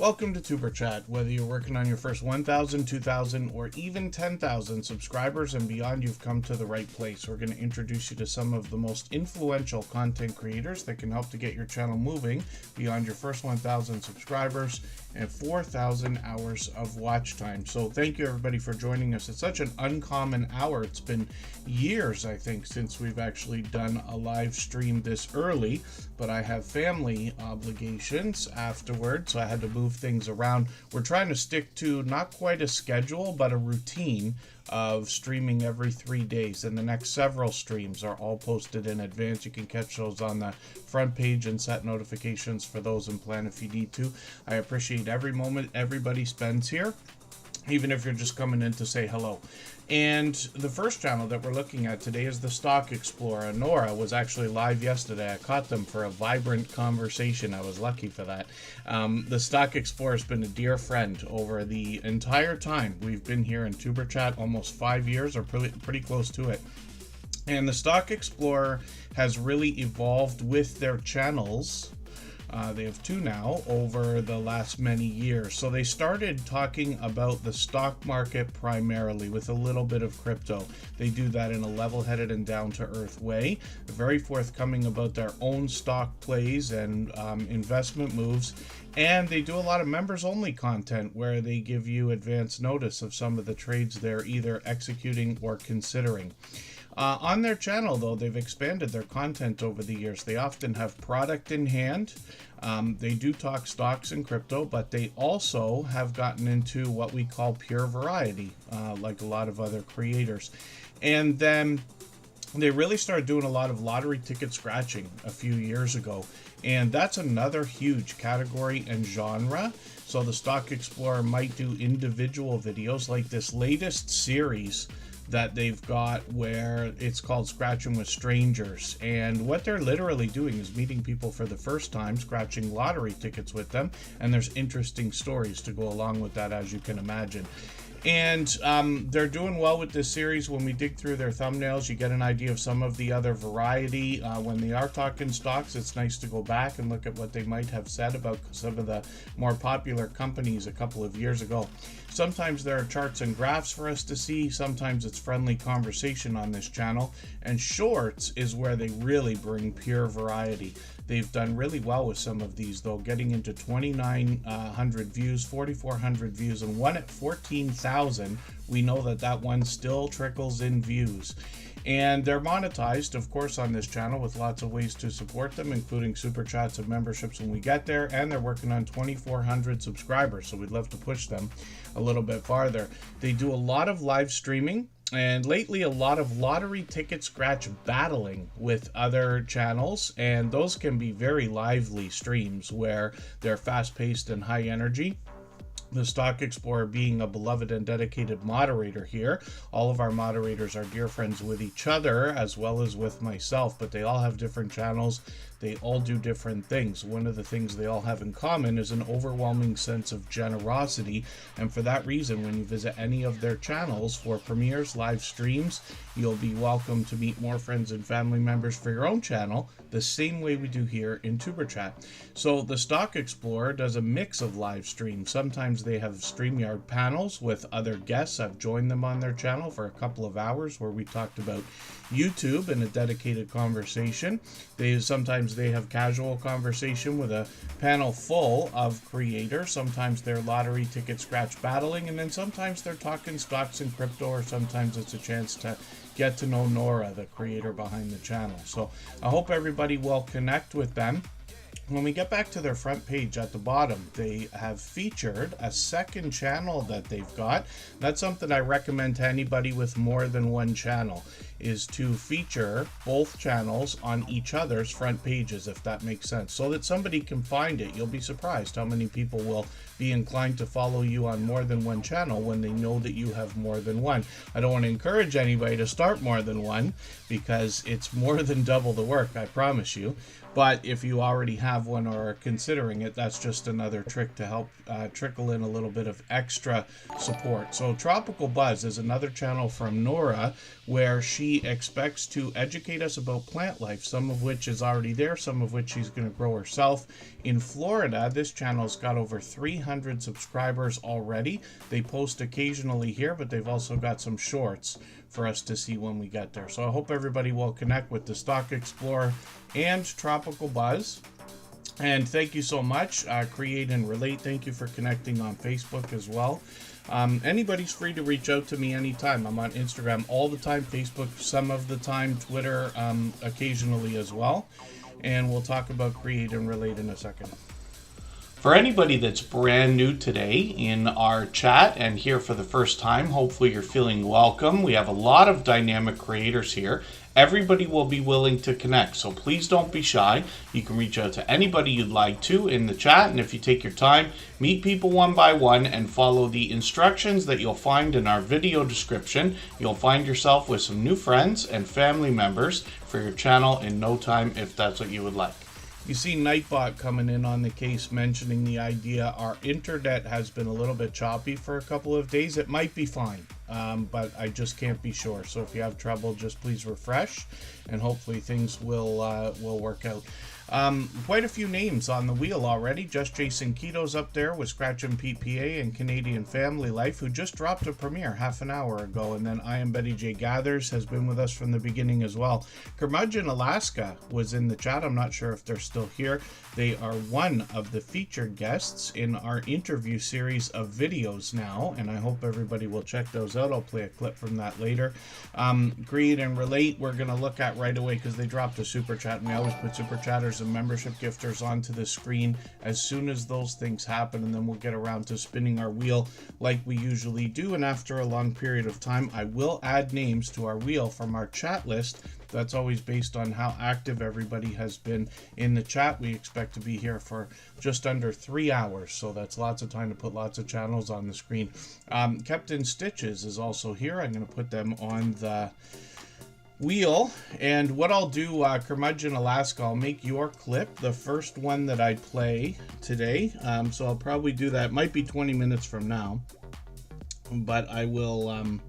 Welcome to Superchat. Whether you're working on your first 1,000, 2,000, or even 10,000 subscribers and beyond, you've come to the right place. We're going to introduce you to some of the most influential content creators that can help to get your channel moving beyond your first 1,000 subscribers and 4,000 hours of watch time. So thank you everybody for joining us. It's such an uncommon hour. It's been years, I think, since we've actually done a live stream this early, but I have family obligations afterwards, so I had to move things around. We're trying to stick to not quite a schedule, but a routine of streaming every 3 days, and the next several streams are all posted in advance. You can catch those on the front page and set notifications for those and plan if you need to. I appreciate every moment everybody spends here, even if you're just coming in to say hello. And the first channel that we're looking at today is the Stock Explorer. Nora was actually live yesterday. I caught them for a vibrant conversation. I was lucky for that. The Stock Explorer has been a dear friend over the entire time we've been here in Superchat, almost 5 years or pretty close to it. And the Stock Explorer has really evolved with their channels. They have two now over the last many years. So they started talking about the stock market primarily with a little bit of crypto. They do that in a level-headed and down-to-earth way. They're very forthcoming about their own stock plays and investment moves. And they do a lot of members-only content where they give you advance notice of some of the trades they're either executing or considering. On their channel, though, they've expanded their content over the years. They often have product in hand. They do talk stocks and crypto, but they also have gotten into what we call pure variety, like a lot of other creators. And then they really started doing a lot of lottery ticket scratching a few years ago. And that's another huge category and genre. So the Stock Explorer might do individual videos like this latest series that they've got where it's called Scratching with Strangers, and what they're literally doing is meeting people for the first time, scratching lottery tickets with them, and there's interesting stories to go along with that, as you can imagine. And they're doing well with this series. When we dig through their thumbnails, you get an idea of some of the other variety. When they are talking stocks, it's nice to go back and look at what they might have said about some of the more popular companies a couple of years ago. Sometimes there are charts and graphs for us to see. Sometimes it's friendly conversation on this channel. And shorts is where they really bring pure variety. They've done really well with some of these, though, getting into 2,900 views, 4,400 views, and one at 14,000. We know that that one still trickles in views. And they're monetized, of course, on this channel with lots of ways to support them, including super chats and memberships when we get there. And they're working on 2,400 subscribers, so we'd love to push them a little bit farther. They do a lot of live streaming. And lately, a lot of lottery ticket scratch battling with other channels, and those can be very lively streams where they're fast-paced and high energy. The Stock Explorer being a beloved and dedicated moderator here. All of our moderators are dear friends with each other as well as with myself, but they all have different channels. They all do different things. One of the things they all have in common is an overwhelming sense of generosity, and for that reason, when you visit any of their channels for premieres, live streams, you'll be welcome to meet more friends and family members for your own channel, the same way we do here in Superchat. So the Stock Explorer does a mix of live streams. Sometimes they have StreamYard panels with other guests. I've joined them on their channel for a couple of hours where we talked about YouTube in a dedicated conversation. Sometimes they have casual conversation with a panel full of creators. Sometimes they're lottery ticket scratch battling, and then sometimes they're talking stocks and crypto, or sometimes it's a chance to get to know Nora, the creator behind the channel. So I hope everybody will connect with them. When we get back to their front page at the bottom, they have featured a second channel that they've got. That's something I recommend to anybody with more than one channel, is to feature both channels on each other's front pages, if that makes sense, so that somebody can find it. You'll be surprised how many people will be inclined to follow you on more than one channel when they know that you have more than one. I don't want to encourage anybody to start more than one because it's more than double the work, I promise you. But if you already have one or are considering it, that's just another trick to help trickle in a little bit of extra support. So Tropical Buzz is another channel from Nora where she expects to educate us about plant life, some of which is already there, some of which she's going to grow herself. In Florida, this channel's got over 300 subscribers already. They post occasionally here, but they've also got some shorts for us to see when we get there. So I hope everybody will connect with the Stock Explorer and Tropical Buzz. And thank you so much. Create and Relate, thank you for connecting on Facebook as well. Anybody's free to reach out to me anytime. I'm on Instagram all the time, Facebook some of the time, Twitter occasionally as well. And we'll talk about Create and Relate in a second. For anybody that's brand new today in our chat and here for the first time, hopefully you're feeling welcome. We have a lot of dynamic creators here. Everybody will be willing to connect, so please don't be shy. You can reach out to anybody you'd like to in the chat, and if you take your time, meet people one by one and follow the instructions that you'll find in our video description. You'll find yourself with some new friends and family members for your channel in no time if that's what you would like. You see Nightbot coming in on the case mentioning the idea our internet has been a little bit choppy for a couple of days. It might be fine, but I just can't be sure. So if you have trouble, just please refresh and hopefully things will work out. Quite a few names on the wheel already. Just Jason Keto's up there with Scratchin' PPA and Canadian Family Life, who just dropped a premiere half an hour ago. And then I Am Betty J Gathers has been with us from the beginning as well. Curmudgeon Alaska was in the chat. I'm not sure if they're still here. They are one of the featured guests in our interview series of videos now, and I hope everybody will check those out. I'll play a clip from that later. Create and Relate, we're going to look at right away because they dropped a super chat, and we always put super chatters and membership gifters onto the screen as soon as those things happen, and then we'll get around to spinning our wheel like we usually do. And after a long period of time, I will add names to our wheel from our chat list. That's always based on how active everybody has been in the chat. We expect to be here for just under 3 hours, so that's lots of time to put lots of channels on the screen. Captain Stitches is also here. I'm going to put them on the wheel, and what I'll do, Curmudgeon Alaska, I'll make your clip the first one that I play today. So I'll probably do that. It might be 20 minutes from now, but I will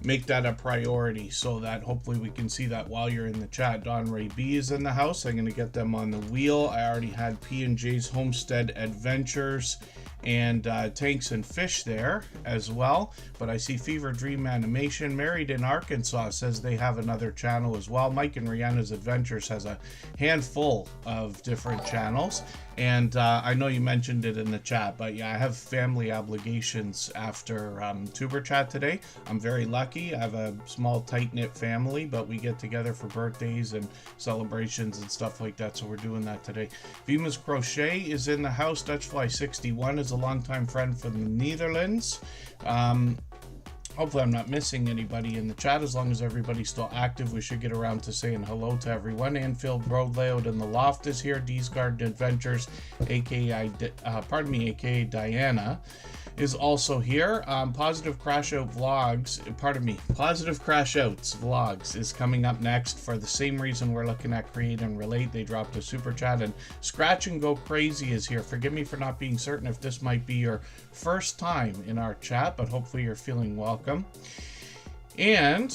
make that a priority so that hopefully we can see that while you're in the chat. Don Ray B is in the house. I'm going to get them on the wheel. I already had P&J's Homestead Adventures and Tanks and Fish there as well, but I see Fever Dream Animation Married in Arkansas says they have another channel as well. Mike and Rihanna's Adventures has a handful of different channels, and I know you mentioned it in the chat, but yeah, I have family obligations after Tuber Chat today. I'm very lucky. I have a small tight-knit family, but we get together for birthdays and celebrations and stuff like that, so we're doing that today. Vima's Crochet is in the house. Dutchfly61 is a longtime friend from the Netherlands. Hopefully I'm not missing anybody in the chat. As long as everybody's still active, we should get around to saying hello to everyone. Anfield Road Layout in the Loft is here. D's Garden Adventures, aka Diana, is also here. Positive Crash Outs Vlogs is coming up next for the same reason we're looking at Create and Relate. They dropped a super chat, and Scratch and Go Crazy is here. Forgive me for not being certain if this might be your first time in our chat, but hopefully you're feeling welcome. And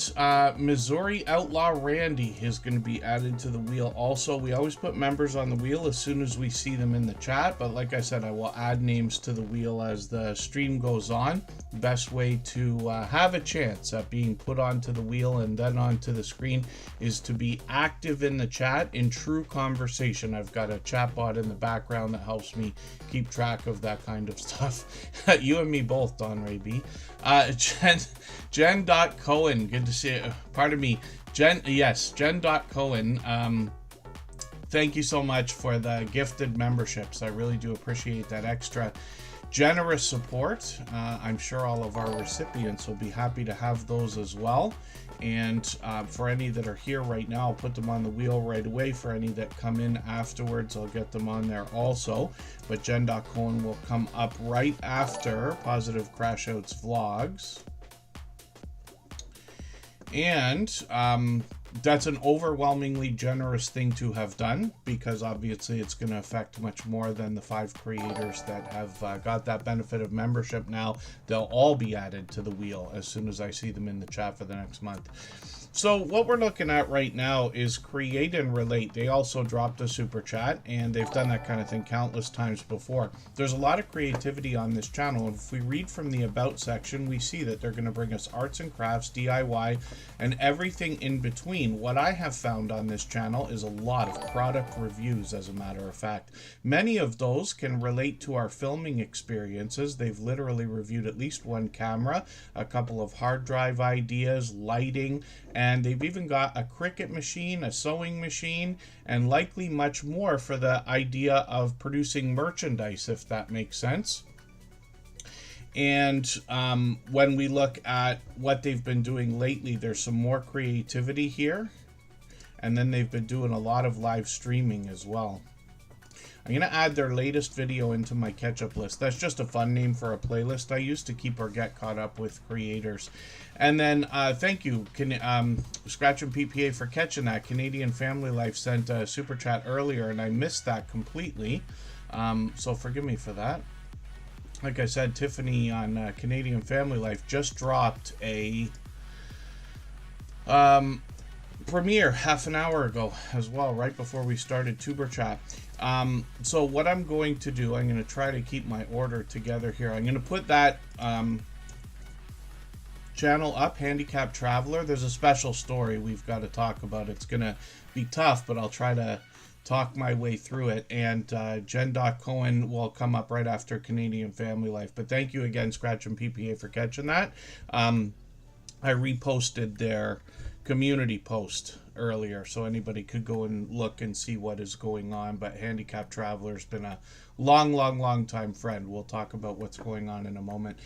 Missouri Outlaw Randy is going to be added to the wheel also. We always put members on the wheel as soon as we see them in the chat, but like I said, I will add names to the wheel as the stream goes on. Best way to have a chance at being put onto the wheel and then onto the screen is to be active in the chat in true conversation. I've got a ChatBot in the background that helps me keep track of that kind of stuff. You and me both, Don Ray B. Jen.Cohen, good to see you. Pardon me, Jen.Cohen. Thank you so much for the gifted memberships. I really do appreciate that extra generous support. I'm sure all of our recipients will be happy to have those as well. And for any that are here right now, I'll put them on the wheel right away. For any that come in afterwards, I'll get them on there also. But Jen.Cohen will come up right after Positive Crash Outs Vlogs. And That's an overwhelmingly generous thing to have done, because obviously it's going to affect much more than the 5 creators that have got that benefit of membership now. They'll all be added to the wheel as soon as I see them in the chat for the next month. So what we're looking at right now is Create and Relate. They also dropped a super chat, and they've done that kind of thing countless times before. There's a lot of creativity on this channel, and if we read from the About section, we see that they're going to bring us arts and crafts, DIY, and everything in between. What I have found on this channel is a lot of product reviews, as a matter of fact. Many of those can relate to our filming experiences. They've literally reviewed at least one camera, a couple of hard drive ideas, lighting, and they've even got a Cricut machine, a sewing machine, and likely much more for the idea of producing merchandise, if that makes sense. And when we look at what they've been doing lately, there's some more creativity here. And then they've been doing a lot of live streaming as well. I'm going to add their latest video into my catch-up list. That's just a fun name for a playlist I use to keep or get caught up with creators. And then thank you, Scratch and PPA, for catching that. Canadian Family Life sent a super chat earlier, and I missed that completely. So forgive me for that. Like I said, Tiffany on Canadian Family Life just dropped a premiere half an hour ago as well, right before we started Tuber Chat. So what I'm going to do, I'm going to try to keep my order together here. I'm going to put that channel up, Handicapped Traveler. There's a special story we've got to talk about. It's going to be tough, but I'll try to talk my way through it. And Jen.Cohen will come up right after Canadian Family Life. But thank you again, Scratch and PPA, for catching that. I reposted their community post earlier, so anybody could go and look and see what is going on. But Handicapped Traveler's been a long time friend. We'll talk about what's going on in a moment.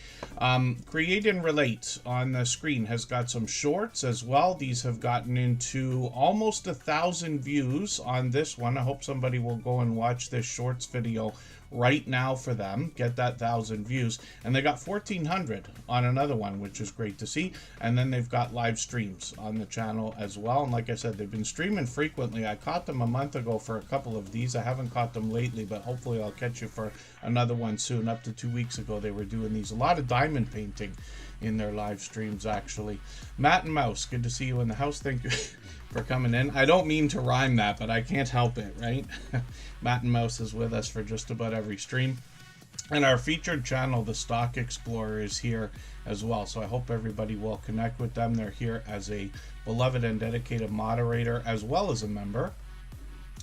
Create and Relate on the screen has got some shorts as well. These have gotten into almost 1,000 views on this one. I hope somebody will go and watch this shorts video right now for them, get that 1,000 views, and they got 1,400 on another one, which is great to see. And then they've got live streams on the channel as well, and like I said, they've been streaming frequently. I caught them a month ago for a couple of these. I haven't caught them lately, but hopefully I'll catch you for another one soon. Up to 2 weeks ago they were doing these. A lot of diamond painting in their live streams, actually. Matt and Mouse, good to see you in the house. Thank you for coming in. I don't mean to rhyme that, but I can't help it, right? Matt and Mouse is with us for just about every stream. And our featured channel, the Stock Explorer, is here as well. So I hope everybody will connect with them. They're here as a beloved and dedicated moderator as well as a member.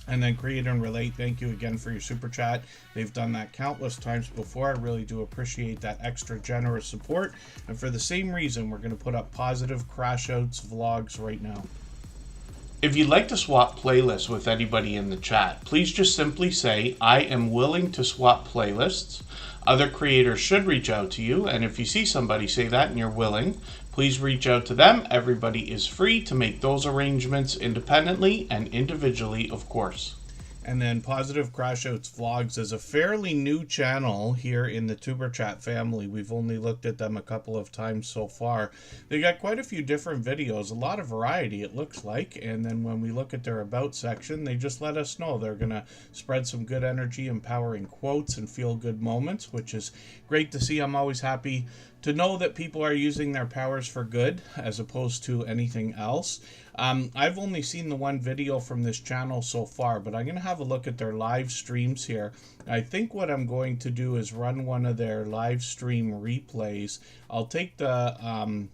And then Create and Relate, thank you again for your super chat. They've done that countless times before. I really do appreciate that extra generous support. And for the same reason, we're going to put up positive crash outs vlogs right now. If you'd like to swap playlists with anybody in the chat, please just simply say, I am willing to swap playlists. Other creators should reach out to you, and if you see somebody say that and you're willing, please reach out to them. Everybody is free to make those arrangements independently and individually, of course. And then Positive Crash Outs Vlogs is a fairly new channel here in the Tuber Chat family. We've only looked at them a couple of times so far. They got quite a few different videos, a lot of variety it looks like. And then when we look at their About section, they just let us know they're going to spread some good energy, empowering quotes and feel-good moments, which is great to see. I'm always happy to know that people are using their powers for good as opposed to anything else. I've only seen the one video from this channel so far, but I'm going to have a look at their live streams here. I think what I'm going to do is run one of their live stream replays. I'll take the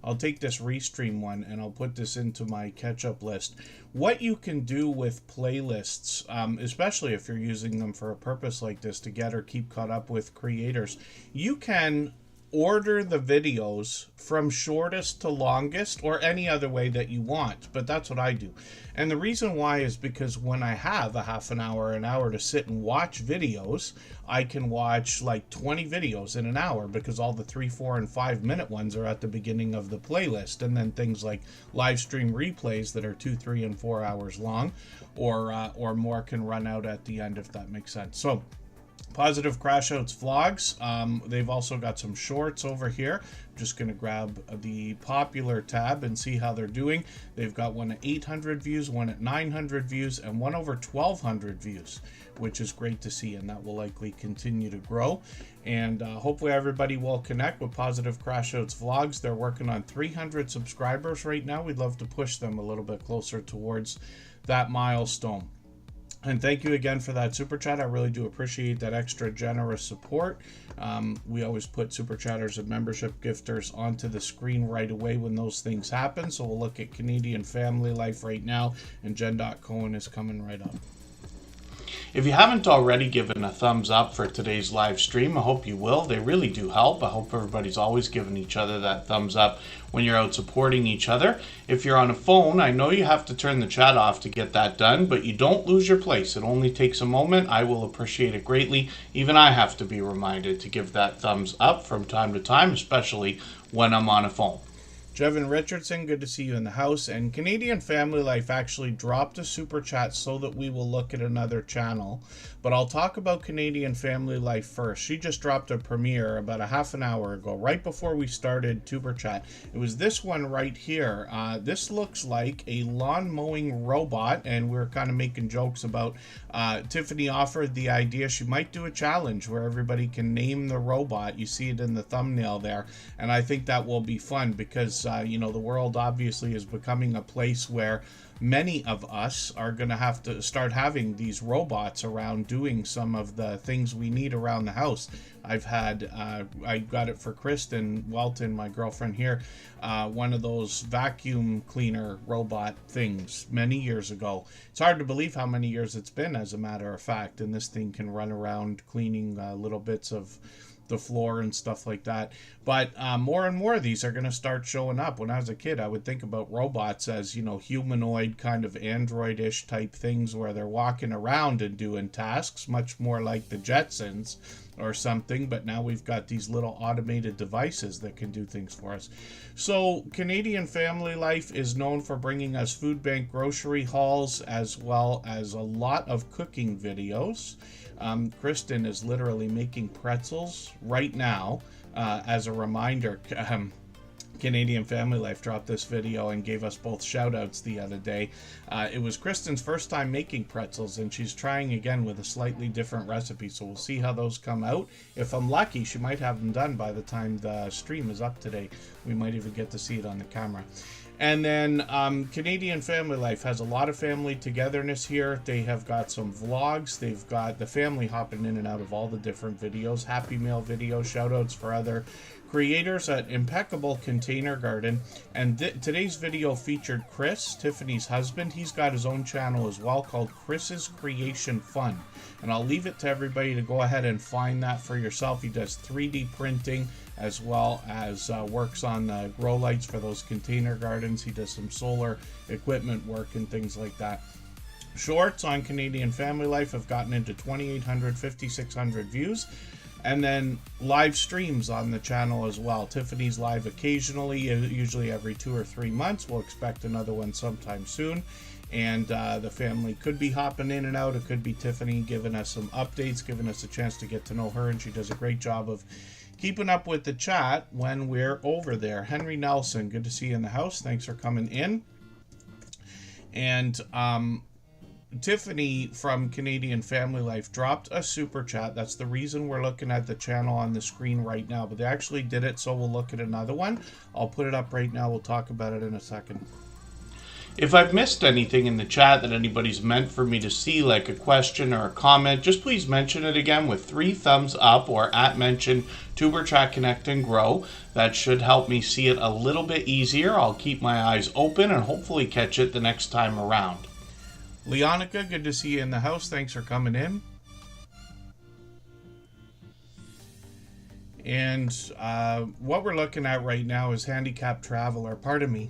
I'll take this restream one and I'll put this into my catch-up list. What you can do with playlists, especially if you're using them for a purpose like this to get or keep caught up with creators, you can order the videos from shortest to longest or any other way that you want, but that's what I do. And the reason why is because when I have a half an hour to sit and watch videos, I can watch like 20 videos in an hour because all the 3, 4, and 5 minute ones are at the beginning of the playlist, and then things like live stream replays that are 2, 3, and 4 hours long or more can run out at the end, if that makes sense. So Positive Crash Outs vlogs. They've also got some shorts over here. I'm just going to grab the popular tab and see how they're doing. They've got one at 800 views, one at 900 views, and one over 1,200 views, which is great to see, and that will likely continue to grow. And hopefully everybody will connect with Positive Crash Outs vlogs. They're working on 300 subscribers right now. We'd love to push them a little bit closer towards that milestone. And thank you again for that super chat. I really do appreciate that extra generous support. We always put super chatters and membership gifters onto the screen right away when those things happen. So we'll look at Canadian Family Life right now, and Jen.Cohen is coming right up. If you haven't already given a thumbs up for today's live stream, I hope you will. They really do help. I hope everybody's always giving each other that thumbs up when you're out supporting each other. If you're on a phone, I know you have to turn the chat off to get that done, but you don't lose your place. It only takes a moment. I will appreciate it greatly. Even I have to be reminded to give that thumbs up from time to time, especially when I'm on a phone. Jevin Richardson, good to see you in the house. And Canadian Family Life actually dropped a super chat so that we will look at another channel. But I'll talk about Canadian Family Life first. She just dropped a premiere about a half an hour ago, right before we started Tuber Chat. It was this one right here. This looks like a lawn mowing robot, and we're kind of making jokes about Tiffany offered the idea she might do a challenge where everybody can name the robot. You see it in the thumbnail there, and I think that will be fun because you know, the world obviously is becoming a place where many of us are going to have to start having these robots around doing some of the things we need around the house. I've had, I got it for Kristen Welton, my girlfriend here, one of those vacuum cleaner robot things many years ago. It's hard to believe how many years it's been, as a matter of fact, and this thing can run around cleaning little bits of the floor and stuff like that. But more and more of these are going to start showing up. When I was a kid, I would think about robots as, you know, humanoid kind of android-ish type things where they're walking around and doing tasks, much more like the Jetsons or something. But now we've got these little automated devices that can do things for us. So Canadian Family Life is known for bringing us food bank grocery hauls, as well as a lot of cooking videos. Kristen is literally making pretzels right now. As a reminder, Canadian Family Life dropped this video and gave us both shout outs the other day. It was Kristen's first time making pretzels, and she's trying again with a slightly different recipe, so we'll see how those come out. If I'm lucky, she might have them done by the time the stream is up today. We might even get to see it on the camera. And then Canadian Family Life has a lot of family togetherness here. They have got some vlogs. They've got the family hopping in and out of all the different videos. Happy Meal videos, shout-outs for other creators at Impeccable Container Garden. And today's video featured Chris, Tiffany's husband. He's got his own channel as well called Chris's Creation Fun. And I'll leave it to everybody to go ahead and find that for yourself. He does 3D printing, as well as works on grow lights for those container gardens. He does some solar equipment work and things like that. Shorts on Canadian Family Life have gotten into 2,800, 5,600 views. And then live streams on the channel as well. Tiffany's live occasionally, usually every 2 or 3 months. We'll expect another one sometime soon. And the family could be hopping in and out. It could be Tiffany giving us some updates, giving us a chance to get to know her. And she does a great job of keeping up with the chat when we're over there. Henry Nelson, good to see you in the house. Thanks for coming in. And Tiffany from Canadian Family Life dropped a super chat. That's the reason we're looking at the channel on the screen right now. But they actually did it, so we'll look at another one. I'll put it up right now. We'll talk about it in a second. If I've missed anything in the chat that anybody's meant for me to see, like a question or a comment, just please mention it again with 3 thumbs up or @mention Tuber Chat Connect and Grow. That should help me see it a little bit easier. I'll keep my eyes open and hopefully catch it the next time around. Leonica, good to see you in the house. Thanks for coming in. And what we're looking at right now is Handicapped Traveler. Pardon me.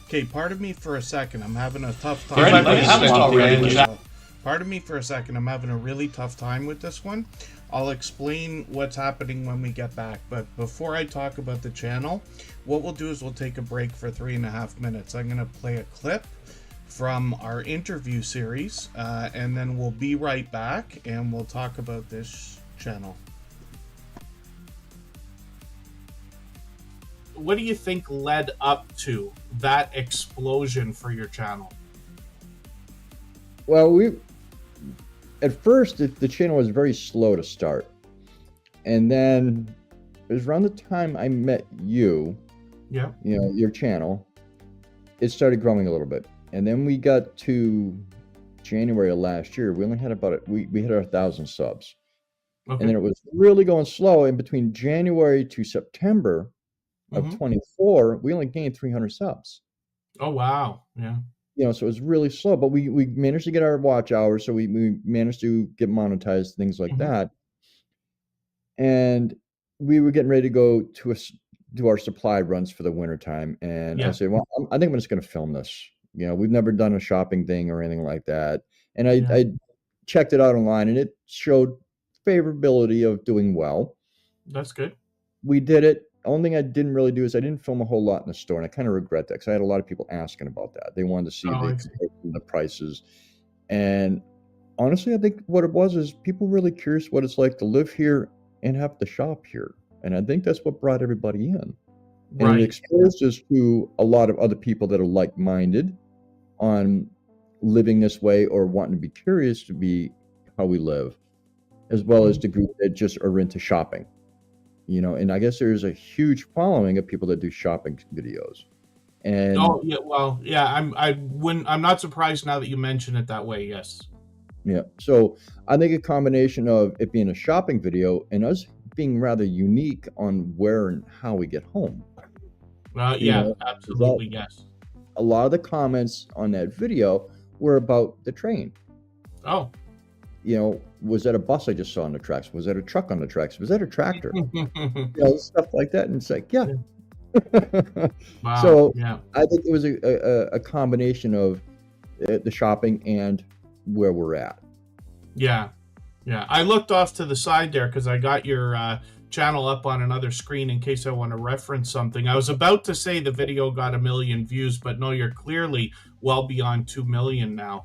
Okay, pardon me for a second. I'm having a tough time. Pardon me for a second. I'm having a really tough time with this one. I'll explain what's happening when we get back. But before I talk about the channel, what we'll do is we'll take a break for 3.5 minutes. I'm going to play a clip from our interview series, and then we'll be right back and we'll talk about this channel. What do you think led up to that explosion for your channel? Well, at first the channel was very slow to start, and then it was around the time I met you. Yeah. You know, your channel, it started growing a little bit, and then we got to January of last year. We only had we hit our 1,000 subs, Okay. and then it was really going slow. In between January to September of 24, we only gained 300 subs. Oh wow! Yeah. You know, so it was really slow, but we managed to get our watch hours, so we managed to get monetized, things like that. And we were getting ready to go to do our supply runs for the wintertime. And I said, well, I think I'm just going to film this. You know, we've never done a shopping thing or anything like that. And I checked it out online, and it showed favorability of doing well. That's good. We did it. Only thing I didn't really do is I didn't film a whole lot in the store, and I kind of regret that because I had a lot of people asking about that. They wanted to see the prices. And honestly, I think what it was is people really curious what it's like to live here and have to shop here. And I think that's what brought everybody in. And it exposed us to a lot of other people that are like-minded on living this way or wanting to be curious to be how we live, as well as the group that just are into shopping. You know, and I guess there's a huge following of people that do shopping videos. And I'm not surprised now that you mention it that way. Yes. Yeah. So I think a combination of it being a shopping video and us being rather unique on where and how we get home. Absolutely. Yes. A lot of the comments on that video were about the train. Oh. You know, was that a bus I just saw on the tracks? Was that a truck on the tracks? Was that a tractor? You know, stuff like that. And it's like, yeah. Wow. So I think it was a combination of the shopping and where we're at. Yeah. Yeah. I looked off to the side there because I got your channel up on another screen in case I want to reference something. I was about to say the video got 1 million views, but no, you're clearly well beyond 2 million now.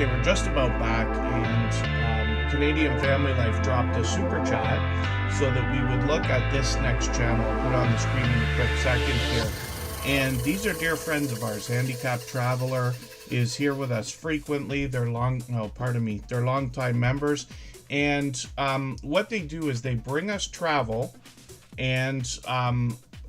were just about back, and Canadian Family Life dropped a super chat so that we would look at this next channel. I'll put on the screen in a quick second here. And these are dear friends of ours. Handicapped Traveler is here with us frequently. They're longtime members. And what they do is they bring us travel and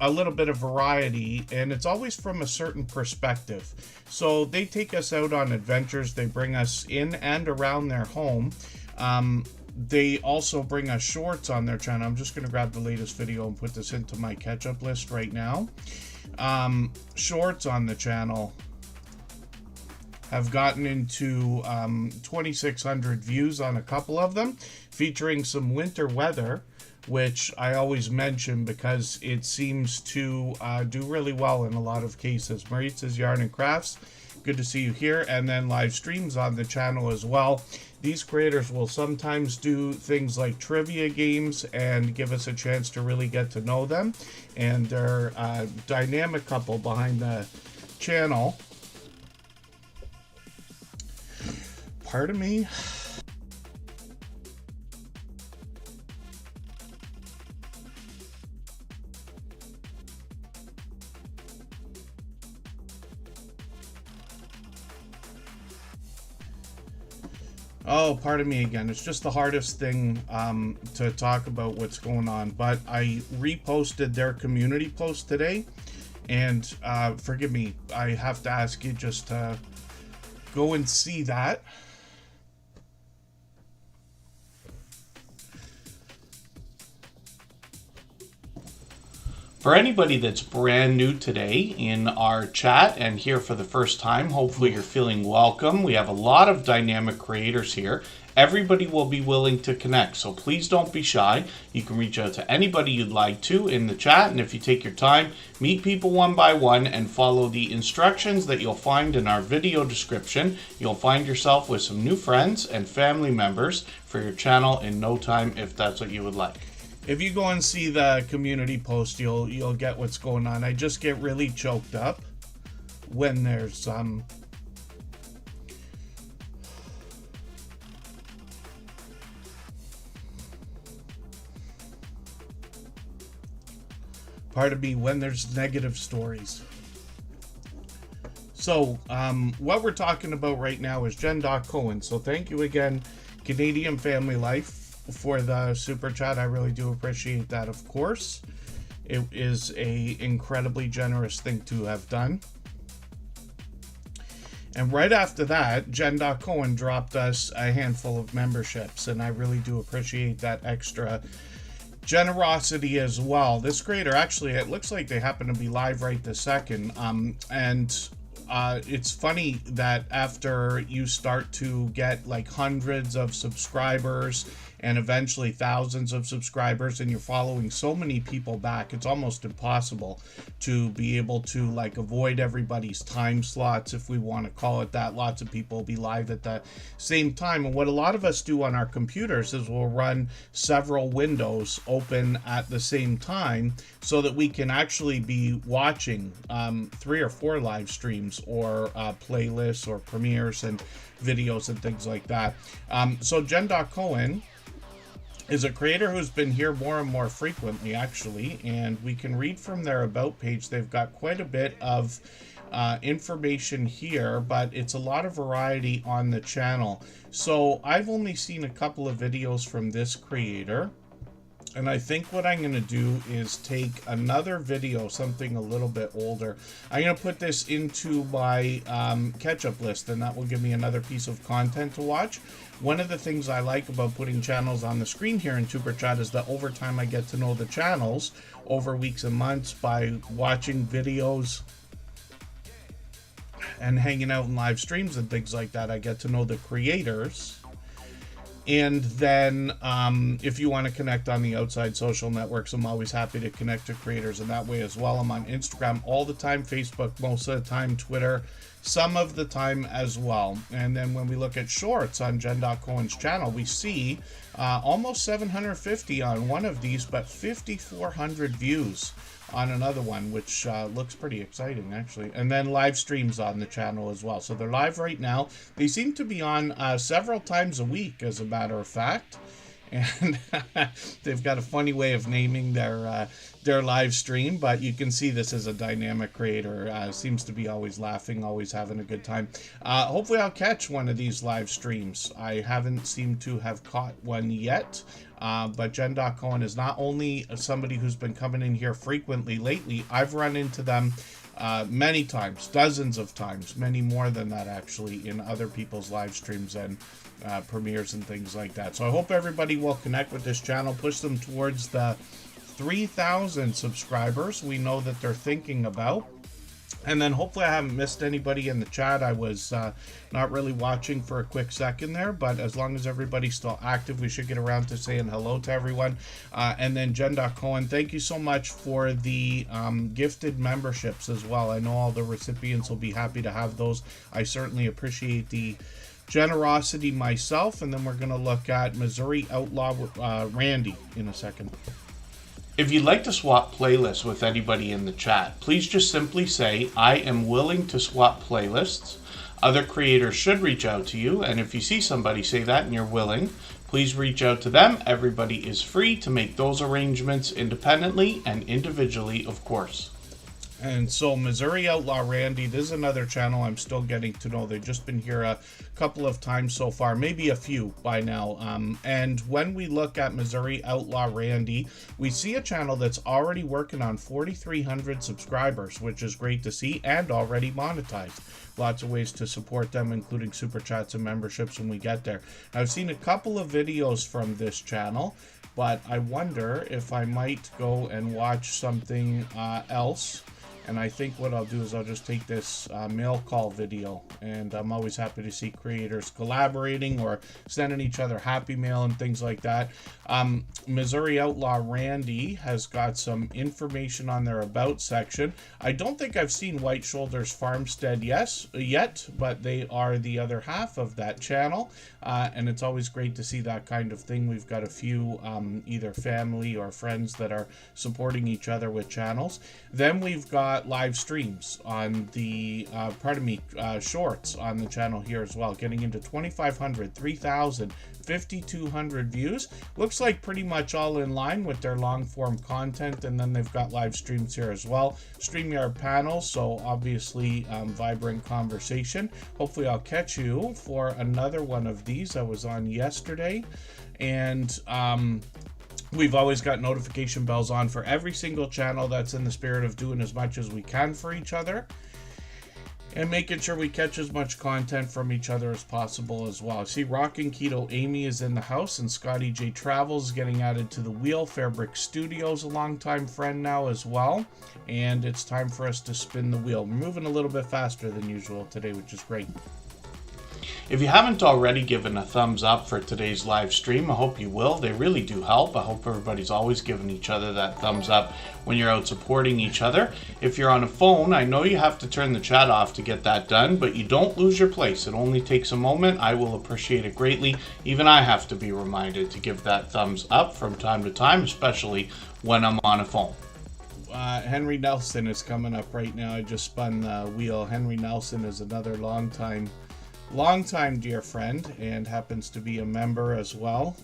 a little bit of variety, and it's always from a certain perspective. So they take us out on adventures. They bring us in and around their home. They also bring us shorts on their channel. I'm just going to grab the latest video and put this into my catch-up list right now. Shorts on the channel have gotten into 2,600 views on a couple of them, featuring some winter weather, which I always mention because it seems to do really well in a lot of cases. Maritza's Yarn and Crafts, good to see you here. And then live streams on the channel as well. These creators will sometimes do things like trivia games and give us a chance to really get to know them. And they're a dynamic couple behind the channel. Pardon me. Oh, pardon me again. It's just the hardest thing to talk about what's going on. But I reposted their community post today. And forgive me, I have to ask you just to go and see that. For anybody that's brand new today in our chat and here for the first time, hopefully you're feeling welcome. We have a lot of dynamic creators here. Everybody will be willing to connect, so please don't be shy. You can reach out to anybody you'd like to in the chat, and if you take your time, meet people one by one and follow the instructions that you'll find in our video description. You'll find yourself with some new friends and family members for your channel in no time if that's what you would like. If you go and see the community post, you'll get what's going on. I just get really choked up when there's pardon me, when there's negative stories. So what we're talking about right now is Jen.Cohen. So thank you again, Canadian Family Life, for the super chat. I really do appreciate that, of course. It is a incredibly generous thing to have done. And right after that, Jen.Cohen dropped us a handful of memberships, and I really do appreciate that extra generosity as well. This creator, actually, it looks like they happen to be live right this second. It's funny that after you start to get like hundreds of subscribers and eventually thousands of subscribers, and you're following so many people back, it's almost impossible to be able to like avoid everybody's time slots, if we want to call it that. Lots of people will be live at the same time, and what a lot of us do on our computers is we'll run several windows open at the same time so that we can actually be watching 3 or 4 live streams or playlists or premieres and videos and things like that. So Jen.Cohen is a creator who's been here more and more frequently, actually, and we can read from their About page. They've got quite a bit of information here, but it's a lot of variety on the channel. So I've only seen a couple of videos from this creator, and I think what I'm going to do is take another video, something a little bit older. I'm going to put this into my catch-up list, and that will give me another piece of content to watch. One of the things I like about putting channels on the screen here in Superchat is that over time I get to know the channels over weeks and months by watching videos and hanging out in live streams and things like that. I get to know the creators. And then if you want to connect on the outside social networks, I'm always happy to connect to creators in that way as well. I'm on Instagram all the time, Facebook most of the time, Twitter some of the time as well. And then when we look at shorts on Jen.Cohen's channel, we see almost 750 on one of these, but 5,400 views on another one, which looks pretty exciting, actually. And then live streams on the channel as well. So they're live right now. They seem to be on several times a week, as a matter of fact. And they've got a funny way of naming their live stream, but you can see this as a dynamic creator. Seems to be always laughing, always having a good time. Hopefully I'll catch one of these live streams. I haven't seemed to have caught one yet. But Jen.Cohen is not only somebody who's been coming in here frequently lately. I've run into them many times, dozens of times, many more than that actually, in other people's live streams and premieres and things like that. So I hope everybody will connect with this channel, push them towards the 3,000 subscribers we know that they're thinking about. And then hopefully I haven't missed anybody in the chat. I was not really watching for a quick second there, but as long as everybody's still active, we should get around to saying hello to everyone. And then Jen.Cohen, thank you so much for the gifted memberships as well. I know all the recipients will be happy to have those. I certainly appreciate the generosity myself. And then we're going to look at Missouri Outlaw Randy in a second. If you'd like to swap playlists with anybody in the chat, please just simply say, I am willing to swap playlists. Other creators should reach out to you, and if you see somebody say that and you're willing, please reach out to them. Everybody is free to make those arrangements independently and individually, of course. And so Missouri Outlaw Randy, this is another channel I'm still getting to know. They've just been here a couple of times so far, maybe a few by now. And when we look at Missouri Outlaw Randy, we see a channel that's already working on 4,300 subscribers, which is great to see, and already monetized. Lots of ways to support them, including super chats and memberships when we get there. I've seen a couple of videos from this channel, but I wonder if I might go and watch something else. And I think what I'll do is I'll just take this mail call video, and I'm always happy to see creators collaborating or sending each other happy mail and things like that. Missouri Outlaw Randy has got some information on their About section. I don't think I've seen White Shoulders Farmstead yet, but they are the other half of that channel. And it's always great to see that kind of thing. We've got a few either family or friends that are supporting each other with channels. Then we've got live streams on the shorts on the channel here as well, getting into 2,500, 3,000, 5,200 views. Looks like pretty much all in line with their long form content. And then they've got live streams here as well, StreamYard panels, so obviously vibrant conversation. Hopefully I'll catch you for another one of these. I was on yesterday, and we've always got notification bells on for every single channel. That's in the spirit of doing as much as we can for each other and making sure we catch as much content from each other as possible as well. I see Rockin' Keto Amy is in the house, and Scotty J Travels is getting added to the wheel. Fairbrick Studios, a longtime friend now as well. And it's time for us to spin the wheel. We're moving a little bit faster than usual today, which is great. If you haven't already given a thumbs up for today's live stream, I hope you will. They really do help. I hope everybody's always giving each other that thumbs up when you're out supporting each other. If you're on a phone, I know you have to turn the chat off to get that done, but you don't lose your place. It only takes a moment. I will appreciate it greatly. Even I have to be reminded to give that thumbs up from time to time, especially when I'm on a phone. Henry Nelson is coming up right now. I just spun the wheel. Henry Nelson is another longtime dear friend, and happens to be a member as well,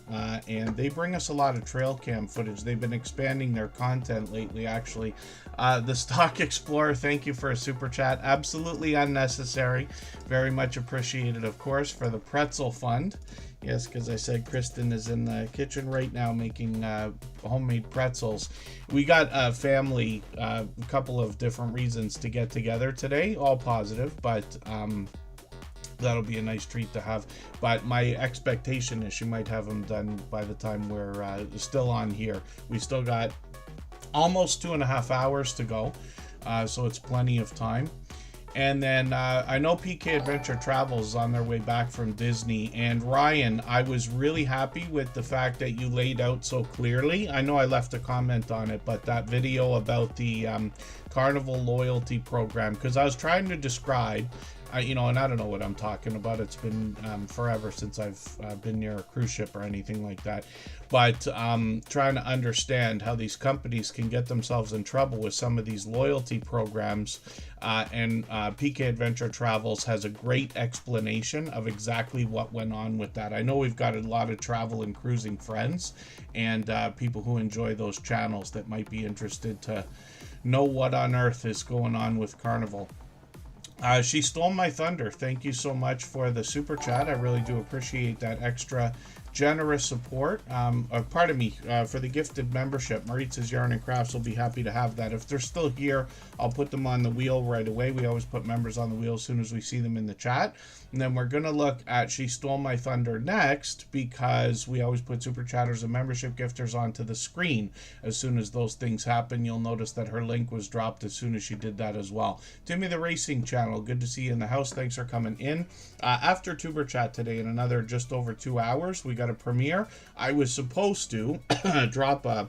and they bring us a lot of trail cam footage. They've been expanding their content lately, actually. The Stock Explorer, thank you for a super chat. Absolutely unnecessary, very much appreciated, of course. For the pretzel fund, yes, because I said Kristen is in the kitchen right now making homemade pretzels. We got a family, a couple of different reasons to get together today, all positive, but that'll be a nice treat to have. But my expectation is she might have them done by the time we're still on here. We still got almost 2.5 hours to go, so it's plenty of time. And then I know PK Adventure Travels is on their way back from Disney. And Ryan, I was really happy with the fact that you laid out so clearly. I know I left a comment on it, but that video about the Carnival loyalty program, because I was trying to describe you know, and I don't know what I'm talking about. It's been forever since I've been near a cruise ship or anything like that. But trying to understand how these companies can get themselves in trouble with some of these loyalty programs. And PK Adventure Travels has a great explanation of exactly what went on with that. I know we've got a lot of travel and cruising friends and people who enjoy those channels that might be interested to know what on earth is going on with Carnival. She stole my thunder. Thank you so much for the super chat. I really do appreciate that extra generous support. Pardon me, for the gifted membership. Maritz's Yarn and Crafts will be happy to have that. If they're still here, I'll put them on the wheel right away. We always put members on the wheel as soon as we see them in the chat. And then we're going to look at She Stole My Thunder next, because we always put super chatters and membership gifters onto the screen. As soon as those things happen, you'll notice that her link was dropped as soon as she did that as well. Timmy the Racing Channel, good to see you in the house. Thanks for coming in. After Tuber Chat today, in another just over 2 hours, we got a premiere. I was supposed to drop a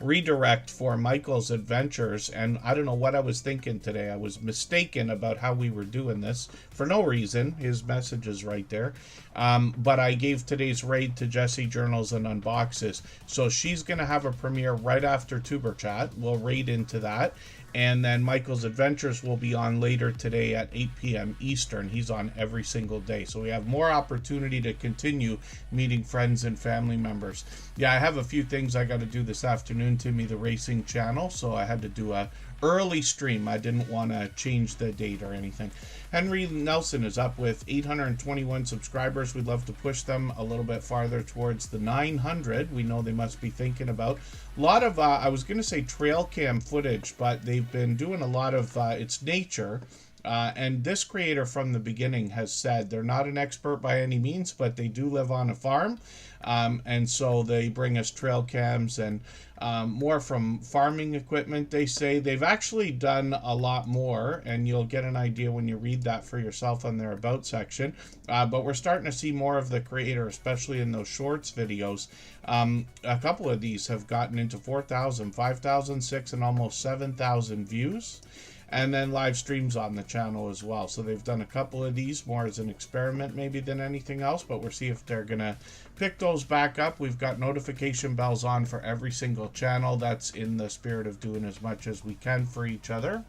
redirect for Michael's Adventures, and I don't know what I was thinking today. I was mistaken about how we were doing this for no reason. His message is right there. But I gave today's raid to Jessie Journals and Unboxes, so she's gonna have a premiere right after Tuber Chat. We'll raid into that. And then Michael's Adventures will be on later today at 8 p.m. Eastern. He's on every single day. So we have more opportunity to continue meeting friends and family members. Yeah, I have a few things I got to do this afternoon, Timmy the Racing Channel. So I had to do a early stream. I didn't want to change the date or anything. Henry Nelson is up with 821 subscribers. We'd love to push them a little bit farther towards the 900. We know they must be thinking about a lot of, I was going to say trail cam footage, but they've been doing a lot of, it's nature. And this creator from the beginning has said they're not an expert by any means, but they do live on a farm. And so they bring us trail cams and more from farming equipment. They say they've actually done a lot more, and you'll get an idea when you read that for yourself on their about section. But we're starting to see more of the creator, especially in those shorts videos. A couple of these have gotten into 4,000, 5,000, 6,000, and almost 7,000 views. And then live streams on the channel as well. So they've done a couple of these more as an experiment maybe than anything else, but we'll see if they're gonna pick those back up. We've got notification bells on for every single channel. That's in the spirit of doing as much as we can for each other.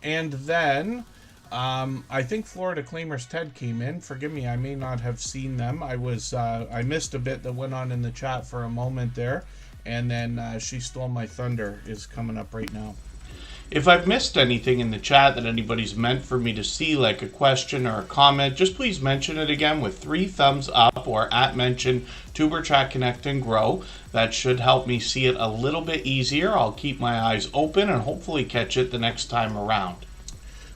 And then I think Florida Claimers Ted came in. Forgive me, I may not have seen them. I missed a bit that went on in the chat for a moment there. And then She Stole My Thunder is coming up right now. If I've missed anything in the chat that anybody's meant for me to see, like a question or a comment, just please mention it again with 3 thumbs up or @mention Tuber Chat Connect and Grow. That should help me see it a little bit easier. I'll keep my eyes open and hopefully catch it the next time around.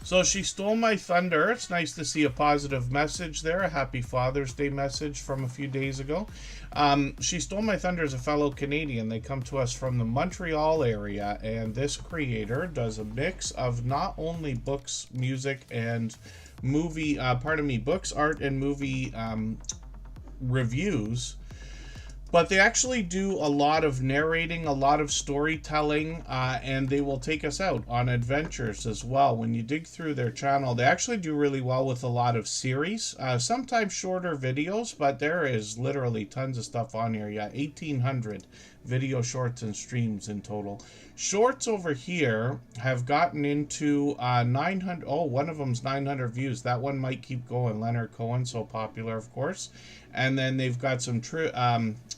So She Stole My Thunder. It's nice to see a positive message there. A happy Father's Day message from a few days ago. She Stole My Thunder is a fellow Canadian. They come to us from the Montreal area, and this creator does a mix of not only books, music, and movie, books, art, and movie reviews, but they actually do a lot of narrating, a lot of storytelling, and they will take us out on adventures as well. When you dig through their channel, they actually do really well with a lot of series, sometimes shorter videos, but there is literally tons of stuff on here. Yeah, 1,800 video shorts and streams in total. Shorts over here have gotten into 900. Oh, one of them's 900 views. That one might keep going. Leonard Cohen, so popular, of course. And then they've got some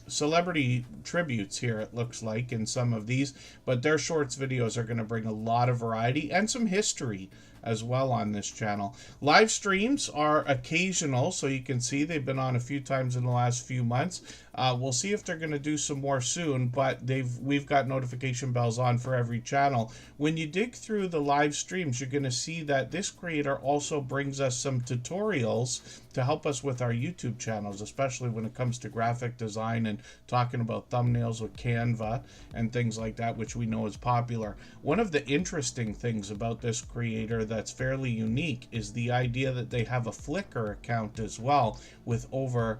celebrity tributes here, it looks like, in some of these. But their shorts videos are going to bring a lot of variety and some history as well on this channel. Live streams are occasional, so you can see they've been on a few times in the last few months. We'll see if they're going to do some more soon, but we've got notification bells on for every channel. When you dig through the live streams, you're going to see that this creator also brings us some tutorials to help us with our YouTube channels, especially when it comes to graphic design and talking about thumbnails with Canva and things like that, which we know is popular. One of the interesting things about this creator that's fairly unique is the idea that they have a Flickr account as well with over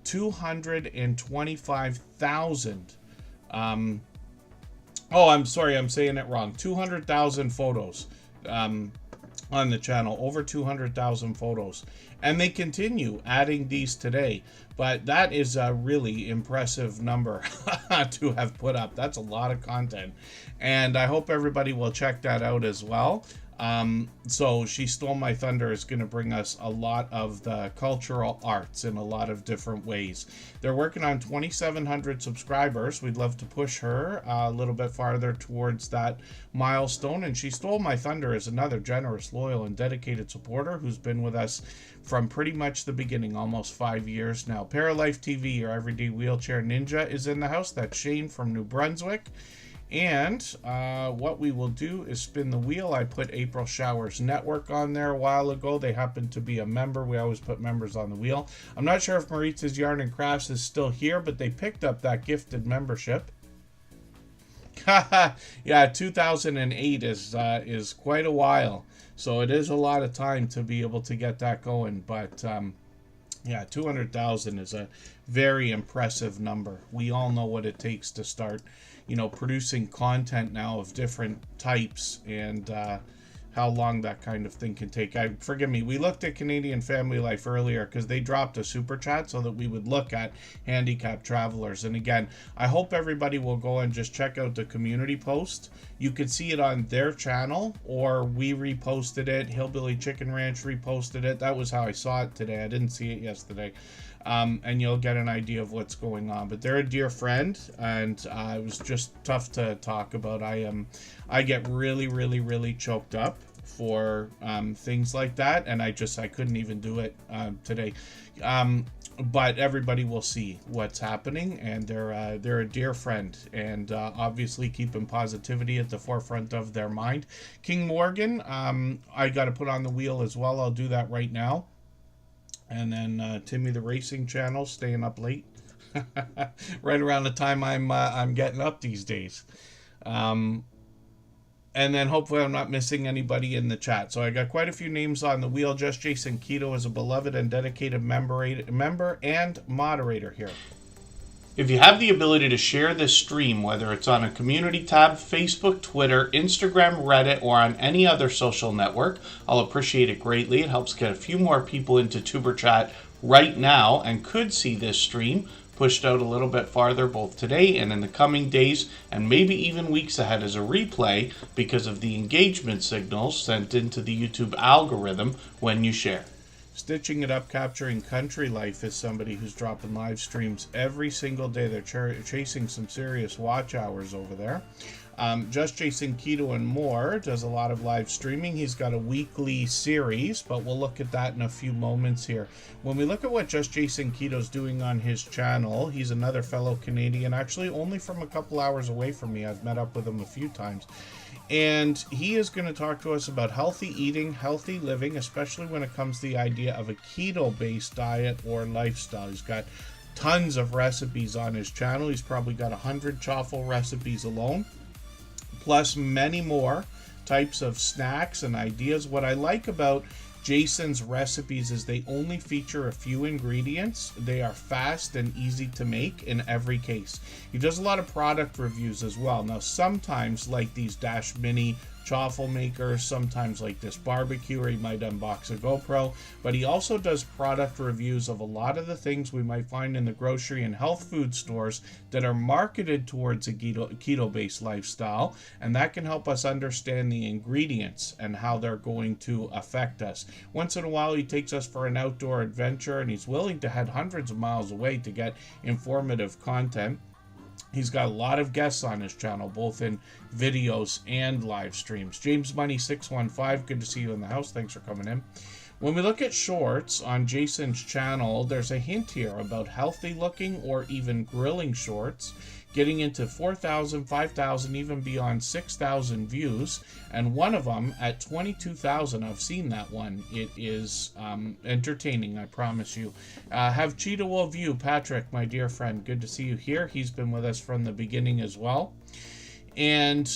225,000 oh, I'm sorry, I'm saying it wrong. 200,000 photos. on the channel, over 200,000 photos, and they continue adding these today. But that is a really impressive number to have put up. That's a lot of content, and I hope everybody will check that out as well. So She Stole My Thunder is going to bring us a lot of the cultural arts in a lot of different ways. They're working on 2,700 subscribers. We'd love to push her a little bit farther towards that milestone. And She Stole My Thunder is another generous, loyal, and dedicated supporter who's been with us from pretty much the beginning, almost 5 years now. Paralife TV, your everyday wheelchair ninja, is in the house. That's Shane from New Brunswick. And what we will do is spin the wheel. I put April Showers Network on there a while ago. They happen to be a member. We always put members on the wheel. I'm not sure if Maritz's Yarn and Crafts is still here, but they picked up that gifted membership. Yeah, 2008 is quite a while. So it is a lot of time to be able to get that going. But yeah, 200,000 is a very impressive number. We all know what it takes to start, producing content now of different types, and how long that kind of thing can take. Forgive me, we looked at Canadian Family Life earlier because they dropped a super chat so that we would look at handicapped travelers. And again, I hope everybody will go and just check out the community post. You could see it on their channel, or we reposted it. Hillbilly Chicken Ranch reposted it. That was how I saw it today. I didn't see it yesterday. And you'll get an idea of what's going on. But they're a dear friend, and it was just tough to talk about. I get really, really, really choked up for things like that, and I couldn't even do it today. But everybody will see what's happening, and they're a dear friend, and obviously keeping positivity at the forefront of their mind. King Morgan, I got to put on the wheel as well. I'll do that right now. And then Timmy the Racing Channel, staying up late, right around the time I'm getting up these days. And then hopefully I'm not missing anybody in the chat. So I got quite a few names on the wheel. Just Jason Keto is a beloved and dedicated member and moderator here. If you have the ability to share this stream, whether it's on a community tab, Facebook, Twitter, Instagram, Reddit, or on any other social network, I'll appreciate it greatly. It helps get a few more people into Tuber Chat right now and could see this stream pushed out a little bit farther both today and in the coming days, and maybe even weeks ahead as a replay because of the engagement signals sent into the YouTube algorithm when you share. Stitching It Up, Capturing Country Life is somebody who's dropping live streams every single day. They're chasing some serious watch hours over there. Just Jason Keto and More does a lot of live streaming. He's got a weekly series, but we'll look at that in a few moments here. When we look at what Just Jason Keto's doing on his channel, he's another fellow Canadian, actually only from a couple hours away from me. I've met up with him a few times. And he is going to talk to us about healthy eating, healthy living, especially when it comes to the idea of a keto-based diet or lifestyle. He's got tons of recipes on his channel. He's probably got 100 chaffle recipes alone, plus many more types of snacks and ideas. What I like about Jason's recipes is they only feature a few ingredients. They are fast and easy to make in every case. He does a lot of product reviews as well. Now, sometimes like these Dash Mini chaffle makers, sometimes like this barbecue, or he might unbox a GoPro, but he also does product reviews of a lot of the things we might find in the grocery and health food stores that are marketed towards a keto-based lifestyle, and that can help us understand the ingredients and how they're going to affect us. Once in a while he takes us for an outdoor adventure, and he's willing to head hundreds of miles away to get informative content. He's got a lot of guests on his channel, both in videos and live streams. James Money 615, good to see you in the house. Thanks for coming in. When we look at shorts on Jason's channel, there's a hint here about healthy looking or even grilling shorts, getting into 4,000, 5,000, even beyond 6,000 views. And one of them at 22,000, I've seen that one. It is entertaining, I promise you. Have Cheetah View, Patrick, my dear friend, good to see you here. He's been with us from the beginning as well. And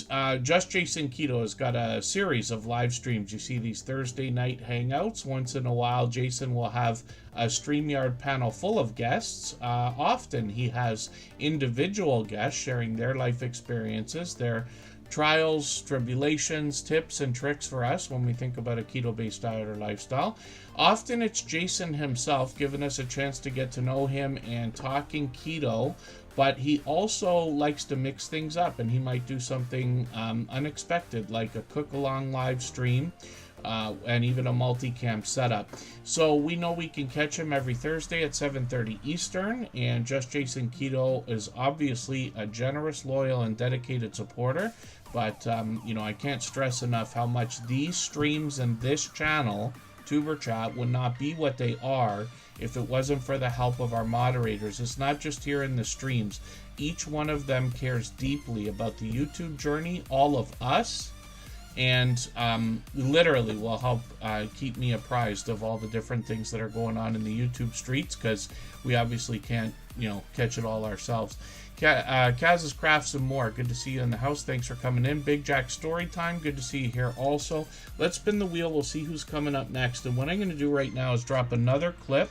Just Jason Keto has got a series of live streams. You see these Thursday night hangouts. Once in a while, Jason will have a StreamYard panel full of guests. Often he has individual guests sharing their life experiences, their trials, tribulations, tips, and tricks for us when we think about a keto-based diet or lifestyle. Often it's Jason himself giving us a chance to get to know him and talking keto, but he also likes to mix things up, and he might do something unexpected, like a cook-along live stream, and even a multicam setup. So we know we can catch him every Thursday at 7:30 Eastern, and Just Jason Keto is obviously a generous, loyal, and dedicated supporter. But, I can't stress enough how much these streams and this channel, Tuber Chat, would not be what they are if it wasn't for the help of our moderators. It's not just here in the streams. Each one of them cares deeply about the YouTube journey, all of us, and literally will help keep me apprised of all the different things that are going on in the YouTube streets, because we obviously can't, catch it all ourselves. Kaz's Crafts and More, good to see you in the house. Thanks for coming in. Big Jack Storytime, good to see you here also. Let's spin the wheel. We'll see who's coming up next. And what I'm going to do right now is drop another clip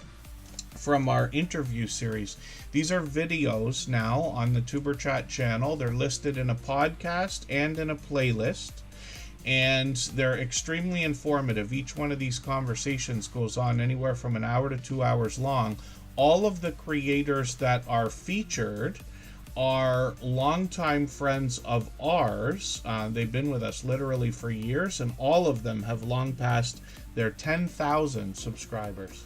from our interview series. These are videos now on the Tuber Chat channel. They're listed in a podcast and in a playlist, and they're extremely informative. Each one of these conversations goes on anywhere from an hour to 2 hours long. All of the creators that are featured are longtime friends of ours. They've been with us literally for years, and all of them have long passed their 10,000 subscribers.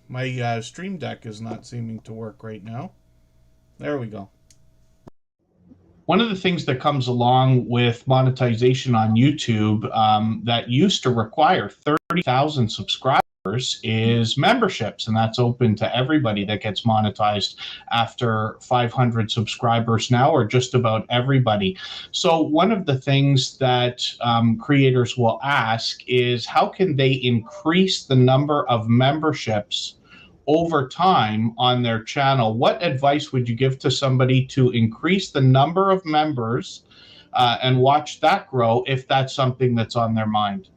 My Stream Deck is not seeming to work right now. There we go. One of the things that comes along with monetization on YouTube that used to require 30,000 subscribers is memberships, and that's open to everybody that gets monetized after 500 subscribers now, or just about everybody. So one of the things that creators will ask is, how can they increase the number of memberships over time on their channel? What advice would you give to somebody to increase the number of members and watch that grow, if that's something that's on their mind?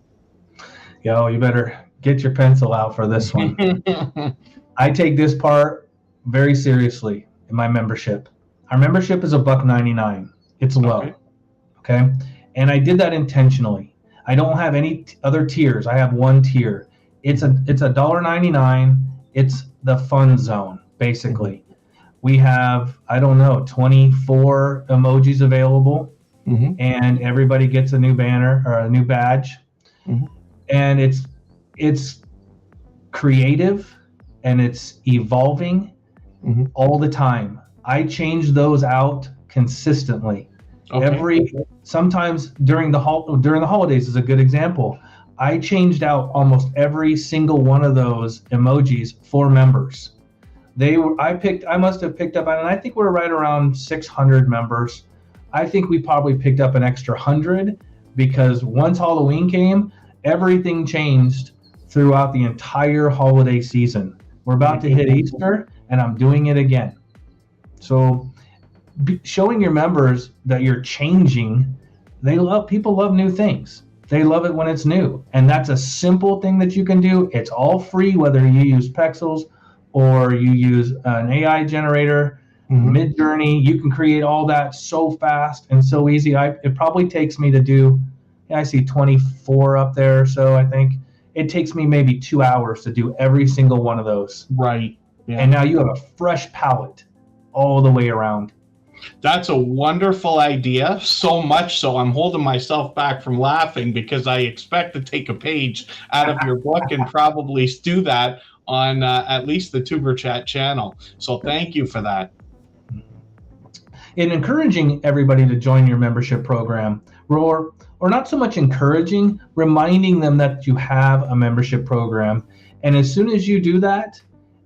Yo, you better get your pencil out for this one. I take this part very seriously in my membership. Our membership is $1.99. It's low. Okay. And I did that intentionally. I don't have any other tiers. I have one tier. It's $1.99. It's the fun zone, basically. We have, 24 emojis available, and everybody gets a new banner or a new badge. And it's creative and it's evolving all the time. I change those out consistently. Sometimes during the holidays is a good example. I changed out almost every single one of those emojis for members. I must have picked up, and I think we're right around 600 members. I think we probably picked up an extra 100, because once Halloween came, everything changed throughout the entire holiday season. We're about to hit Easter, and I'm doing it again. So showing your members that you're changing, people love new things. They love it when it's new. And that's a simple thing that you can do. It's all free, whether you use Pexels or you use an AI generator, Midjourney. You can create all that so fast and so easy. It probably takes me to do, I see 24 up there. So I think it takes me maybe 2 hours to do every single one of those. Right. Yeah. And now you have a fresh palette all the way around. That's a wonderful idea, so much so I'm holding myself back from laughing, because I expect to take a page out of your book and probably do that on at least the Tuber Chat channel. So thank you for that. In encouraging everybody to join your membership program, or not so much encouraging, reminding them that you have a membership program. And as soon as you do that,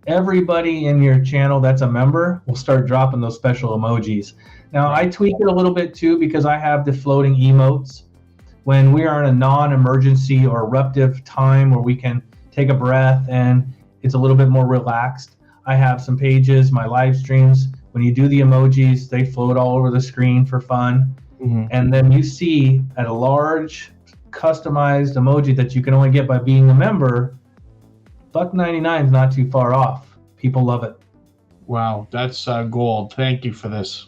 everybody in your channel that's a member will start dropping those special emojis. Now, I tweak it a little bit too, because I have the floating emotes. When we are in a non-emergency or eruptive time where we can take a breath and it's a little bit more relaxed, I have some pages, my live streams, when you do the emojis, they float all over the screen for fun. And then you see at a large customized emoji that you can only get by being a member, $1.99 is not too far off. People love it. Wow, that's gold. Thank you for this.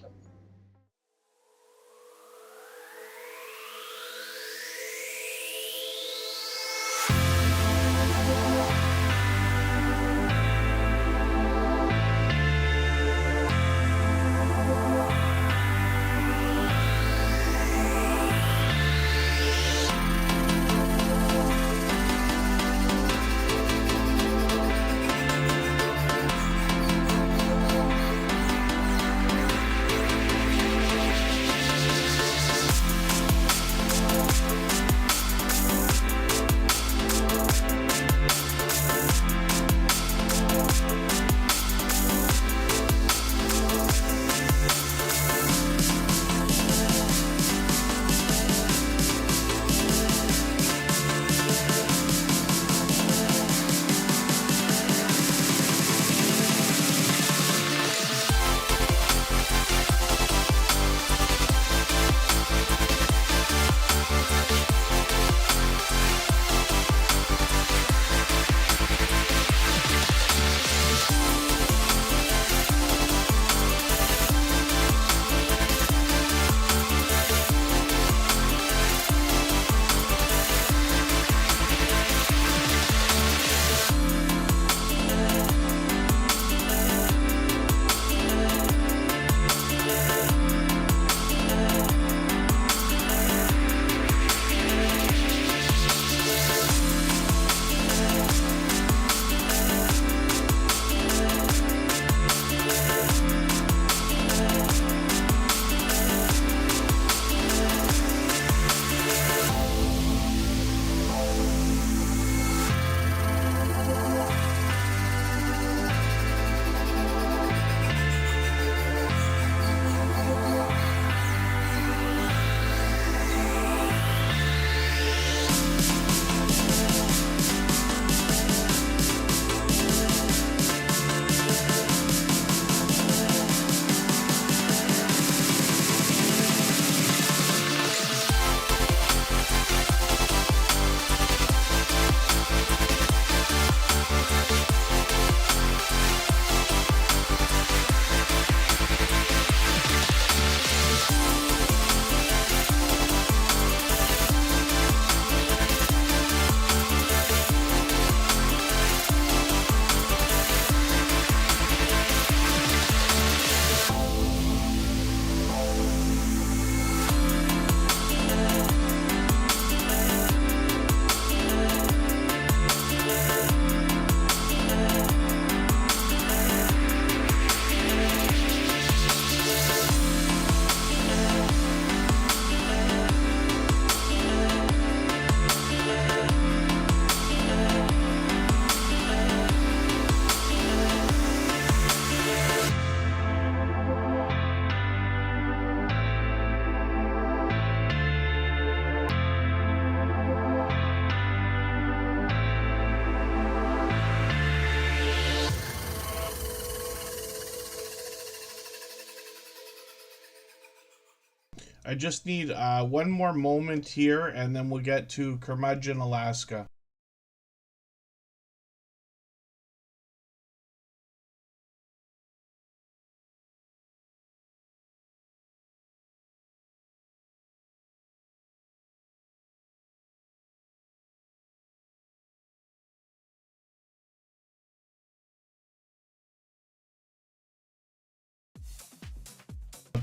I just need one more moment here, and then we'll get to Curmudgeon, Alaska.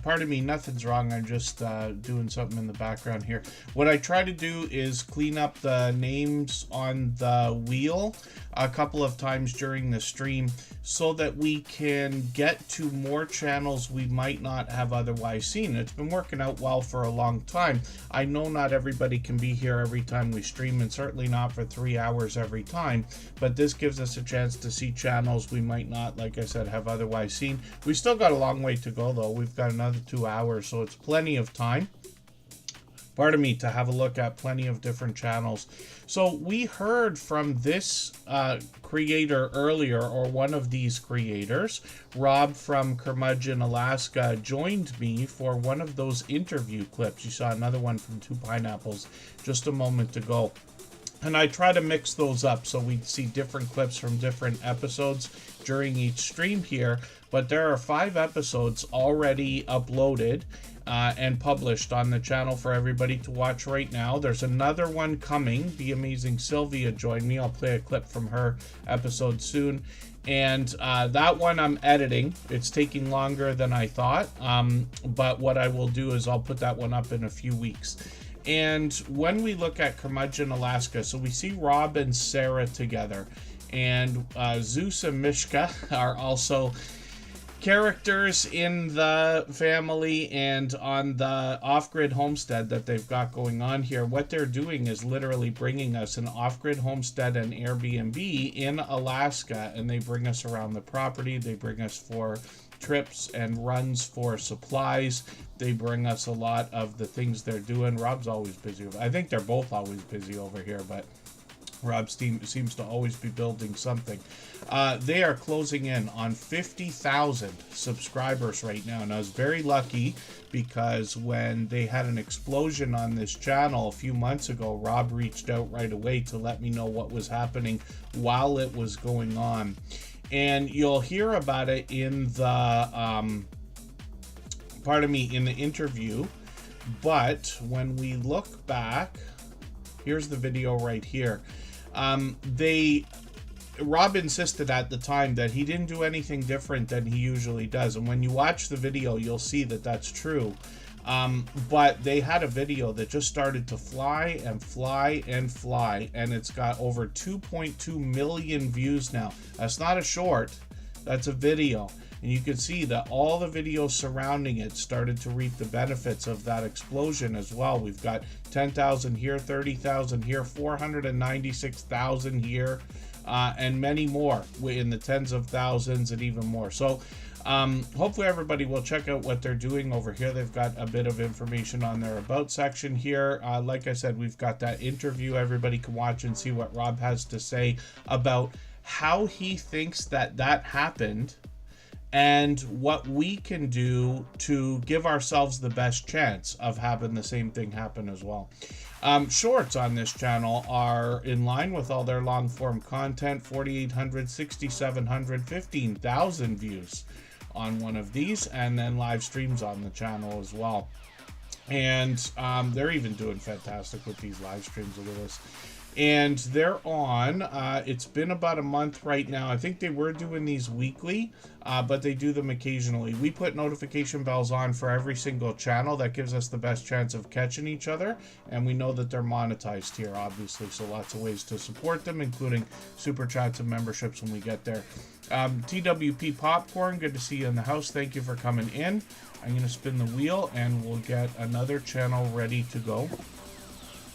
Pardon me, nothing's wrong. I'm just doing something in the background here. What I try to do is clean up the names on the wheel a couple of times during the stream so that we can get to more channels we might not have otherwise seen. It's been working out well for a long time. I know not everybody can be here every time we stream, and certainly not for 3 hours every time, but this gives us a chance to see channels we might not, like I said, have otherwise seen. We still got a long way to go though. We've got another 2 hours, so it's plenty of time. pardon me, to have a look at plenty of different channels. So we heard from this creator earlier, or one of these creators. Rob from Curmudgeon, Alaska, joined me for one of those interview clips. You saw another one from Two Pineapples just a moment ago. And I try to mix those up so we see different clips from different episodes during each stream here. But there are 5 episodes already uploaded and published on the channel for everybody to watch right now. There's another one coming. The amazing Sylvia joined me. I'll play a clip from her episode soon. And that one I'm editing. It's taking longer than I thought. But what I will do is I'll put that one up in a few weeks. And when we look at Curmudgeon, Alaska, so we see Rob and Sarah together. And Zeus and Mishka are also characters in the family and on the off-grid homestead that they've got going on here. What they're doing is literally bringing us an off-grid homestead and Airbnb in Alaska, and they bring us around the property. They bring us for trips and runs for supplies. They bring us a lot of the things they're doing. Rob's always busy. I think they're both always busy over here, but Rob's team seems to always be building something. They are closing in on 50,000 subscribers right now, and I was very lucky because when they had an explosion on this channel a few months ago, Rob reached out right away to let me know what was happening while it was going on. And you'll hear about it in the in the interview. But when we look back, here's the video right here. Rob insisted at the time that he didn't do anything different than he usually does. And when you watch the video, you'll see that that's true. But they had a video that just started to fly and fly and fly. And it's got over 2.2 million views now. That's not a short. That's a video. And you can see that all the videos surrounding it started to reap the benefits of that explosion as well. We've got 10,000 here, 30,000 here, 496,000 here, and many more in the tens of thousands and even more. So hopefully everybody will check out what they're doing over here. They've got a bit of information on their about section here. Like I said, we've got that interview. Everybody can watch and see what Rob has to say about how he thinks that happened, and what we can do to give ourselves the best chance of having the same thing happen as well. Shorts on this channel are in line with all their long form content. 4,800, 6,700, 15,000 views on one of these, and then live streams on the channel as well. And they're even doing fantastic with these live streams. Look at this. And they're on, it's been about a month right now. I think they were doing these weekly, but they do them occasionally. We put notification bells on for every single channel. That gives us the best chance of catching each other. And we know that they're monetized here, obviously. So lots of ways to support them, including super chats and memberships when we get there. TWP Popcorn, good to see you in the house. Thank you for coming in. I'm going to spin the wheel and we'll get another channel ready to go.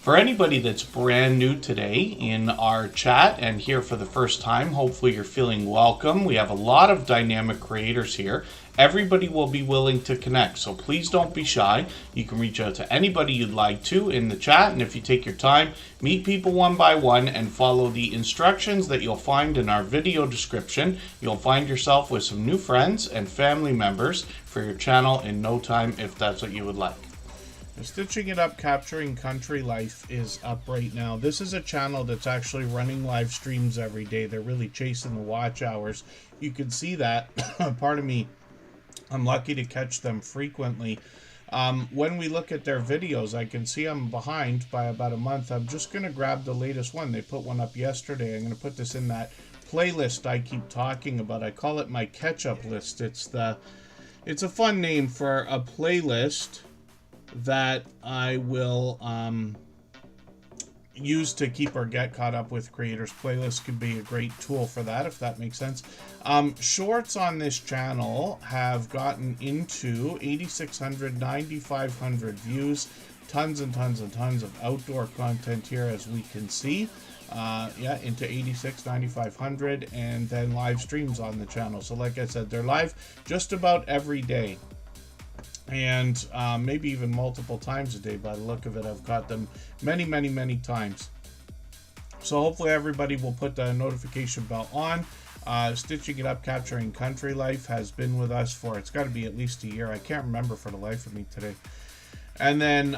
For anybody that's brand new today in our chat and here for the first time, hopefully you're feeling welcome. We have a lot of dynamic creators here. Everybody will be willing to connect, so please don't be shy. You can reach out to anybody you'd like to in the chat, and if you take your time, meet people one by one and follow the instructions that you'll find in our video description. You'll find yourself with some new friends and family members for your channel in no time if that's what you would like. Stitching It Up, Capturing Country Life is up right now. This is a channel that's actually running live streams every day. They're really chasing the watch hours. You can see that. Pardon me. I'm lucky to catch them frequently. When we look at their videos, I can see I'm behind by about a month. I'm just going to grab the latest one. They put one up yesterday. I'm going to put this in that playlist I keep talking about. I call it my catch-up list. It's a fun name for a playlist that I will use to keep or get caught up with creators. Playlists could be a great tool for that, if that makes sense. Shorts on this channel have gotten into 8,600, 9,500 views. Tons and tons and tons of outdoor content here, as we can see. Into 86, 9,500, and then live streams on the channel. So like I said, they're live just about every day. and maybe even multiple times a day. By the look of it, I've caught them many times. So hopefully everybody will put the notification bell on. Stitching It Up, Capturing Country Life has been with us for, it's got to be at least a year. I can't remember for the life of me today. And then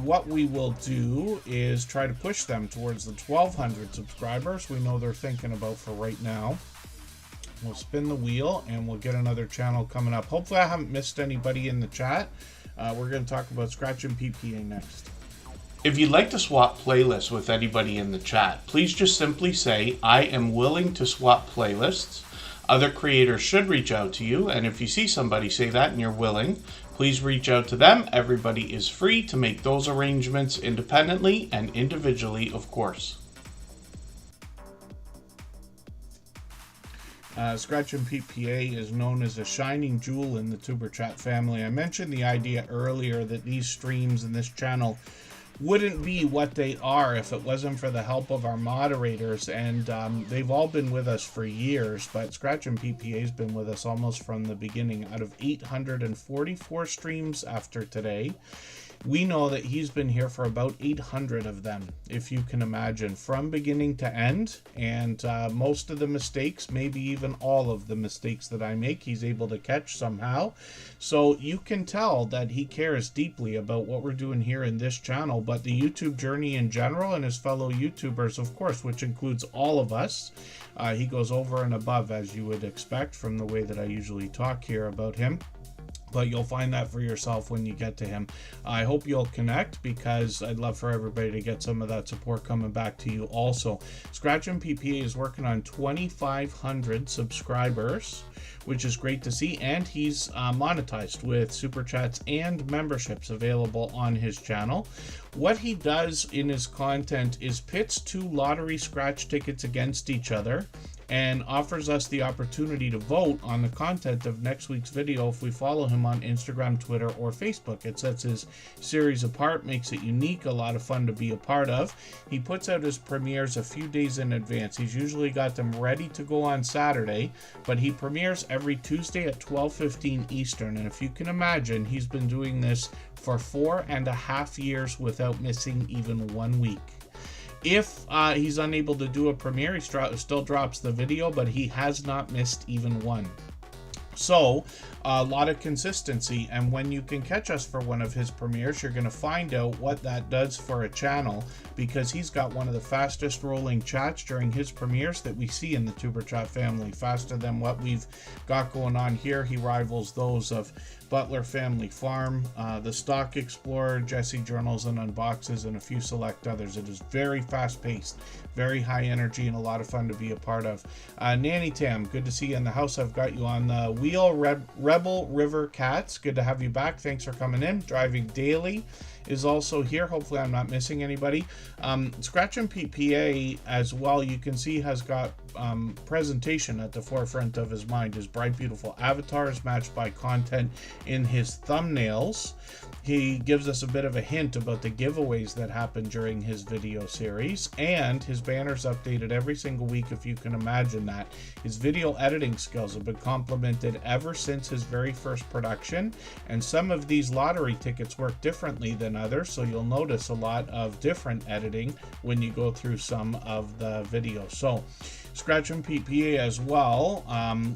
what we will do is try to push them towards the 1,200 subscribers we know they're thinking about for right now. We'll spin the wheel and we'll get another channel coming up. Hopefully I haven't missed anybody in the chat. We're going to talk about Scratch and PPA next. If you'd like to swap playlists with anybody in the chat, please just simply say, I am willing to swap playlists. Other creators should reach out to you, and if you see somebody say that and you're willing, please reach out to them. Everybody is free to make those arrangements independently and individually, of course. Scratch and PPA is known as a shining jewel in the Superchat family. I mentioned the idea earlier that these streams and this channel wouldn't be what they are if it wasn't for the help of our moderators, and they've all been with us for years, but Scratch and PPA has been with us almost from the beginning. Out of 844 streams after today, we know that he's been here for about 800 of them, if you can imagine, from beginning to end. And most of the mistakes, maybe even all of the mistakes that I make, he's able to catch somehow. So you can tell that he cares deeply about what we're doing here in this channel, but the YouTube journey in general, and his fellow YouTubers, of course, which includes all of us. He goes over and above, as you would expect from the way that I usually talk here about him. But you'll find that for yourself when you get to him. I hope you'll connect, because I'd love for everybody to get some of that support coming back to you also. Scratch and PPA is working on 2,500 subscribers, which is great to see, and he's monetized with super chats and memberships available on his channel. What he does in his content is pits 2 lottery scratch tickets against each other and offers us the opportunity to vote on the content of next week's video if we follow him on Instagram, Twitter, or Facebook. It sets his series apart, makes it unique, a lot of fun to be a part of. He puts out his premieres a few days in advance. He's usually got them ready to go on Saturday, but he premieres every Tuesday at 12:15 Eastern. And if you can imagine, he's been doing this for 4.5 years without missing even 1 week. If he's unable to do a premiere, he still drops the video, but he has not missed even one. So a lot of consistency, and when you can catch us for one of his premieres, you're going to find out what that does for a channel, because he's got one of the fastest rolling chats during his premieres that we see in the Superchat family, faster than what we've got going on here. He rivals those of Butler Family Farm, the Stock Explorer, Jesse Journals and Unboxes, and a few select others. It is very fast-paced, very high energy, and a lot of fun to be a part of. Nanny Tam, good to see you in the house. I've got you on the wheel. Rebel River Cats, good to have you back. Thanks for coming in. Driving Daily is also here. Hopefully I'm not missing anybody. Scratch and PPA as well, you can see, has got presentation at the forefront of his mind. His bright, beautiful avatar is matched by content in his thumbnails. He gives us a bit of a hint about the giveaways that happen during his video series, and his banner's updated every single week, if you can imagine that. His video editing skills have been complimented ever since his very first production, and some of these lottery tickets work differently than others, so you'll notice a lot of different editing when you go through some of the videos. So Scratch and PPA as well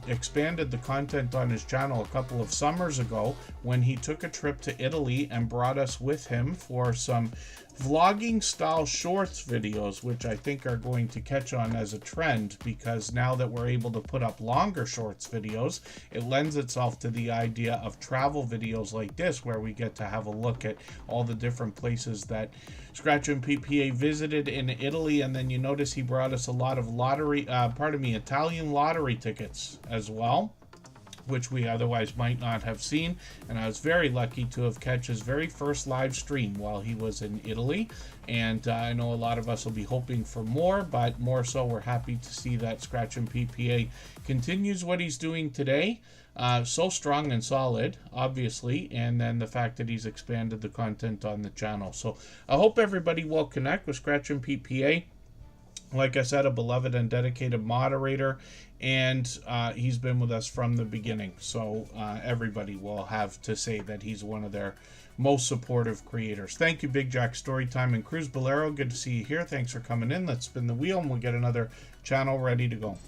expanded the content on his channel a couple of summers ago when he took a trip to Italy and brought us with him for some vlogging style shorts videos, which I think are going to catch on as a trend, because now that we're able to put up longer shorts videos, it lends itself to the idea of travel videos like this, where we get to have a look at all the different places that Scratch and PPA visited in Italy. And then you notice he brought us a lot of Italian lottery tickets as well, which we otherwise might not have seen. And I was very lucky to have catch his very first live stream while he was in Italy. And I know a lot of us will be hoping for more, but more so we're happy to see that Scratch and PPA continues what he's doing today. So strong and solid, obviously, and then the fact that he's expanded the content on the channel. So I hope everybody will connect with Scratch and PPA. Like I said, a beloved and dedicated moderator, and he's been with us from the beginning. So everybody will have to say that he's one of their most supportive creators. Thank you, Big Jack Storytime and Cruz Bolero. Good to see you here. Thanks for coming in. Let's spin the wheel and we'll get another channel ready to go.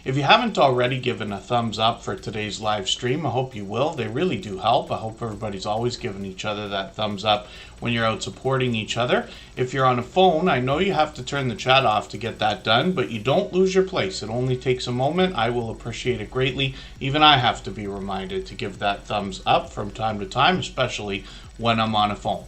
If you haven't already given a thumbs up for today's live stream, I hope you will. They really do help. I hope everybody's always giving each other that thumbs up when you're out supporting each other. If you're on a phone, I know you have to turn the chat off to get that done, but you don't lose your place. It only takes a moment. I will appreciate it greatly. Even I have to be reminded to give that thumbs up from time to time, especially when I'm on a phone.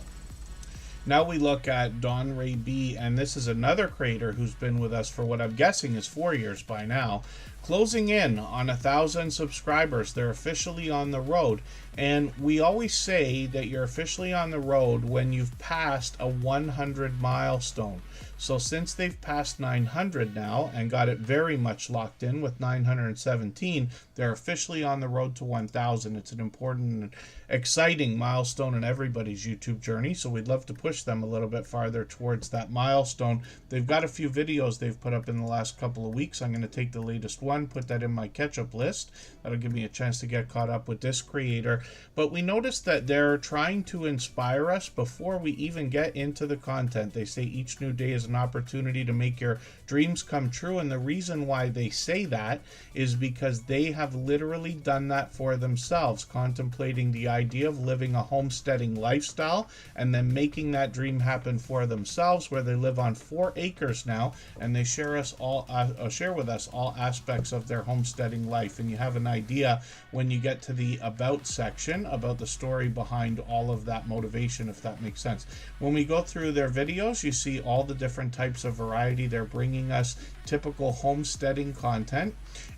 Now we look at Don Ray B, and this is another creator who's been with us for what I'm guessing is 4 years by now, closing in on 1,000 subscribers. They're officially on the road, and we always say that you're officially on the road when you've passed a 100 milestone. So since they've passed 900 now and got it very much locked in with 917, they're officially on the road to 1,000. It's an important and exciting milestone in everybody's YouTube journey, so we'd love to push them a little bit farther towards that milestone. They've got a few videos they've put up in the last couple of weeks. I'm going to take the latest one, put that in my catch-up list. That'll give me a chance to get caught up with this creator. But we noticed that they're trying to inspire us before we even get into the content. They say each new day is an opportunity to make your dreams come true, and the reason why they say that is because they have literally done that for themselves, contemplating the idea of living a homesteading lifestyle and then making that dream happen for themselves, where they live on 4 acres now, and they share with us all aspects of their homesteading life. And you have an idea when you get to the about section about the story behind all of that motivation, if that makes sense. When we go through their videos, you see all the different types of variety they're bringing us, typical homesteading content.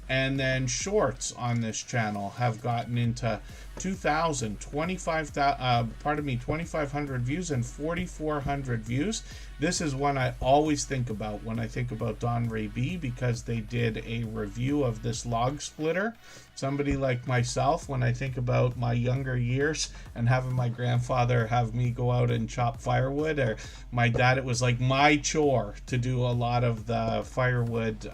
And then shorts on this channel have gotten into 2,500 views and 4,400 views. This is one I always think about when I think about Don Ray B, because they did a review of this log splitter. Somebody like myself, when I think about my younger years and having my grandfather have me go out and chop firewood, or my dad, it was like my chore to do a lot of the firewood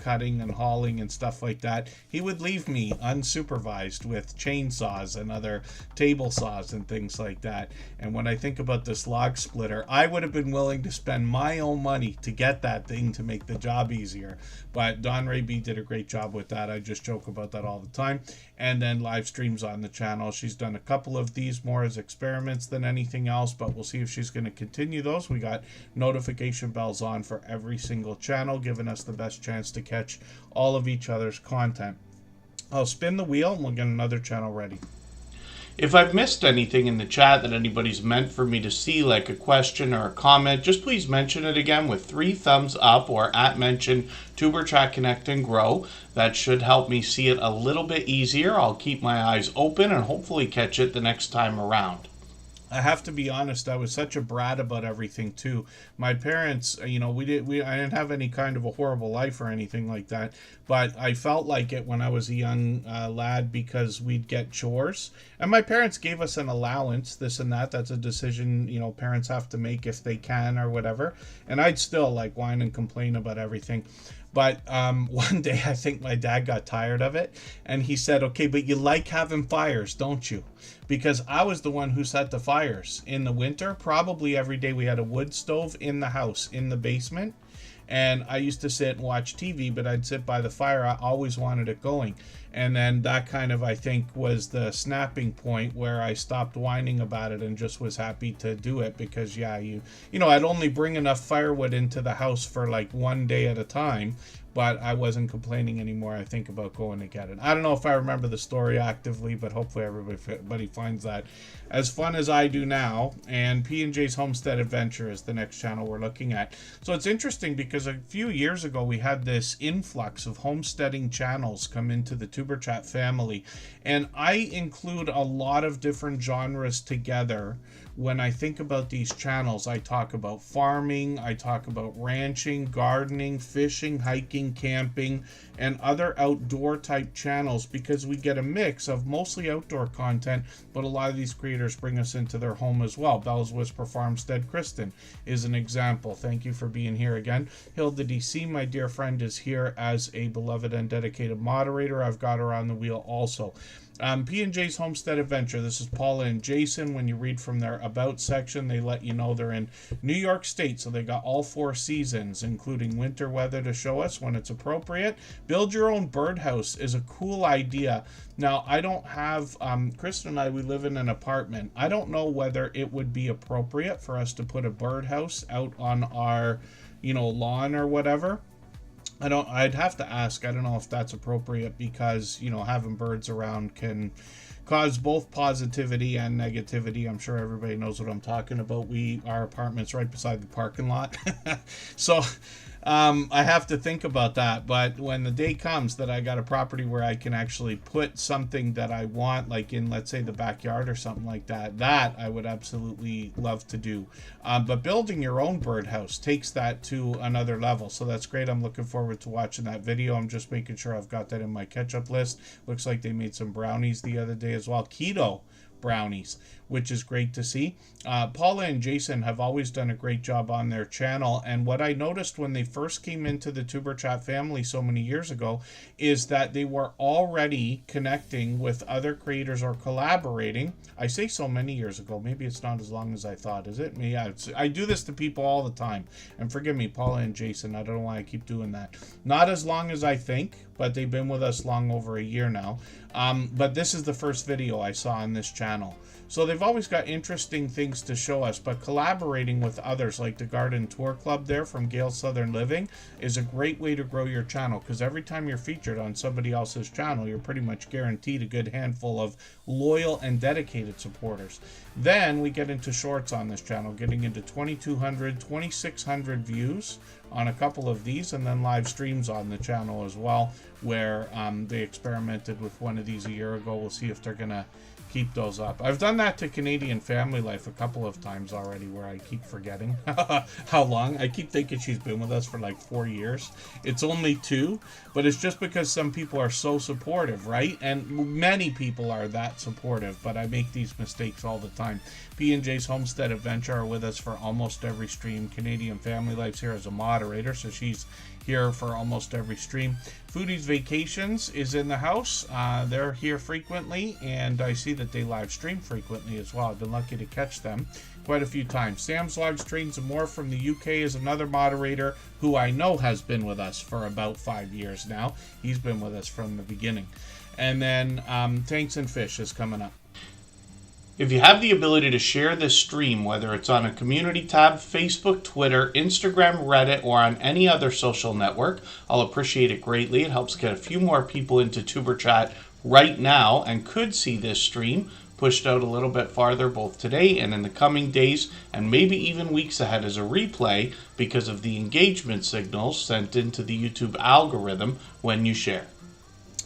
cutting and hauling and stuff like that. He would leave me unsupervised with chainsaws and other table saws and things like that. And when I think about this log splitter, I would have been willing to spend my own money to get that thing to make the job easier. But Don Ray B did a great job with that. I just joke about that all the time. And then live streams on the channel. She's done a couple of these more as experiments than anything else, but we'll see if she's going to continue those. We got notification bells on for every single channel, giving us the best chance to catch all of each other's content. I'll spin the wheel and we'll get another channel ready. If I've missed anything in the chat that anybody's meant for me to see, like a question or a comment, just please mention it again with 3 thumbs up or @mention Superchat Connect and Grow. That should help me see it a little bit easier. I'll keep my eyes open and hopefully catch it the next time around. I have to be honest, I was such a brat about everything too. My parents, I didn't have any kind of a horrible life or anything like that, but I felt like it when I was a young lad, because we'd get chores, and my parents gave us an allowance, this and that. That's a decision, parents have to make if they can or whatever. And I'd still like whine and complain about everything. But one day I think my dad got tired of it, and he said, okay, but you like having fires, don't you? Because I was the one who set the fires in the winter. Probably every day we had a wood stove in the house, in the basement. And I used to sit and watch TV, but I'd sit by the fire. I always wanted it going. And then that kind of, I think, was the snapping point where I stopped whining about it and just was happy to do it. Because, yeah, I'd only bring enough firewood into the house for like one day at a time. But I wasn't complaining anymore, I think, about going to get it. I don't know if I remember the story actively, but hopefully everybody finds that as fun as I do now. And P&J's Homestead Adventure is the next channel we're looking at. So it's interesting because a few years ago we had this influx of homesteading channels come into the Superchat family. And I include a lot of different genres together. When I think about these channels, I talk about farming, I talk about ranching, gardening, fishing, hiking, hiking, camping, and other outdoor type channels, because we get a mix of mostly outdoor content, but a lot of these creators bring us into their home as well. Bell's Whisper Farmstead Kristen is an example. Thank you for being here again. Hilda DC, my dear friend, is here as a beloved and dedicated moderator. I've got her on the wheel also. P&J's Homestead Adventure. This is Paula and Jason. When you read from their About section, they let you know they're in New York State, so they got all 4 seasons, including winter weather to show us when it's appropriate. Build your own birdhouse is a cool idea. Now, I don't have, Kristen and I, we live in an apartment. I don't know whether it would be appropriate for us to put a birdhouse out on our, lawn or whatever. I'd have to ask. I don't know if that's appropriate, because, having birds around can cause both positivity and negativity. I'm sure everybody knows what I'm talking about. Our apartment's right beside the parking lot. So I have to think about that. But when the day comes that I got a property where I can actually put something that I want, like in, let's say, the backyard or something like that, that I would absolutely love to do. But building your own birdhouse takes that to another level. So that's great. I'm looking forward to watching that video. I'm just making sure I've got that in my catch-up list. Looks like they made some brownies the other day as well. Keto brownies, which is great to see. Paula and Jason have always done a great job on their channel, and what I noticed when they first came into the Tuber Chat family so many years ago is that they were already connecting with other creators or collaborating. I say so many years ago, maybe it's not as long as I thought, is it? Yeah, I do this to people all the time, and forgive me, Paula and Jason, I don't know why I keep doing that. Not as long as I think, but they've been with us long over a year now. But this is the first video I saw on this channel. So they've always got interesting things to show us, but collaborating with others like the Garden Tour Club there from Gale Southern Living is a great way to grow your channel, because every time you're featured on somebody else's channel, you're pretty much guaranteed a good handful of loyal and dedicated supporters. Then we get into shorts on this channel, getting into 2,200, 2,600 views on a couple of these, and then live streams on the channel as well, where they experimented with one of these a year ago. We'll see if they're gonna keep those up. I've done that to Canadian Family Life a couple of times already, where I keep forgetting how long. I keep thinking she's been with us for like 4 years. It's only 2, but it's just because some people are so supportive, right? And many people are that supportive, but I make these mistakes all the time. P&J's Homestead Adventure are with us for almost every stream. Canadian Family Life's here as a moderator, so she's here for almost every stream. Foodies Vacations is in the house. They're here frequently, and I see that they live stream frequently as well. I've been lucky to catch them quite a few times. Sam's Live Streams and More from the UK is another moderator who I know has been with us for about 5 years now. He's been with us from the beginning. And then Tanks and Fish is coming up. If you have the ability to share this stream, whether it's on a community tab, Facebook, Twitter, Instagram, Reddit, or on any other social network, I'll appreciate it greatly. It helps get a few more people into Tuber Chat right now and could see this stream pushed out a little bit farther both today and in the coming days, and maybe even weeks ahead as a replay, because of the engagement signals sent into the YouTube algorithm when you share.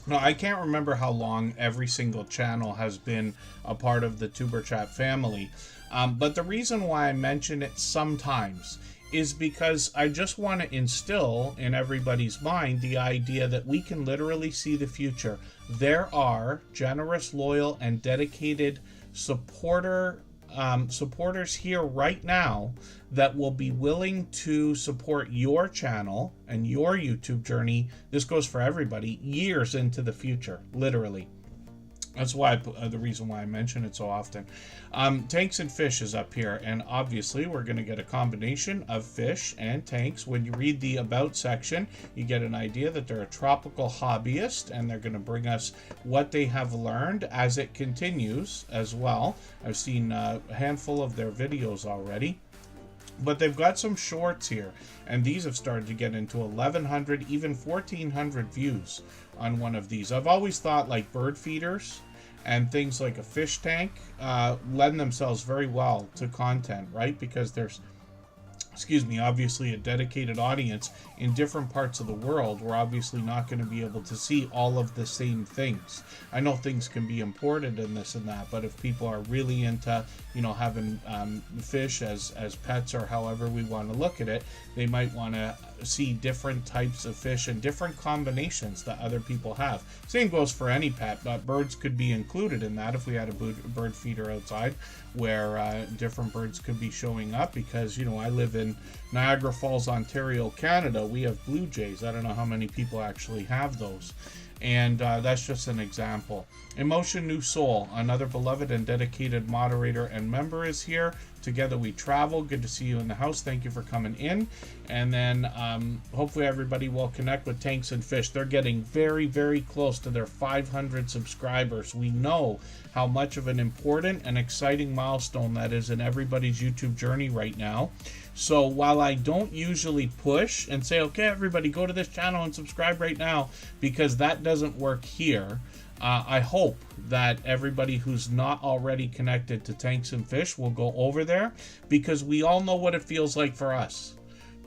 No, I can't remember how long every single channel has been a part of the Tuber Chat family. But the reason why I mention it sometimes is because I just want to instill in everybody's mind the idea that we can literally see the future. There are generous, loyal, and dedicated supporters here right now that will be willing to support your channel and your YouTube journey. This goes for everybody, years into the future, literally. That's why the reason why I mention it so often. Tanks and Fish is up here, and obviously we're going to get a combination of fish and tanks. When you read the About section, you get an idea that they're a tropical hobbyist, and they're going to bring us what they have learned as it continues as well. I've seen a handful of their videos already. But they've got some shorts here, and these have started to get into 1,100, even 1,400 views on one of these. I've always thought like bird feeders and things like a fish tank lend themselves very well to content, right? Because there's, obviously a dedicated audience in different parts of the world. We're obviously not going to be able to see all of the same things. I know things can be imported and this and that, but if people are really into, having fish as pets, or however we want to look at it, they might want to see different types of fish and different combinations that other people have. Same goes for any pet, but birds could be included in that if we had a bird feeder outside where different birds could be showing up, because, you know, I live in Niagara Falls, Ontario, Canada. We have blue jays. I don't know how many people actually have those. And that's just an example. Emotion New Soul, another beloved and dedicated moderator and member, is here. Together we travel. Good to see you in the house. Thank you for coming in. And then hopefully everybody will connect with Tanks and Fish. They're getting very, very close to their 500 subscribers. We know how much of an important and exciting milestone that is in everybody's YouTube journey right now. So while I don't usually push and say, okay, everybody go to this channel and subscribe right now, because that doesn't work here, I hope that everybody who's not already connected to Tanks and Fish will go over there, because we all know what it feels like for us.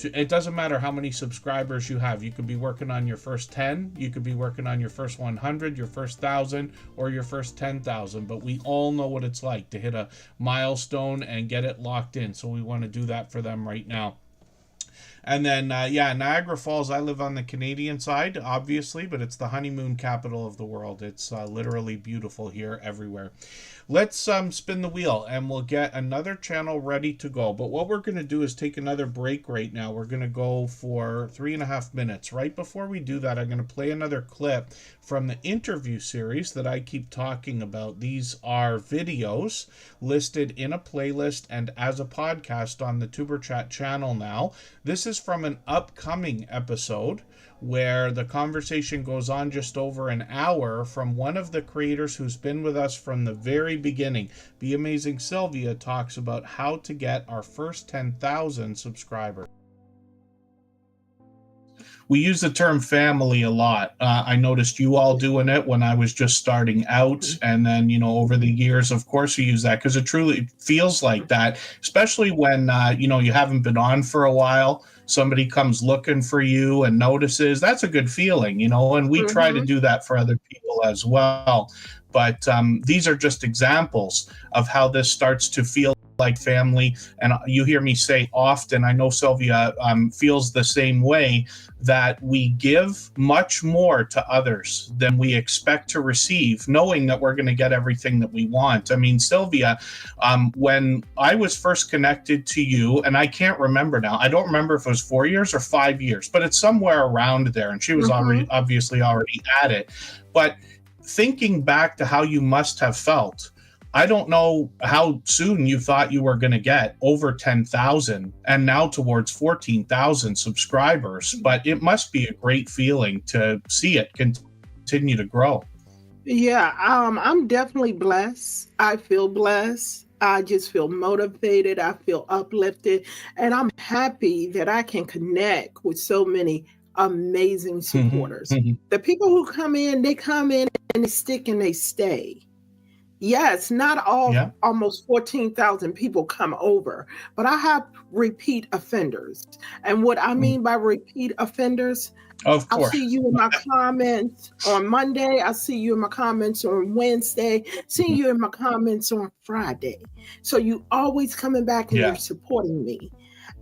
It doesn't matter how many subscribers you have. You could be working on your first 10, you could be working on your first 100, your first 1,000, or your first 10,000. But we all know what it's like to hit a milestone and get it locked in. So we want to do that for them right now. And then, Niagara Falls, I live on the Canadian side, obviously, but it's the honeymoon capital of the world. It's literally beautiful here everywhere. Let's spin the wheel and we'll get another channel ready to go. But what we're going to do is take another break right now. We're going to go for 3.5 minutes. Right before we do that, I'm going to play another clip from the interview series that I keep talking about. These are videos listed in a playlist and as a podcast on the Superchat channel now. This is from an upcoming episode where the conversation goes on just over an hour from one of the creators who's been with us from the very beginning. Be Amazing Sylvia talks about how to get our first 10,000 subscribers. We use the term family a lot. I noticed you all doing it when I was just starting out. And then, you know, over the years, of course, you use that because it truly feels like that, especially when, you haven't been on for a while. Somebody comes looking for you and notices. That's a good feeling, and we try to do that for other people as well. But these are just examples of how this starts to feel like family. And you hear me say often, I know Sylvia feels the same way, that we give much more to others than we expect to receive, knowing that we're going to get everything that we want. I mean, Sylvia, when I was first connected to you, and I can't remember now, I don't remember if it was 4 years or 5 years, but it's somewhere around there. And she was obviously already at it. But thinking back to how you must have felt, I don't know how soon you thought you were going to get over 10,000 and now towards 14,000 subscribers, but it must be a great feeling to see it continue to grow. Yeah, I'm definitely blessed. I feel blessed. I just feel motivated. I feel uplifted. And I'm happy that I can connect with so many amazing supporters. The people who come in, they come in and they stick and they stay. Yes, not all, almost 14,000 people come over, but I have repeat offenders. And what I mean by repeat offenders, of course, I'll see you in my comments on Monday. I'll see you in my comments on Wednesday, see you in my comments on Friday. So you always coming back and you're supporting me.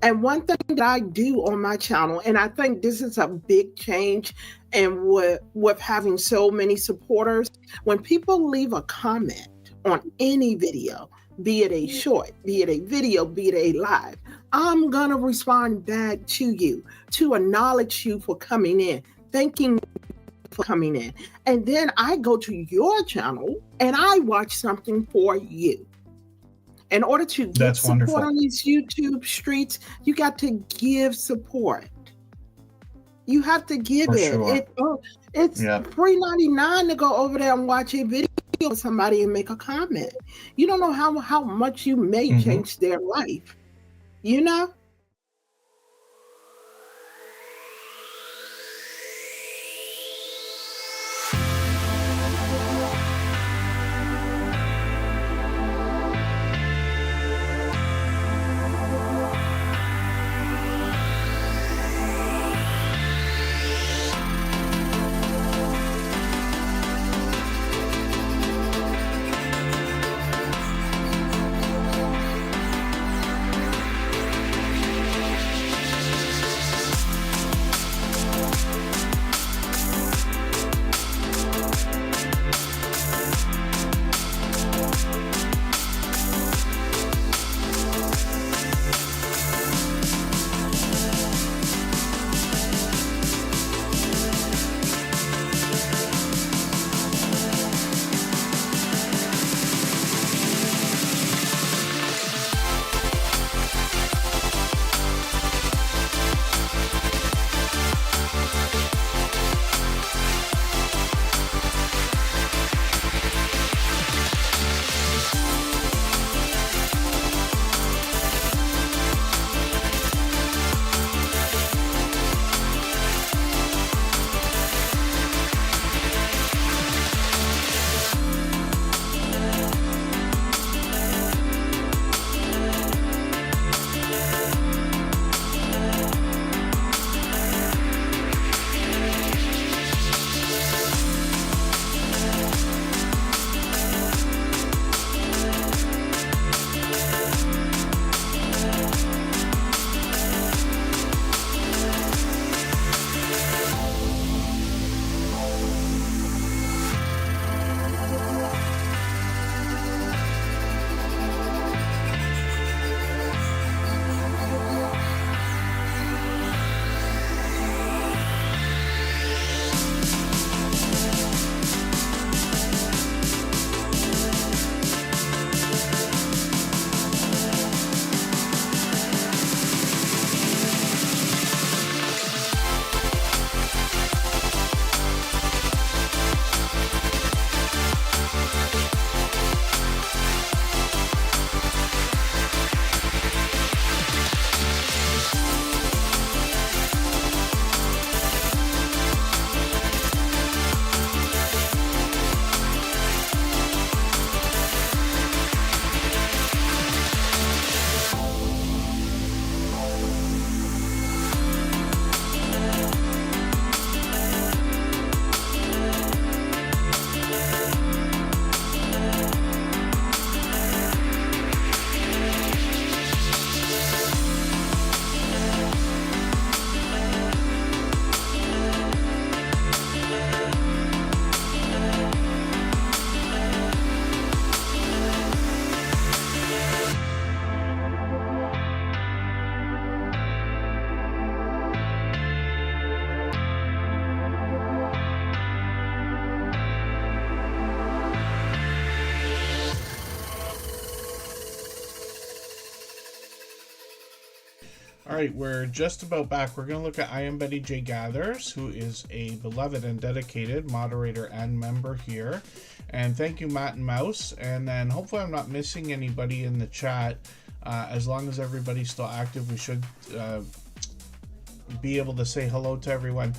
And one thing that I do on my channel, and I think this is a big change and with having so many supporters, when people leave a comment on any video, be it a short, be it a video, be it a live, I'm going to respond back to you to acknowledge you for coming in, thanking you for coming in. And then I go to your channel and I watch something for you. In order to get support on these YouTube streets, you got to give support. You have to give it. Sure. It's $3.99 to go over there and watch a video with somebody and make a comment. You don't know how much you may change their life. All right, we're just about back. We're going to look at I Am Betty J Gathers, who is a beloved and dedicated moderator and member here. And thank you, Matt and Mouse. And then hopefully I'm not missing anybody in the chat. As long as everybody's still active, we should be able to say hello to everyone.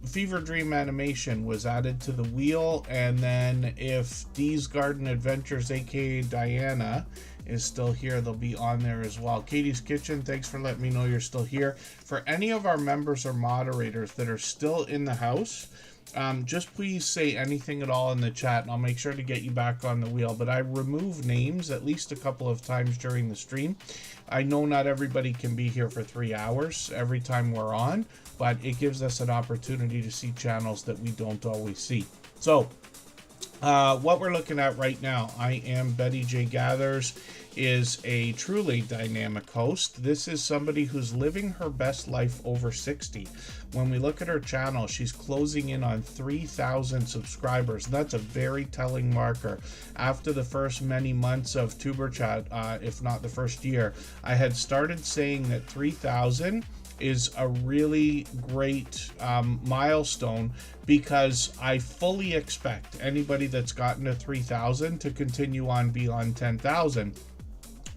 Fever Dream Animation was added to the wheel, and then if Dee's Garden Adventures, aka Diana, is still here, they'll be on there as well. Katie's Kitchen, thanks for letting me know you're still here. For any of our members or moderators that are still in the house, just please say anything at all in the chat and I'll make sure to get you back on the wheel. But I remove names at least a couple of times during the stream. I know not everybody can be here for 3 hours every time we're on, but it gives us an opportunity to see channels that we don't always see. So what we're looking at right now, I Am Betty J Gathers, is a truly dynamic host. This is somebody who's living her best life over 60. When we look at her channel, she's closing in on 3,000 subscribers. That's a very telling marker. After the first many months of Superchat, if not the first year, I had started saying that 3,000 is a really great milestone, because I fully expect anybody that's gotten to 3,000 to continue on beyond 10,000.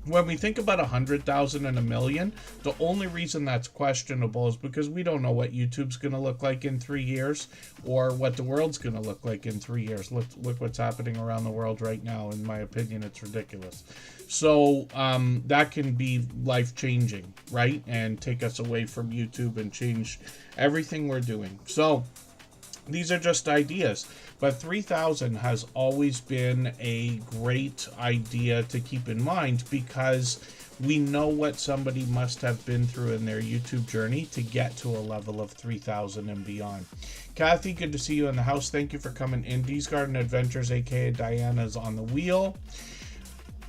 When we think about 100,000 and a million, the only reason that's questionable is because we don't know what YouTube's going to look like in 3 years or what the world's going to look like in 3 years. Look what's happening around the world right now. In my opinion, it's ridiculous. So that can be life-changing, right? And take us away from YouTube and change everything we're doing. So these are just ideas. But 3,000 has always been a great idea to keep in mind, because we know what somebody must have been through in their YouTube journey to get to a level of 3,000 and beyond. Kathy, good to see you in the house. Thank you for coming in. Dee's Garden Adventures, aka Diana's on the wheel.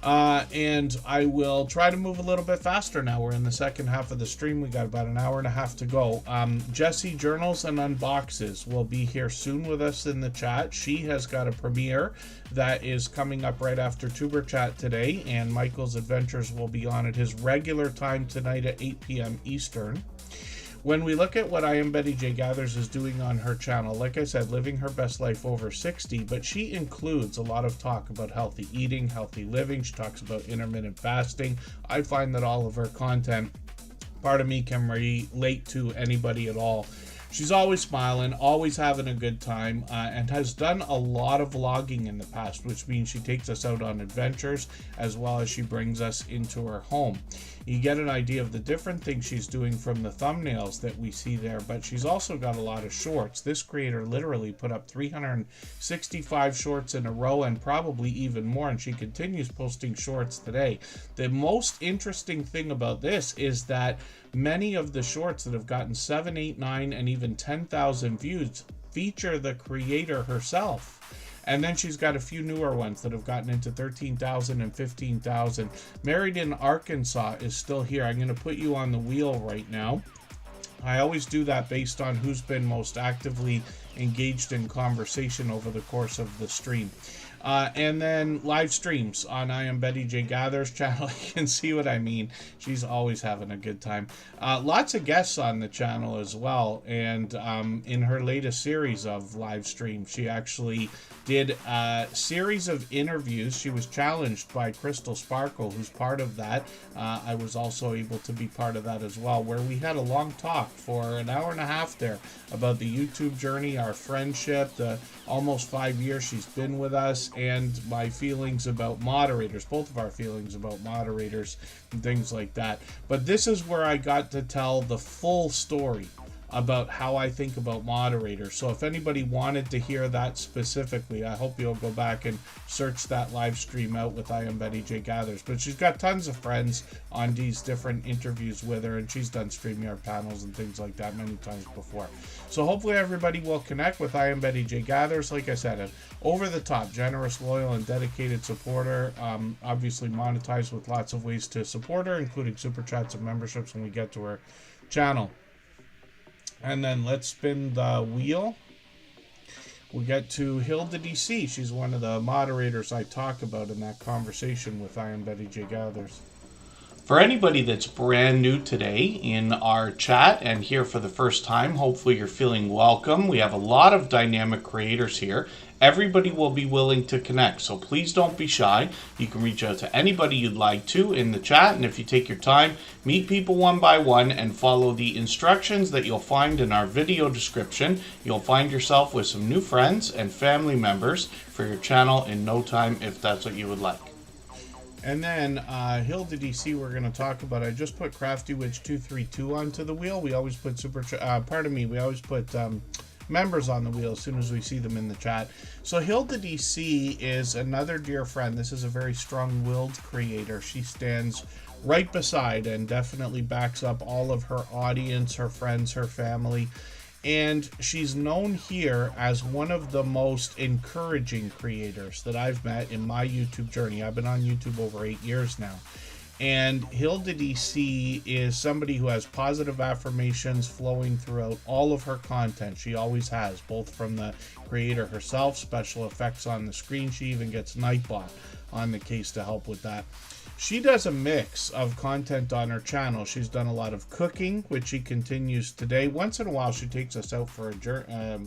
And I will try to move a little bit faster now. We're in the second half of the stream. We got about an hour and a half to go. Jessie Journals and Unboxes will be here soon with us in the chat. She has got a premiere that is coming up right after Tuber Chat today, and Michael's Adventures will be on at his regular time tonight at 8 p.m. Eastern. When we look at what I Am Betty J Gathers is doing on her channel, like I said, living her best life over 60, but she includes a lot of talk about healthy eating, healthy living. She talks about intermittent fasting. I find that all of her content, part of me, can relate to anybody at all. She's always smiling, always having a good time, and has done a lot of vlogging in the past, which means she takes us out on adventures as well as she brings us into her home. You get an idea of the different things she's doing from the thumbnails that we see there, but she's also got a lot of shorts. This creator literally put up 365 shorts in a row and probably even more, and she continues posting shorts today. The most interesting thing about this is that many of the shorts that have gotten 7, 8, 9, and even 10,000 views feature the creator herself. And then she's got a few newer ones that have gotten into 13,000 and 15,000. Married in Arkansas is still here. I'm going to put you on the wheel right now. I always do that based on who's been most actively engaged in conversation over the course of the stream. And then live streams on I Am Betty J Gathers channel. You can see what I mean. She's always having a good time. Lots of guests on the channel as well. And in her latest series of live streams, she actually did a series of interviews. She was challenged by Crystal Sparkle, who's part of that. I was also able to be part of that as well, where we had a long talk for an hour and a half there about the YouTube journey, our friendship, the almost 5 years she's been with us, and my feelings about moderators, both of our feelings about moderators and things like that. But this is where I got to tell the full story about how I think about moderators. So if anybody wanted to hear that specifically, I hope you'll go back and search that live stream out with I Am Betty J Gathers. But she's got tons of friends on these different interviews with her, and she's done StreamYard panels and things like that many times before. So hopefully everybody will connect with I Am Betty J Gathers. Like I said, an over-the-top, generous, loyal, and dedicated supporter. Obviously monetized with lots of ways to support her, including super chats and memberships when we get to her channel. And then let's spin the wheel. We get to Hilda DC. She's one of the moderators I talk about in that conversation with I Am Betty J Gathers. For anybody that's brand new today in our chat and here for the first time, hopefully you're feeling welcome. We have a lot of dynamic creators here. Everybody will be willing to connect, so please don't be shy. You can reach out to anybody you'd like to in the chat, and if you take your time, meet people one by one and follow the instructions that you'll find in our video description, you'll find yourself with some new friends and family members for your channel in no time if that's what you would like. And then Hilda DC, we're going to talk about. I just put Crafty Witch 232 onto the wheel. We always put we always put members on the wheel as soon as we see them in the chat. So Hilda DC is another dear friend. This is a very strong-willed creator. She stands right beside and definitely backs up all of her audience, her friends, her family. And she's known here as one of the most encouraging creators that I've met in my YouTube journey. I've been on YouTube over 8 years now. And Hilda DC is somebody who has positive affirmations flowing throughout all of her content. She always has, both from the creator herself, special effects on the screen. She even gets Nightbot on the case to help with that. She does a mix of content on her channel. She's done a lot of cooking, which she continues today. Once in a while, she takes us out for a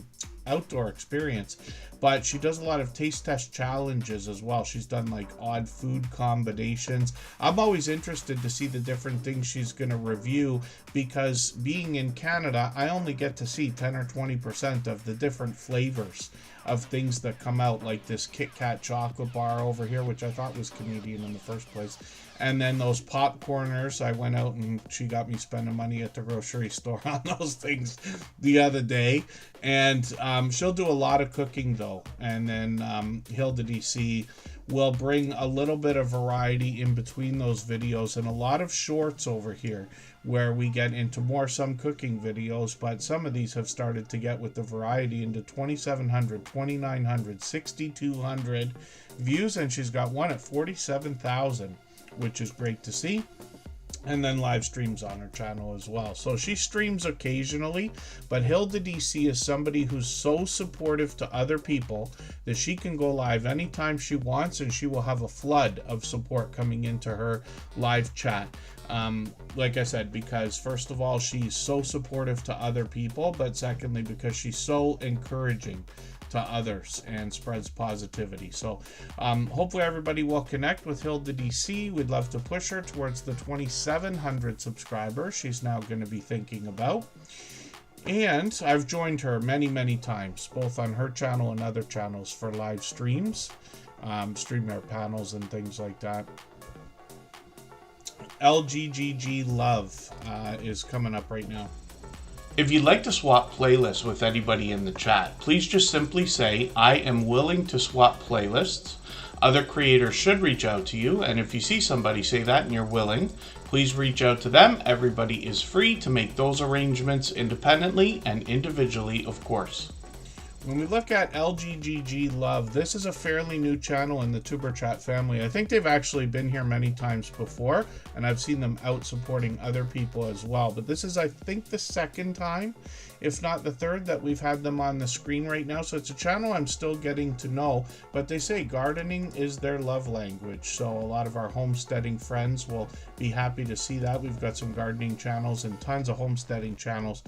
outdoor experience, but she does a lot of taste test challenges as well. She's done like odd food combinations. I'm always interested to see the different things she's going to review, because being in Canada, I only get to see 10 or 20% of the different flavors of things that come out, like this Kit Kat chocolate bar over here, which I thought was Canadian in the first place. And then those popcorners, I went out and she got me spending money at the grocery store on those things the other day. And she'll do a lot of cooking though. And then Hilda DC will bring a little bit of variety in between those videos, and a lot of shorts over here where we get into some cooking videos, but some of these have started to get with the variety into 2,700, 2,900, 6,200 views, and she's got one at 47,000, which is great to see. And then live streams on her channel as well. So she streams occasionally, but Hilda DC is somebody who's so supportive to other people that she can go live anytime she wants, and she will have a flood of support coming into her live chat. Like I said, because first of all, she's so supportive to other people, but secondly, because she's so encouraging to others and spreads positivity. So hopefully everybody will connect with Hilda DC. We'd love to push her towards the 2,700 subscribers she's now going to be thinking about. And I've joined her many times, both on her channel and other channels for live streams, StreamYard panels and things like that. LGGG Love is coming up right now. If you'd like to swap playlists with anybody in the chat, please just simply say, I am willing to swap playlists. Other creators should reach out to you, and if you see somebody say that and you're willing, please reach out to them. Everybody is free to make those arrangements independently and individually, of course. When we look at LGGG Love, this is a fairly new channel in the Superchat family. I think they've actually been here many times before, and I've seen them out supporting other people as well. But this is, I think, the second time, if not the third, that we've had them on the screen right now. So it's a channel I'm still getting to know, but they say gardening is their love language. So a lot of our homesteading friends will be happy to see that. We've got some gardening channels and tons of homesteading channels.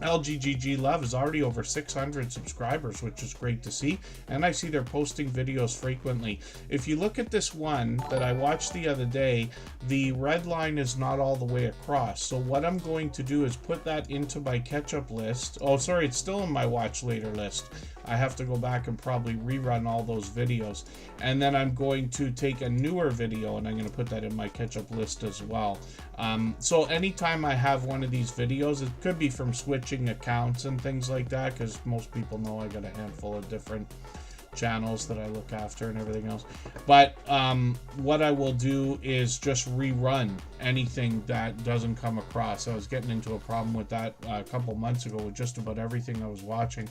LGGG Love is already over 600 subscribers, which is great to see, and I see they're posting videos frequently. If you look at this one that I watched the other day, the red line is not all the way across, so what I'm going to do is put that into my catch-up list. Oh, sorry, it's still in my watch later list. I have to go back and probably rerun all those videos, and then I'm going to take a newer video and I'm going to put that in my catch-up list as well. So anytime I have one of these videos, it could be from switching accounts and things like that, because most people know I got a handful of different channels that I look after and everything else. But what I will do is just rerun anything that doesn't come across. I was getting into a problem with that a couple months ago with just about everything I was watching.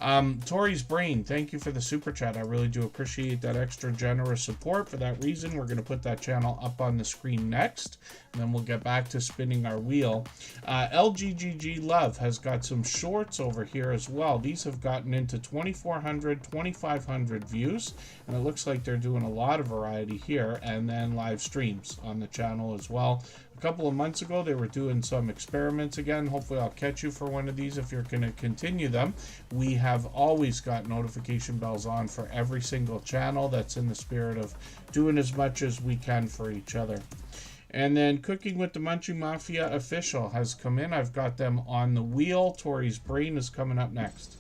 Tori's Brain, thank you for the super chat. I really do appreciate that extra generous support. For that reason, we're going to put that channel up on the screen next, and then we'll get back to spinning our wheel. LGGG Love has got some shorts over here as well. These have gotten into 2,400, 2,500 views, and it looks like they're doing a lot of variety here, and then live streams on the channel as well. A couple of months ago, they were doing some experiments again. Hopefully, I'll catch you for one of these if you're going to continue them. We have always got notification bells on for every single channel. That's in the spirit of doing as much as we can for each other. And then Cooking with the Munchie Mafia official has come in. I've got them on the wheel. Tori's Brain is coming up next.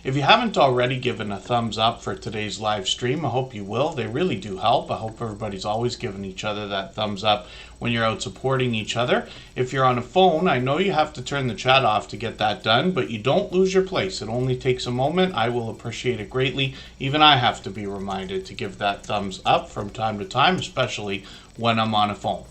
If you haven't already given a thumbs up for today's live stream, I hope you will. They really do help. I hope everybody's always giving each other that thumbs up when you're out supporting each other. If you're on a phone, I know you have to turn the chat off to get that done, but you don't lose your place. It only takes a moment. I will appreciate it greatly. Even I have to be reminded to give that thumbs up from time to time, especially when I'm on a phone.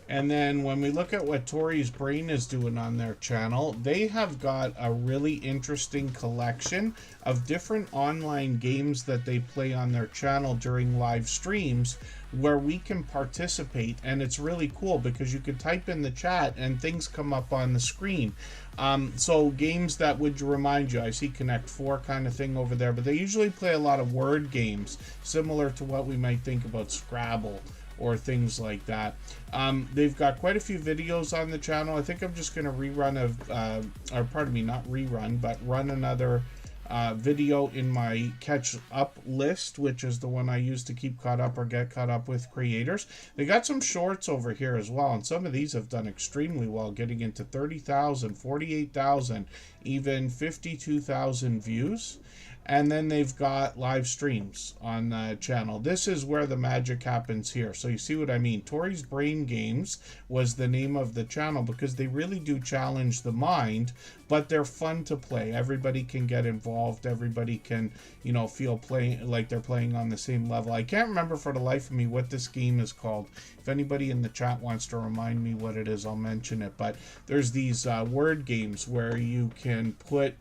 And then when we look at what Tori's Brain is doing on their channel, they have got a really interesting collection of different online games that they play on their channel during live streams where we can participate. And it's really cool because you could type in the chat and things come up on the screen. So games that would remind you, I see Connect 4 kind of thing over there, but they usually play a lot of word games similar to what we might think about Scrabble or things like that. They've got quite a few videos on the channel. I think I'm just going to rerun or pardon me, not rerun, but run another video in my catch up list, which is the one I use to keep caught up or get caught up with creators. They got some shorts over here as well, and some of these have done extremely well, getting into 30,000, 48,000, even 52,000 views. And then they've got live streams on the channel. This is where the magic happens here. So you see what I mean. Tori's Brain Games was the name of the channel because they really do challenge the mind, but they're fun to play. Everybody can get involved. Everybody can, you know, feel playing like they're playing on the same level. I can't remember for the life of me what this game is called. If anybody in the chat wants to remind me what it is, I'll mention it. But there's these word games where you can put,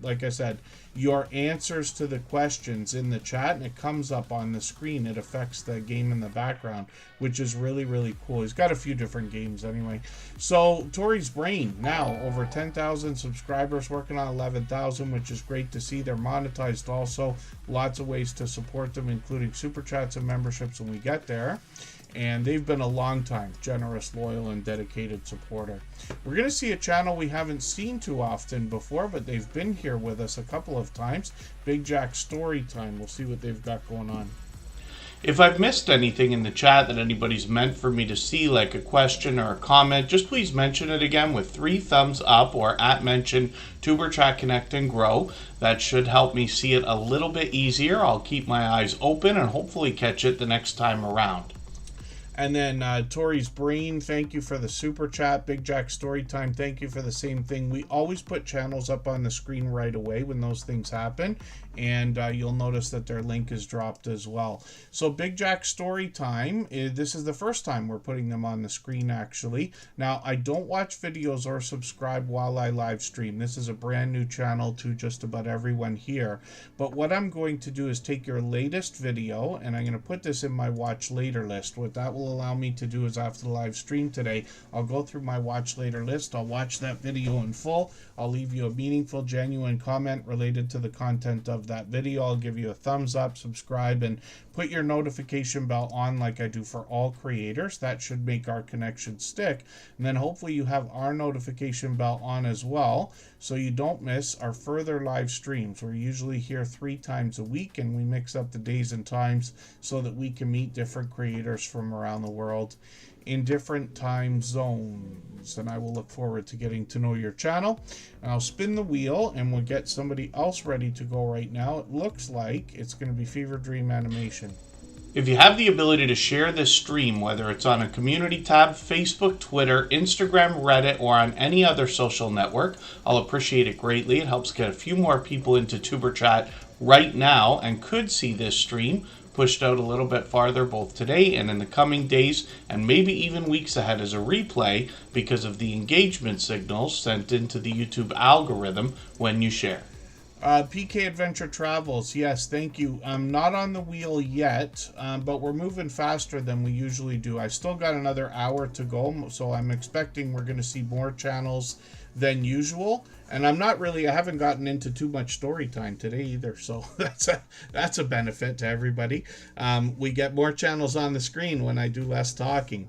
like I said, your answers to the questions in the chat, and it comes up on the screen. It affects the game in the background, which is really, really cool. He's got a few different games anyway. So Tori's Brain, now over 10,000 subscribers, working on 11,000, which is great to see. They're monetized also. Lots of ways to support them, including super chats and memberships when we get there. And they've been a long time generous, loyal, and dedicated supporter. We're going to see a channel we haven't seen too often before, but they've been here with us a couple of times. Big Jack Story Time. We'll see what they've got going on. If I've missed anything in the chat that anybody's meant for me to see, like a question or a comment, just please mention it again with 3 thumbs up or @mention Superchat Connect and Grow. That should help me see it a little bit easier. I'll keep my eyes open and hopefully catch it the next time around. And then Tori's Brain, thank you for the super chat. Big Jack Storytime, thank you for the same thing. We always put channels up on the screen right away when those things happen. And you'll notice that their link is dropped as well. So Big Jack Storytime, this is the first time we're putting them on the screen actually. Now, I don't watch videos or subscribe while I live stream. This is a brand new channel to just about everyone here. But what I'm going to do is take your latest video and I'm going to put this in my watch later list. What that will allow me to do is after the live stream today, I'll go through my watch later list. I'll watch that video in full. I'll leave you a meaningful, genuine comment related to the content of that video. I'll give you a thumbs up, subscribe, and put your notification bell on like I do for all creators. That should make our connection stick. And then hopefully you have our notification bell on as well, so you don't miss our further live streams. We're usually here 3 times a week, and we mix up the days and times so that we can meet different creators from around the world in different time zones. And I will look forward to getting to know your channel. And I'll spin the wheel and we'll get somebody else ready to go right now. It looks like it's going to be Fever Dream Animation. If you have the ability to share this stream, whether it's on a community tab, Facebook, Twitter, Instagram, Reddit, or on any other social network, I'll appreciate it greatly. It helps get a few more people into Tuber Chat right now and could see this stream. pushed out a little bit farther both today and in the coming days, and maybe even weeks ahead as a replay because of the engagement signals sent into the YouTube algorithm when you share. PK Adventure Travels, yes, thank you. I'm not on the wheel yet, but we're moving faster than we usually do. I still got another hour to go, so I'm expecting we're going to see more channels than usual. And I haven't gotten into too much story time today either, so that's a benefit to everybody. We get more channels on the screen when I do less talking.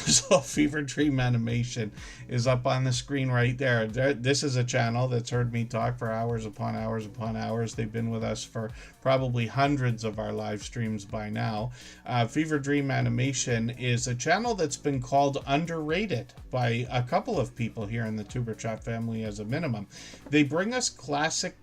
So Fever Dream Animation is up on the screen right there. This is a channel that's heard me talk for hours upon hours upon hours. They've been with us for probably hundreds of our live streams by now. Fever Dream Animation is a channel that's been called underrated by a couple of people here in the Tuber Chat family as a minimum. They bring us classic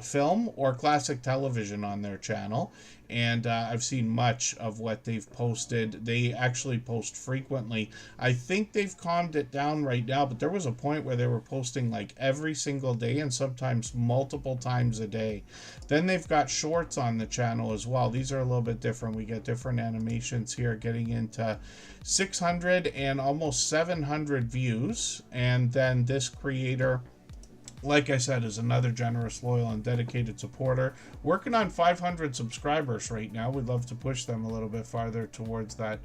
film or classic television on their channel. And I've seen much of what they've posted. They actually post frequently. I think they've calmed it down right now, but there was a point where they were posting like every single day and sometimes multiple times a day. Then they've got shorts on the channel as well. These are a little bit different. We get different animations here, getting into 600 and almost 700 views. And then this creator, like I said, is another generous, loyal, and dedicated supporter. Working on 500 subscribers right now. We'd love to push them a little bit farther towards that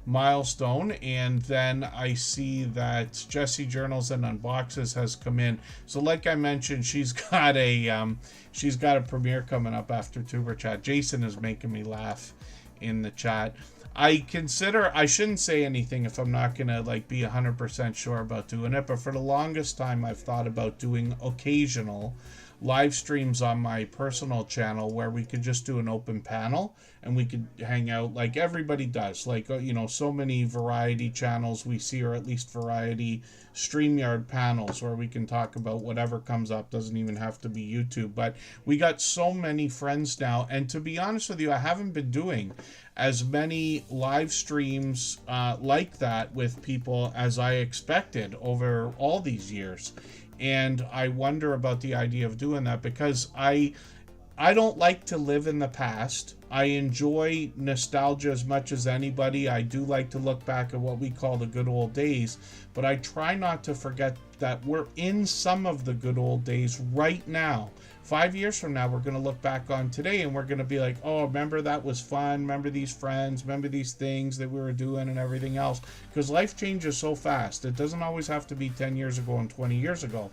milestone. And then I see that Jessie Journals and Unboxes has come in. So like I mentioned, she's got a premiere coming up after Tuber Chat. Jason is making me laugh in the chat. I shouldn't say anything if I'm not going to be 100% sure about doing it, but for the longest time I've thought about doing occasional live streams on my personal channel where we could just do an open panel and we could hang out like everybody does. So many variety channels we see, or at least variety StreamYard panels where we can talk about whatever comes up. Doesn't even have to be YouTube, but we got so many friends now. And to be honest with you, I haven't been doing as many live streams like that with people as I expected over all these years. And I wonder about the idea of doing that because I don't like to live in the past. I enjoy nostalgia as much as anybody. I do like to look back at what we call the good old days, but I try not to forget that we're in some of the good old days right now. 5 years from now, we're going to look back on today and we're going to be like, oh, remember that was fun. Remember these friends, remember these things that we were doing and everything else. Because life changes so fast. It doesn't always have to be 10 years ago and 20 years ago.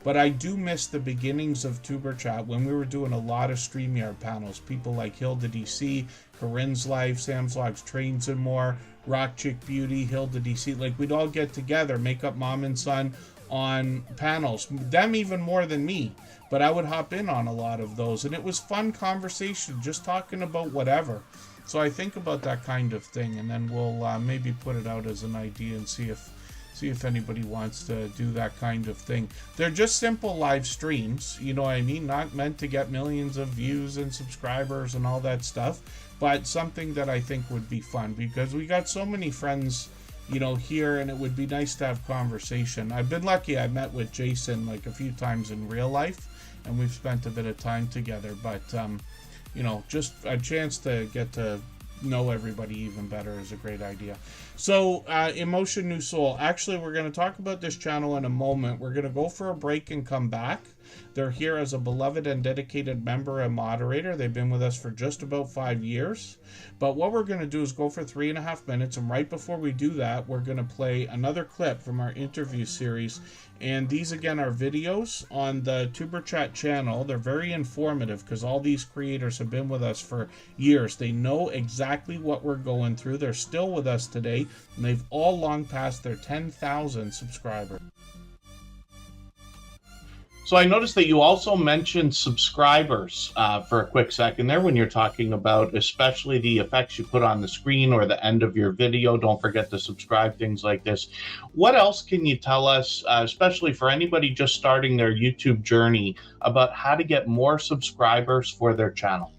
But I do miss the beginnings of Tuber Chat when we were doing a lot of StreamYard panels. People like Hilda DC, Corinne's Life, Sam's Vlogs, Trains and More, Rock Chick Beauty, Hilda DC. We'd all get together, make up mom and son on panels. Them even more than me. But I would hop in on a lot of those. And it was fun conversation, just talking about whatever. So I think about that kind of thing. And then we'll maybe put it out as an idea and see if anybody wants to do that kind of thing. They're just simple live streams, you know what I mean? Not meant to get millions of views and subscribers and all that stuff, but something that I think would be fun because we got so many friends, here, and it would be nice to have conversation. I've been lucky. I met with Jason a few times in real life, and we've spent a bit of time together, but just a chance to get to know everybody even better is a great idea. So Emotion New Soul, actually we're going to talk about this channel in a moment. We're going to go for a break and come back. They're here as a beloved and dedicated member and moderator. They've been with us for just about 5 years. But what we're going to do is go for 3.5 minutes, and right before we do that, we're going to play another clip from our interview series. And these again are videos on the Tuber Chat channel. They're very informative because all these creators have been with us for years. They know exactly what we're going through. They're still with us today, and they've all long passed their 10,000 subscribers. So I noticed that you also mentioned subscribers for a quick second there when you're talking about especially the effects you put on the screen or the end of your video. Don't forget to subscribe, things like this. What else can you tell us, especially for anybody just starting their YouTube journey, about how to get more subscribers for their channel?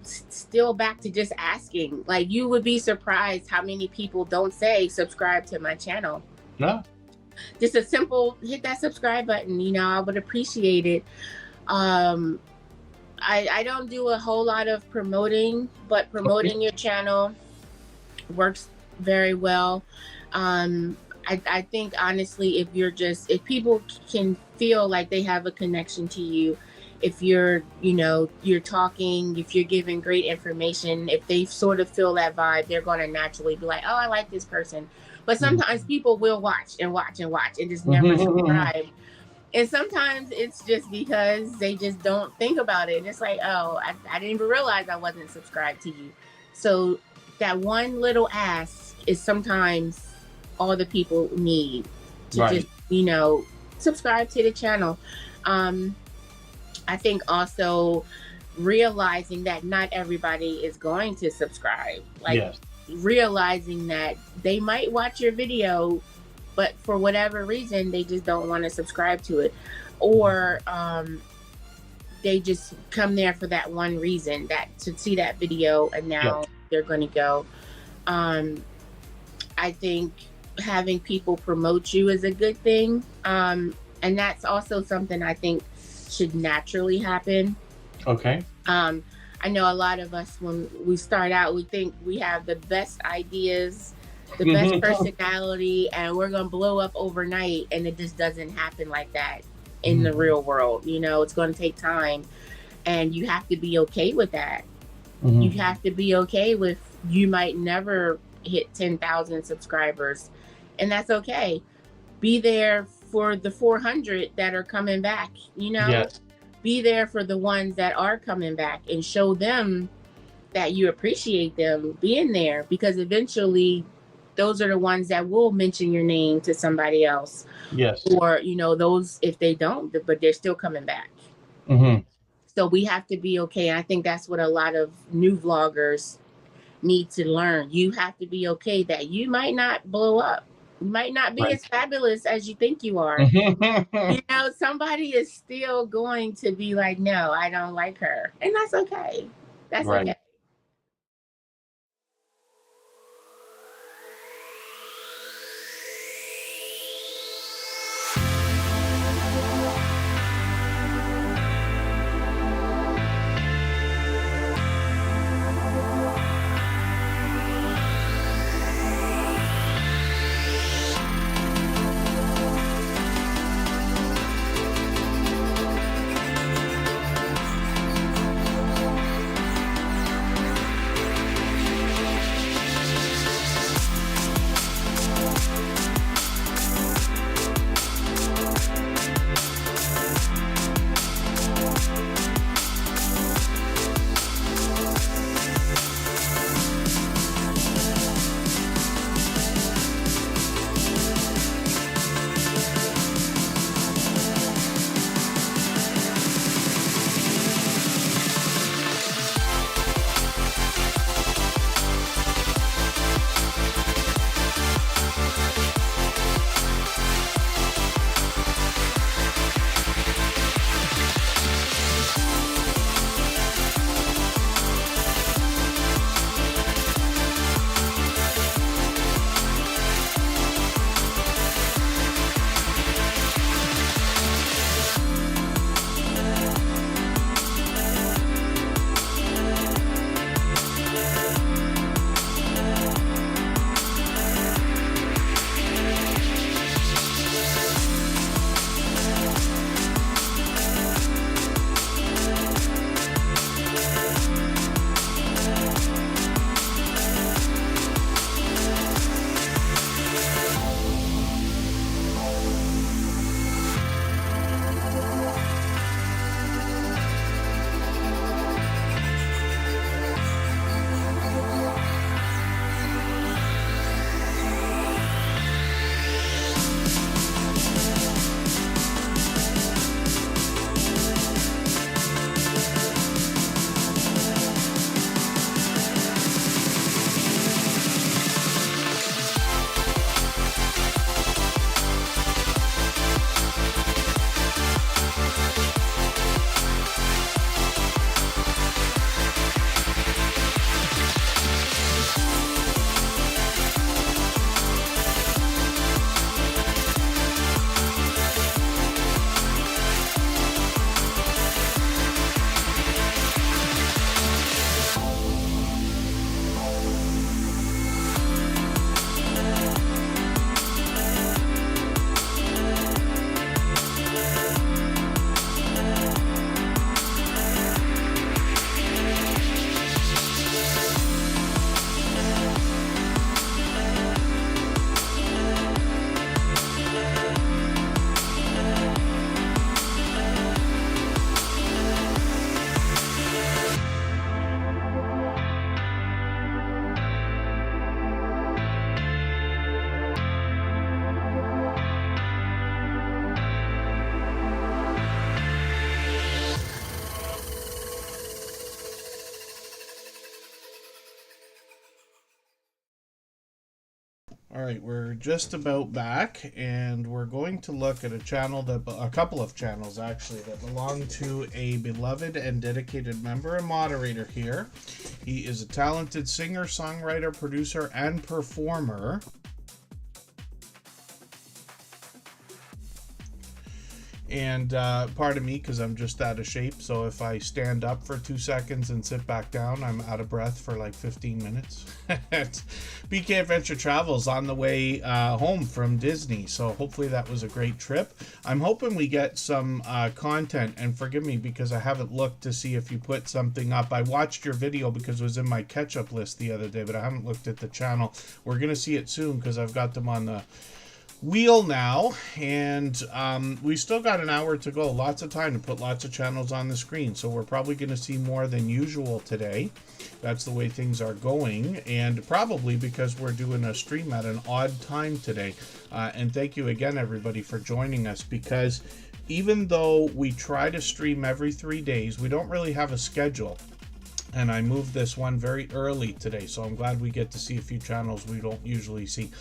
Still back to just asking. You would be surprised how many people don't say subscribe to my channel. No. Just a simple hit that subscribe button, I would appreciate it. I I don't do a whole lot of promoting, but promoting your channel works very well. I think honestly, if people can feel like they have a connection to you, if you're talking, if you're giving great information, if they sort of feel that vibe, they're going to naturally be like, oh, I like this person. But sometimes people will watch and watch and watch and just never subscribe. And sometimes it's just because they just don't think about it. And it's like, oh, I didn't even realize I wasn't subscribed to you. So that one little ask is sometimes all the people need to just, subscribe to the channel. I think also realizing that not everybody is going to subscribe. Like realizing that they might watch your video, but for whatever reason, they just don't want to subscribe to it. Or they just come there for that one reason, that to see that video, and now they're going to go. I think having people promote you is a good thing. And that's also something I think should naturally happen. Okay. I know a lot of us, when we start out, we think we have the best ideas, the best personality, and we're going to blow up overnight. And it just doesn't happen like that in the real world. It's going to take time, and you have to be okay with that. You have to be okay with, you might never hit 10,000 subscribers, and that's okay. Be there for the 400 that are coming back, be there for the ones that are coming back, and show them that you appreciate them being there, because eventually those are the ones that will mention your name to somebody else. Yes. Or, those, if they don't, but they're still coming back. So we have to be okay. And I think that's what a lot of new vloggers need to learn. You have to be okay that you might not blow up. You might not be as fabulous as you think you are. Somebody is still going to be like, no, I don't like her. And that's okay. That's okay. All right, we're just about back, and we're going to look at a couple of channels actually that belong to a beloved and dedicated member and moderator here. He is a talented singer, songwriter, producer, and performer. And pardon me, because I'm just out of shape, so if I stand up for 2 seconds and sit back down, I'm out of breath for like 15 minutes. BK Adventure Travels on the way home from Disney, so hopefully that was a great trip. I'm hoping we get some content, and forgive me because I haven't looked to see if you put something up. I watched your video because it was in my catch-up list the other day, but I haven't looked at the channel. We're going to see it soon because I've got them on the wheel now, and we still got an hour to go. Lots of time to put lots of channels on the screen, so we're probably going to see more than usual today. That's the way things are going, and probably because we're doing a stream at an odd time today. And thank you again, everybody, for joining us, because even though we try to stream every 3 days, we don't really have a schedule. And I moved this one very early today, so I'm glad we get to see a few channels we don't usually see.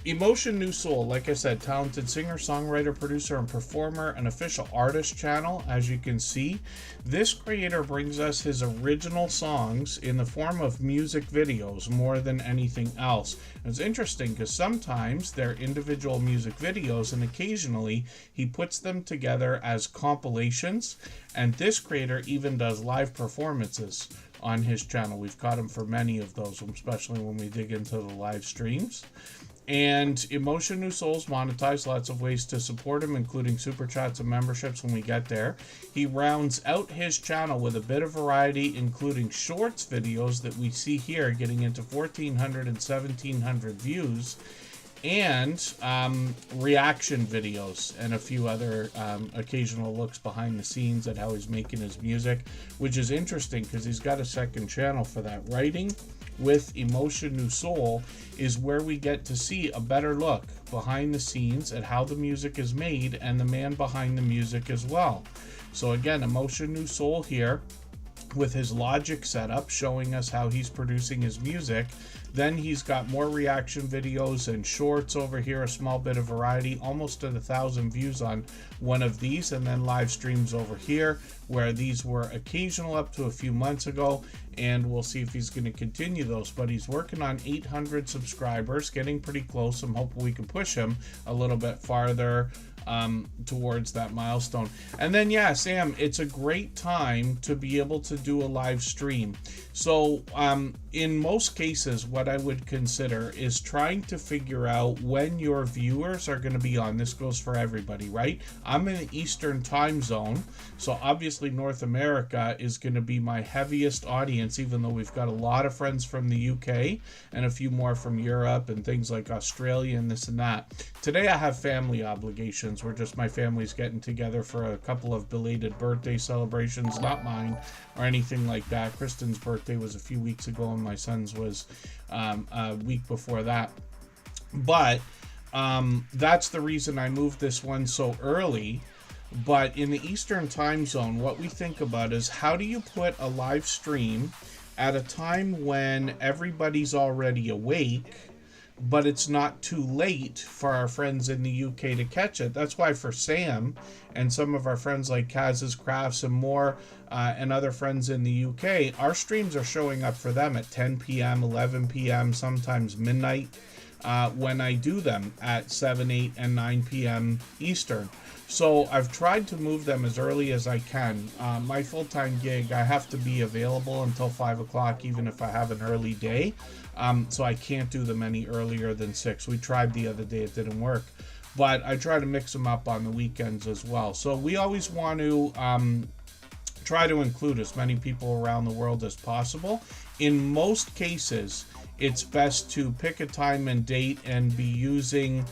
Emotion New Soul, like I said, talented singer, songwriter, producer, and performer, an official artist channel, as you can see. This creator brings us his original songs in the form of music videos more than anything else. And it's interesting because sometimes they're individual music videos, and occasionally he puts them together as compilations. And this creator even does live performances on his channel. We've caught him for many of those, especially when we dig into the live streams. And Emotion New Soul's monetized, lots of ways to support him, including super chats and memberships when we get there. He rounds out his channel with a bit of variety, including shorts videos that we see here getting into 1,400 and 1,700 views, and reaction videos and a few other occasional looks behind the scenes at how he's making his music, which is interesting because he's got a second channel for that. Writing with Emotion New Soul is where we get to see a better look behind the scenes at how the music is made and the man behind the music as well. So again, Emotion New Soul here with his Logic setup showing us how he's producing his music. Then he's got more reaction videos and shorts over here, a small bit of variety, almost at 1,000 views on one of these, and then live streams over here where these were occasional up to a few months ago, and we'll see if he's going to continue those. But he's working on 800 subscribers, getting pretty close. I'm hoping we can push him a little bit farther towards that milestone. And then yeah, Sam, it's a great time to be able to do a live stream. So in most cases, what I would consider is trying to figure out when your viewers are going to be on. This goes for everybody, right? I'm in the Eastern time zone, so obviously North America is going to be my heaviest audience, even though we've got a lot of friends from the UK and a few more from Europe and things like Australia and this and that. Today I have family obligations. We're just, my family's getting together for a couple of belated birthday celebrations, not mine or anything like that. Kristen's birthday was a few weeks ago and my son's was a week before that. But that's the reason I moved this one so early. But in the Eastern time zone, what we think about is how do you put a live stream at a time when everybody's already awake, but it's not too late for our friends in the UK to catch it. That's why for Sam and some of our friends like Kaz's Crafts and more and other friends in the UK, our streams are showing up for them at 10 p.m., 11 p.m., sometimes midnight when I do them at 7, 8, and 9 p.m. Eastern. So I've tried to move them as early as I can. My full-time gig, I have to be available until 5 o'clock, even if I have an early day. So I can't do them any earlier than 6. We tried the other day, it didn't work. But I try to mix them up on the weekends as well. So we always want to try to include as many people around the world as possible. In most cases, it's best to pick a time and date and be using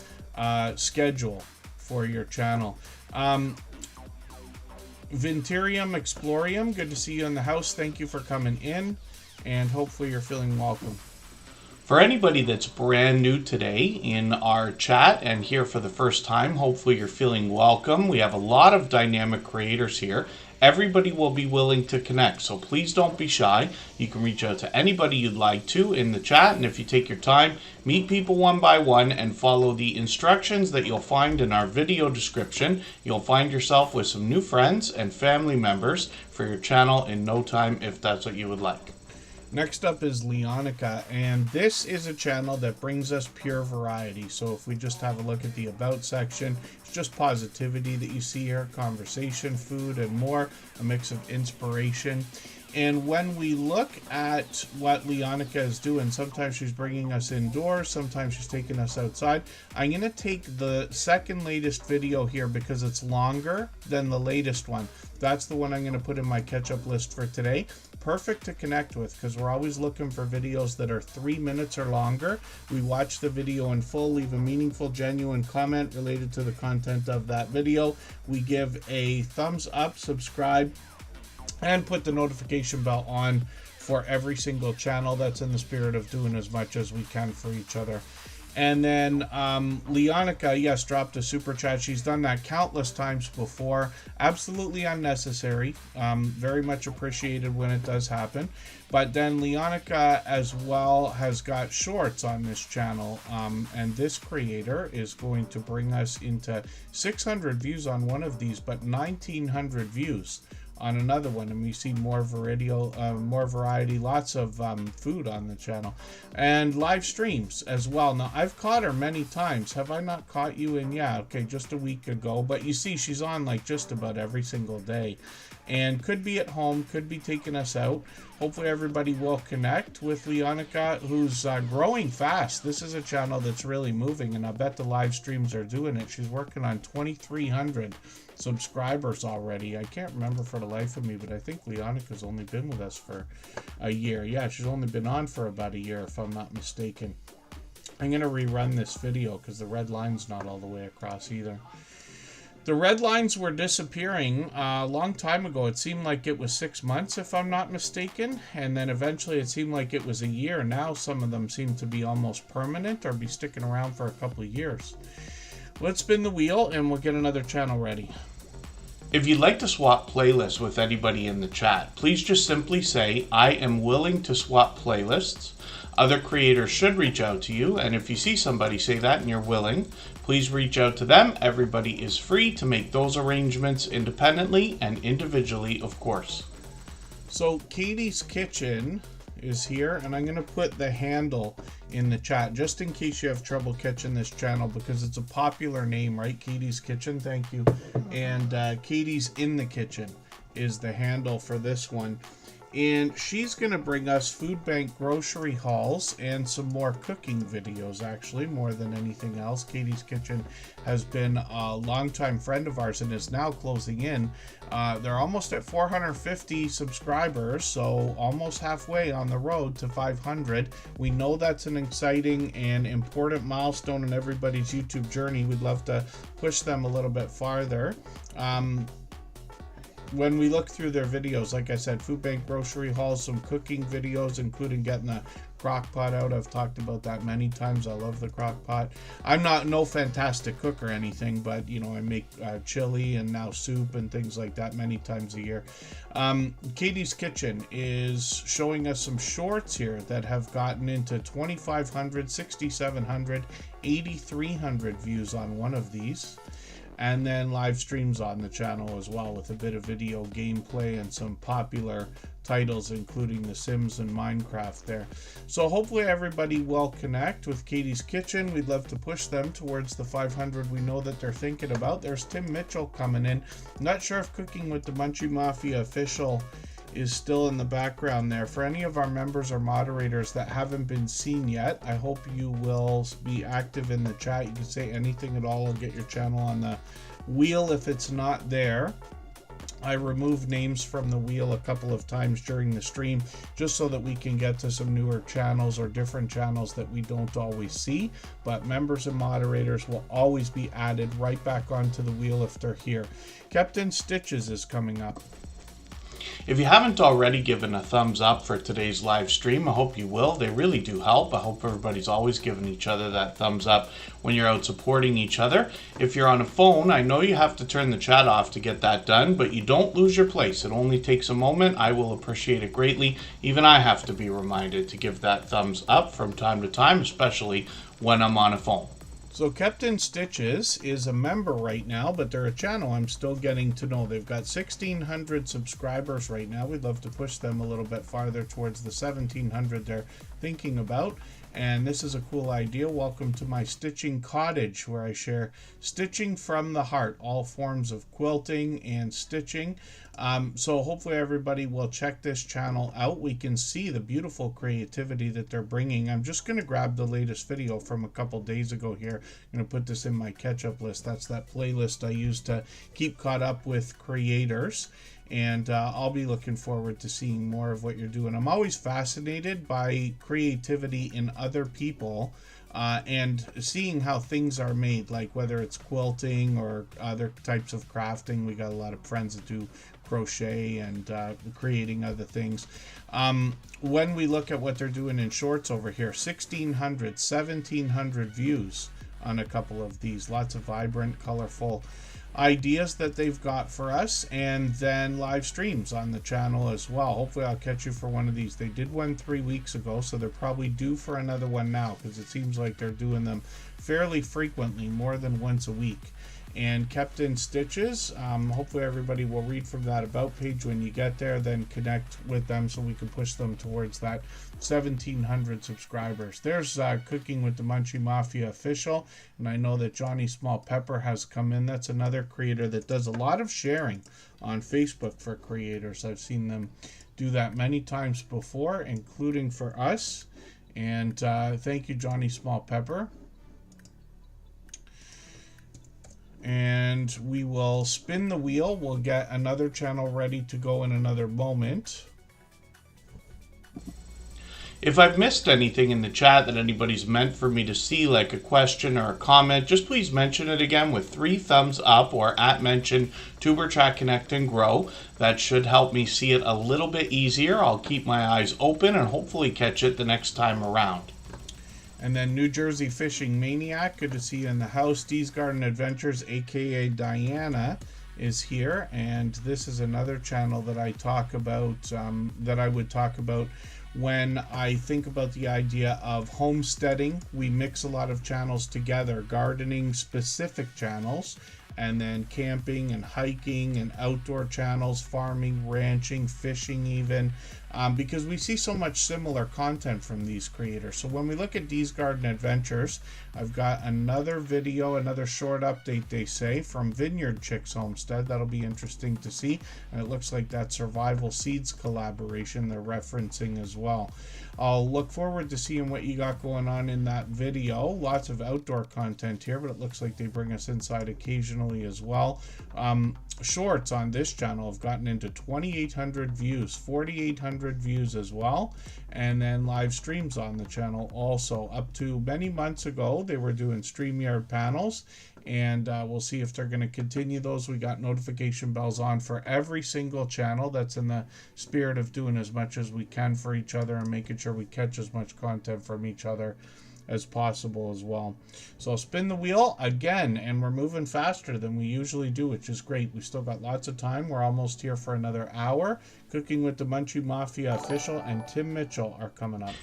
schedule for your channel. Vinterium Explorium, good to see you in the house. Thank you for coming in, and hopefully you're feeling welcome. For anybody that's brand new today in our chat and here for the first time, hopefully you're feeling welcome. We have a lot of dynamic creators here, Everybody will be willing to connect, so please don't be shy. You can reach out to anybody you'd like to in the chat, and if you take your time, meet people one by one and follow the instructions that you'll find in our video description, you'll find yourself with some new friends and family members for your channel in no time, if that's what you would like. Next up is Leonica, and this is a channel that brings us pure variety. So if we just have a look at the About section, it's just positivity that you see here, conversation, food, and more, a mix of inspiration. And when we look at what Leonica is doing, sometimes she's bringing us indoors, sometimes she's taking us outside. I'm going to take the second latest video here because it's longer than the latest one. That's the one I'm going to put in my catch-up list for today. Perfect to connect with because we're always looking for videos that are 3 minutes or longer. We watch the video in full, leave a meaningful, genuine comment related to the content of that video. We give a thumbs up, subscribe, and put the notification bell on for every single channel. That's in the spirit of doing as much as we can for each other. And then Leonica, yes, dropped a super chat. She's done that countless times before. Absolutely unnecessary. Very much appreciated when it does happen. But then Leonica as well has got shorts on this channel. And this creator is going to bring us into 600 views on one of these, but 1,900 views on another one, and we see more variety, lots of food on the channel, and live streams as well. Now, I've caught her many times. Have I not caught you in? Yeah, okay, just a week ago. But you see, she's on like just about every single day, and could be at home, could be taking us out. Hopefully everybody will connect with Leonica, who's growing fast. This is a channel that's really moving, and I bet the live streams are doing it. She's working on 2,300 subscribers already. I can't remember for the life of me, but I think Leonica's only been with us for a year. Yeah, she's only been on for about a year, if I'm not mistaken. I'm going to rerun this video because the red line's not all the way across either. The red lines were disappearing a long time ago. It seemed like it was 6 months, if I'm not mistaken. And then eventually it seemed like it was a year. Now some of them seem to be almost permanent or be sticking around for a couple of years. Let's spin the wheel and we'll get another channel ready. If you'd like to swap playlists with anybody in the chat, please just simply say, I am willing to swap playlists. Other creators should reach out to you, and if you see somebody say that and you're willing, please reach out to them. Everybody is free to make those arrangements independently and individually, of course. So Katie's Kitchen is here, and I'm going to put the handle in the chat just in case you have trouble catching this channel because it's a popular name, right? Katie's Kitchen, thank you. And Katie's in the Kitchen is the handle for this one. And she's going to bring us food bank grocery hauls and some more cooking videos, actually, more than anything else. Katie's Kitchen has been a longtime friend of ours and is now closing in. They're almost at 450 subscribers, so almost halfway on the road to 500. We know that's an exciting and important milestone in everybody's YouTube journey. We'd love to push them a little bit farther. When we look through their videos, like I said, food bank grocery hauls, some cooking videos, including getting the crock pot out. I've talked about that many times. I love the crock pot. I'm no fantastic cook or anything, but you know, I make chili and now soup and things like that many times a year. Katie's Kitchen is showing us some shorts here that have gotten into 2,500, 6,700, 8,300 views on one of these. And then live streams on the channel as well with a bit of video gameplay and some popular titles, including The Sims and Minecraft there. So hopefully everybody will connect with Katie's Kitchen. We'd love to push them towards the 500 we know that they're thinking about. There's Tim Mitchell coming in. Not sure if Cooking with the Munchie Mafia official is still in the background there. For any of our members or moderators that haven't been seen yet, I hope you will be active in the chat. You can say anything at all. I'll get your channel on the wheel if it's not there. I removed names from the wheel a couple of times during the stream just so that we can get to some newer channels or different channels that we don't always see, but members and moderators will always be added right back onto the wheel if they're here. Captain Stitches is coming up. If you haven't already given a thumbs up for today's live stream, I hope you will. They really do help. I hope everybody's always giving each other that thumbs up when you're out supporting each other. If you're on a phone, I know you have to turn the chat off to get that done, but you don't lose your place. It only takes a moment. I will appreciate it greatly. Even I have to be reminded to give that thumbs up from time to time, especially when I'm on a phone. So Captain Stitches is a member right now, but they're a channel I'm still getting to know. They've got 1,600 subscribers right now. We'd love to push them a little bit farther towards the 1,700 they're thinking about. And this is a cool idea. Welcome to my stitching cottage, where I share stitching from the heart, all forms of quilting and stitching. So hopefully everybody will check this channel out. We can see the beautiful creativity that they're bringing. I'm just going to grab the latest video from a couple days ago here. I'm going to put this in my catch-up list. That's that playlist I use to keep caught up with creators. And I'll be looking forward to seeing more of what you're doing. I'm always fascinated by creativity in other people and seeing how things are made, like whether it's quilting or other types of crafting. We got a lot of friends that do crochet and creating other things. When we look at what they're doing in shorts over here, 1,600, 1,700 views on a couple of these. Lots of vibrant, colorful ideas that they've got for us, and then live streams on the channel as well. Hopefully I'll catch you for one of these. They did one 3 weeks ago, so they're probably due for another one now, because it seems like they're doing them fairly frequently, more than once a week. And kept in stitches. Hopefully everybody will read from that about page when you get there, then connect with them so we can push them towards that 1,700 subscribers. There's Cooking with the Munchie Mafia official, and I know that Johnny Small Pepper has come in. That's another creator that does a lot of sharing on Facebook for creators. I've seen them do that many times before, including for us. And thank you, Johnny Small Pepper. And we will spin the wheel. We'll get another channel ready to go in another moment. If I've missed anything in the chat that anybody's meant for me to see, like a question or a comment, just please mention it again with 3 thumbs up or @mention Superchat Connect and Grow. That should help me see it a little bit easier. I'll keep my eyes open and hopefully catch it the next time around. And then New Jersey Fishing Maniac, good to see you in the house. Dee's Garden Adventures, aka Diana, is here, and this is another channel that I talk about, that I would talk about when I think about the idea of homesteading. We mix a lot of channels together, gardening specific channels, and then camping and hiking and outdoor channels, farming, ranching, fishing even, because we see so much similar content from these creators. So when we look at Dee's Garden Adventures, I've got another video, another short update, they say, from Vineyard Chicks Homestead. That'll be interesting to see. And it looks like that Survival Seeds collaboration they're referencing as well. I'll look forward to seeing what you got going on in that video. Lots of outdoor content here, but it looks like they bring us inside occasionally as well. Shorts on this channel have gotten into 2,800 views, 4,800 views as well. And then live streams on the channel also. Up to many months ago, they were doing StreamYard panels, and we'll see if they're going to continue those. We got notification bells on for every single channel. That's in the spirit of doing as much as we can for each other and making sure we catch as much content from each other as possible as well. So spin the wheel again, and we're moving faster than we usually do, which is great. We've still got lots of time. We're almost here for another hour. Cooking with the Munchie Mafia official and Tim Mitchell are coming up.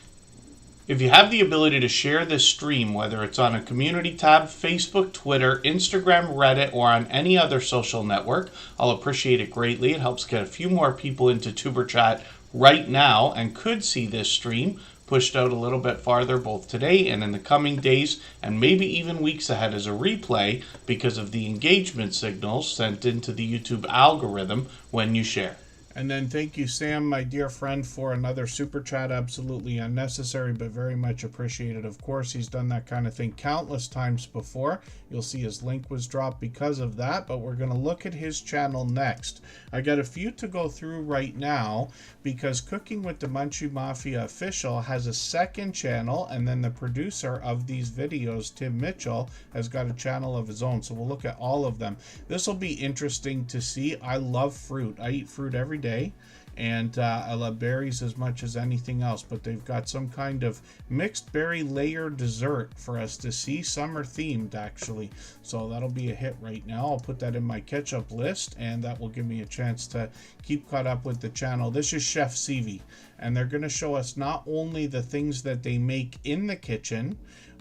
If you have the ability to share this stream, whether it's on a community tab, Facebook, Twitter, Instagram, Reddit, or on any other social network, I'll appreciate it greatly. It helps get a few more people into TuberChat right now and could see this stream pushed out a little bit farther both today and in the coming days, and maybe even weeks ahead as a replay because of the engagement signals sent into the YouTube algorithm when you share. And then thank you, Sam, my dear friend, for another super chat. Absolutely unnecessary, but very much appreciated. Of course, he's done that kind of thing countless times before. You'll see his link was dropped because of that, but we're going to look at his channel next. I got a few to go through right now because Cooking with the Munchie Mafia official has a second channel, and then the producer of these videos, Tim Mitchell, has got a channel of his own. So we'll look at all of them. This will be interesting to see. I love fruit. I eat fruit every day. day. And I love berries as much as anything else, but they've got some kind of mixed berry layer dessert for us to see, summer themed actually. So that'll be a hit right now. I'll put that in my catch-up list, and that will give me a chance to keep caught up with the channel. This is Chef CV, and they're going to show us not only the things that they make in the kitchen,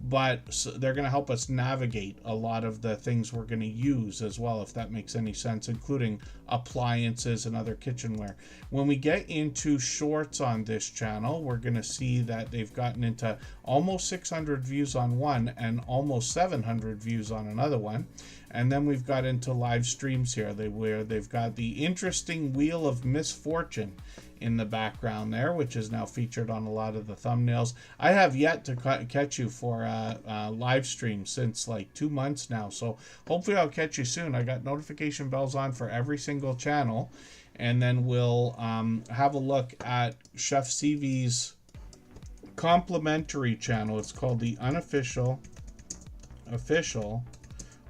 but they're going to help us navigate a lot of the things we're going to use as well, if that makes any sense, including appliances and other kitchenware. When we get into shorts on this channel, we're going to see that they've gotten into almost 600 views on one and almost 700 views on another one. And then we've got into live streams here, where they've got the interesting Wheel of Misfortune in the background there, which is now featured on a lot of the thumbnails. I have yet to catch you for a live stream since like 2 months now, so hopefully I'll catch you soon. I got notification bells on for every single channel, and then we'll have a look at Chef CV's complimentary channel. It's called the Unofficial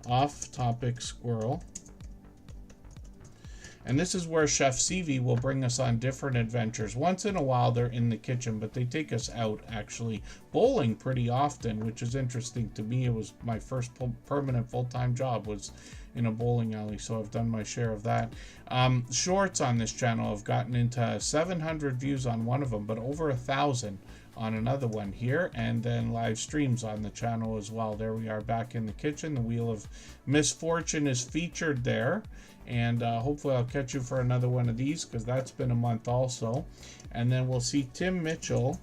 Off-Topic Squirrel. And this is where Chef CV will bring us on different adventures. Once in a while, they're in the kitchen, but they take us out, actually, bowling pretty often, which is interesting to me. It was my first permanent full-time job was in a bowling alley, so I've done my share of that. Shorts on this channel have gotten into 700 views on one of them, but over 1,000 on another one here, and then live streams on the channel as well. There we are back in the kitchen. The Wheel of Misfortune is featured there. And hopefully I'll catch you for another one of these, because that's been a month also. And then we'll see Tim Mitchell.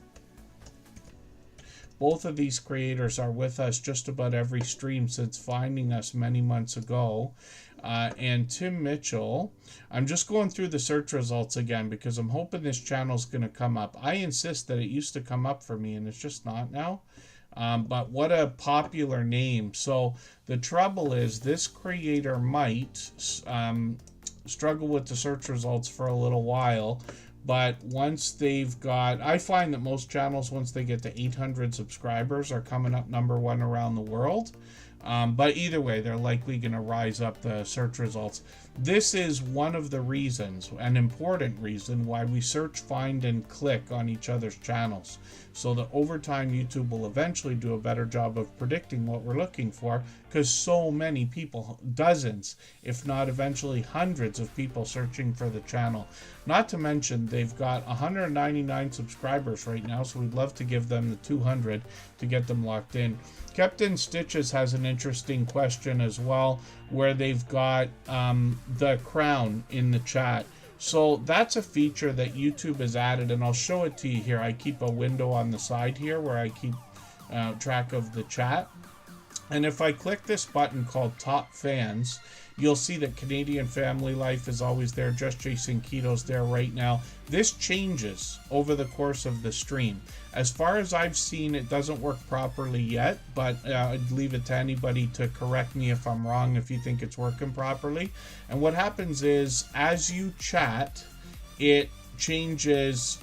Both of these creators are with us just about every stream since finding us many months ago. And Tim Mitchell, I'm just going through the search results again because I'm hoping this channel's going to come up. I insist that it used to come up for me, and it's just not now. But what a popular name. So the trouble is this creator might struggle with the search results for a little while, but once they've got, I find that most channels, once they get to 800 subscribers, are coming up #1 around the world. But either way, they're likely going to rise up the search results. This is one of the reasons, an important reason, why we search, find, and click on each other's channels. So that over time, YouTube will eventually do a better job of predicting what we're looking for, because so many people, dozens, if not eventually hundreds of people searching for the channel. Not to mention, they've got 199 subscribers right now, so we'd love to give them the 200 to get them locked in. Captain Stitches has an interesting question as well, where they've got the crown in the chat. So that's a feature that YouTube has added, and I'll show it to you here. I keep a window on the side here where I keep track of the chat. And if I click this button called Top Fans, you'll see that Canadian Family Life is always there. Just Jason Keto's there right now. This changes over the course of the stream. As far as I've seen, it doesn't work properly yet, but I'd leave it to anybody to correct me if I'm wrong, if you think it's working properly. And what happens is, as you chat, it changes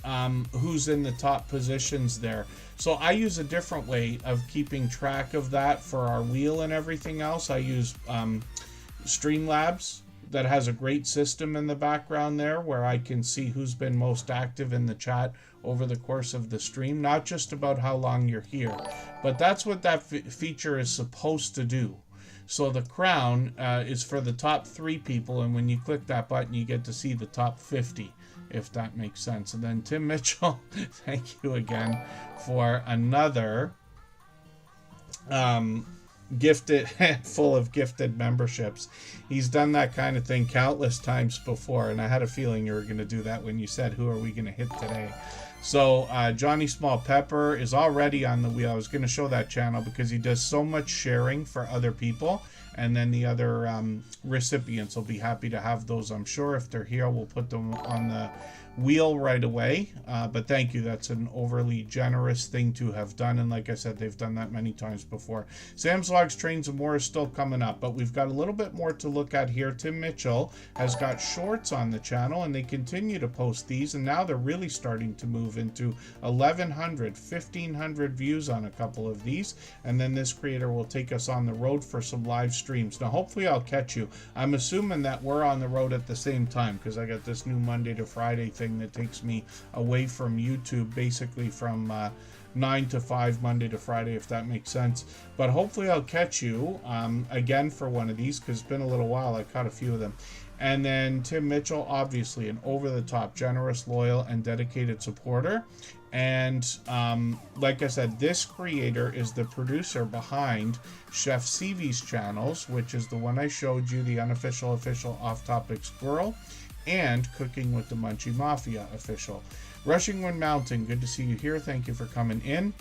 who's in the top positions there. So I use a different way of keeping track of that for our wheel and everything else. I use Streamlabs, that has a great system in the background there where I can see who's been most active in the chat over the course of the stream, not just about how long you're here, but that's what that feature is supposed to do. So the crown is for the top 3 people, and when you click that button, you get to see the top 50, if that makes sense. And then Tim Mitchell, thank you again for another gifted full of gifted memberships. He's done that kind of thing countless times before, and I had a feeling you were going to do that when you said, who are we going to hit today? So Johnny Small Pepper is already on the wheel. I was going to show that channel because he does so much sharing for other people, and then the other recipients will be happy to have those. I'm sure if they're here, we'll put them on the wheel right away. But thank you. That's an overly generous thing to have done. And like I said, they've done that many times before. Sam's Vlogs, Trains, and More is still coming up, but we've got a little bit more to look at here. Tim Mitchell has got shorts on the channel, and they continue to post these, and now they're really starting to move into 1,100, 1,500 views on a couple of these. And then this creator will take us on the road for some live streams. Now, hopefully I'll catch you. I'm assuming that we're on the road at the same time, because I got this new Monday to Friday thing that takes me away from YouTube, basically from 9 to 5 Monday to Friday, if that makes sense. But hopefully I'll catch you again for one of these, because it's been a little while. I caught a few of them. And then Tim Mitchell, obviously an over-the-top, generous, loyal, and dedicated supporter. And like I said, this creator is the producer behind Chef Cv's channels, which is the one I showed you, the unofficial, official, off-topic squirrel, and Cooking with the Munchie Mafia official. Rushing Wind Mountain, good to see you here. Thank you for coming in.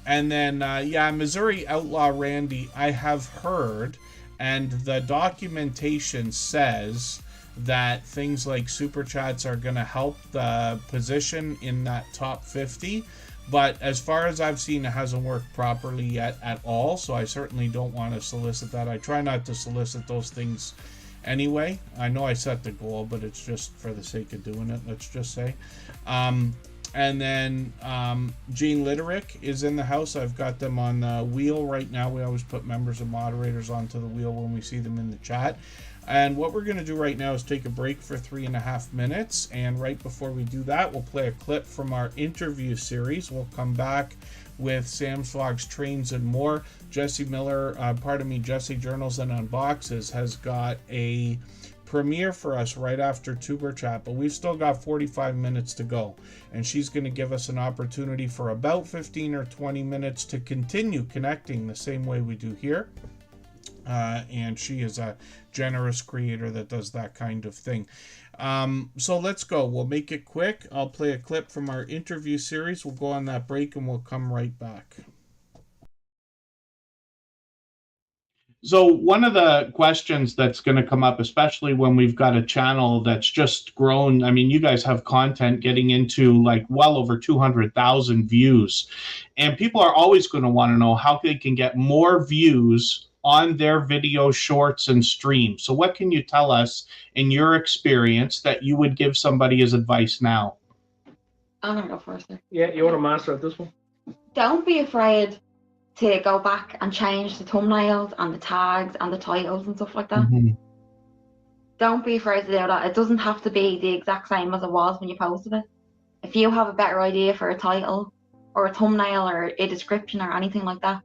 And then, yeah, Missouri Outlaw Randy, I have heard, and the documentation says that things like super chats are going to help the position in that top 50. But as far as I've seen, it hasn't worked properly yet at all. So I certainly don't want to solicit that. I try not to solicit those things anyway. I know I set the goal, but it's just for the sake of doing it, let's just say. And then Gene Litterick is in the house. I've got them on the wheel right now. We always put members and moderators onto the wheel when we see them in the chat. And what we're going to do right now is take a break for 3.5 minutes. And right before we do that, we'll play a clip from our interview series. We'll come back with Sam's Vlogs, Trains, and More. Jesse Miller, Jesse Journals and Unboxes has got a premiere for us right after Tuber Chat, but we've still got 45 minutes to go. And she's going to give us an opportunity for about 15 or 20 minutes to continue connecting the same way we do here. And she is a generous creator that does that kind of thing. So let's go. We'll make it quick. I'll play a clip from our interview series. We'll go on that break and we'll come right back. So one of the questions that's going to come up, especially when we've got a channel that's just grown, I mean, you guys have content getting into like well over 200,000 views, and people are always going to want to know how they can get more views on their video shorts and streams. So what can you tell us in your experience that you would give somebody as advice now? I'm going to go first. Yeah, you're a master at this one. Don't be afraid to go back and change the thumbnails and the tags and the titles and stuff like that. Mm-hmm. Don't be afraid to do that. It doesn't have to be the exact same as it was when you posted it. If you have a better idea for a title or a thumbnail or a description or anything like that,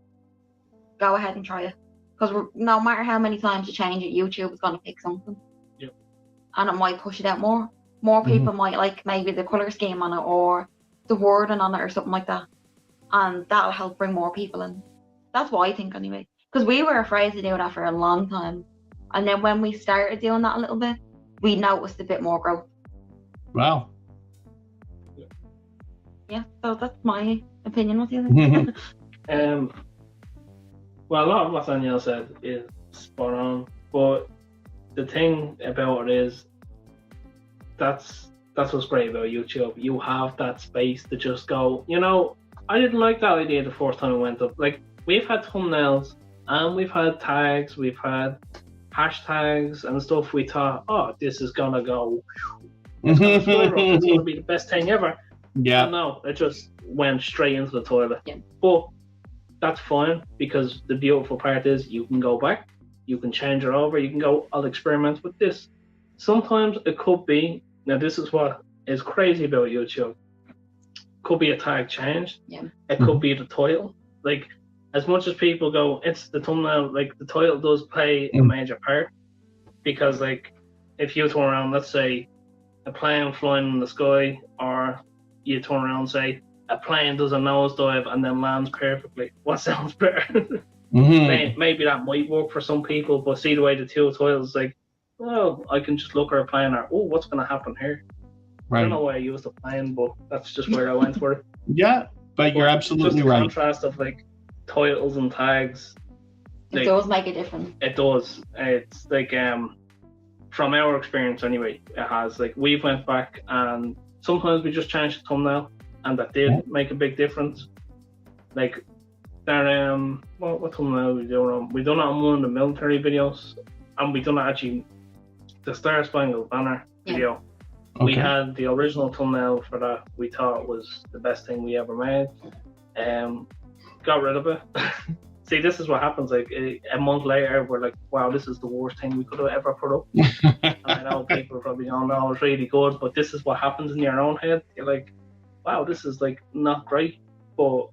go ahead and try it. Because no matter how many times you change it, YouTube is going to pick something. Yep. And it might push it out more. More people might like maybe the colour scheme on it or the wording on it or something like that. And that'll help bring more people in. That's what I think anyway. Because we were afraid to do that for a long time. And then when we started doing that a little bit, we noticed a bit more growth. Wow. Yeah, so that's my opinion. What do you think? Well, a lot of what Danielle said is spot on. But the thing about it is that's what's great about YouTube. You have that space to just go, you know, I didn't like that idea the first time it went up. Like, we've had thumbnails and we've had tags, we've had hashtags and stuff. We thought, oh, this is gonna go, it's gonna be the best thing ever. Yeah. And no, it just went straight into the toilet. Yeah. But that's fine, because the beautiful part is you can go back, you can change it over, you can go, I'll experiment with this. Sometimes it could be, now this is what is crazy about YouTube, could be a tag changed. Yeah. It could be the title. Like, as much as people go, it's the thumbnail, like the title does play a major part. Because like, if you turn around, let's say a plane flying in the sky, or you turn around and say a plane does a nosedive and then lands perfectly, what sounds better? Maybe that might work for some people, but see the way the two titles, like, oh, I can just look at a plane, or oh, what's going to happen here? Right. I don't know why I used the plane, but that's just where I went for it. Yeah, but you're absolutely just the right. Contrast of like titles and tags. It does make a difference. It does. It's like from our experience anyway, it has. Like, we've went back and sometimes we just changed the thumbnail, and that did make a big difference. Like, there, what thumbnail we doing on? We done it on one of the military videos, and we done it actually the Star Spangled Banner video. Okay. We had the original thumbnail for that. We thought was the best thing we ever made. Got rid of it. See, this is what happens. Like, a month later, we're like, wow, this is the worst thing we could have ever put up. And I know people are probably going, no, it's really good, but this is what happens in your own head. You're like, wow, this is like not great. But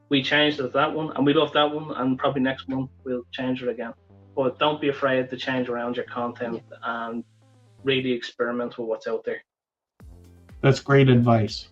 we changed it to that one, and we love that one, and probably next month we'll change it again. But don't be afraid to change around your content and really experiment with what's out there. That's great advice.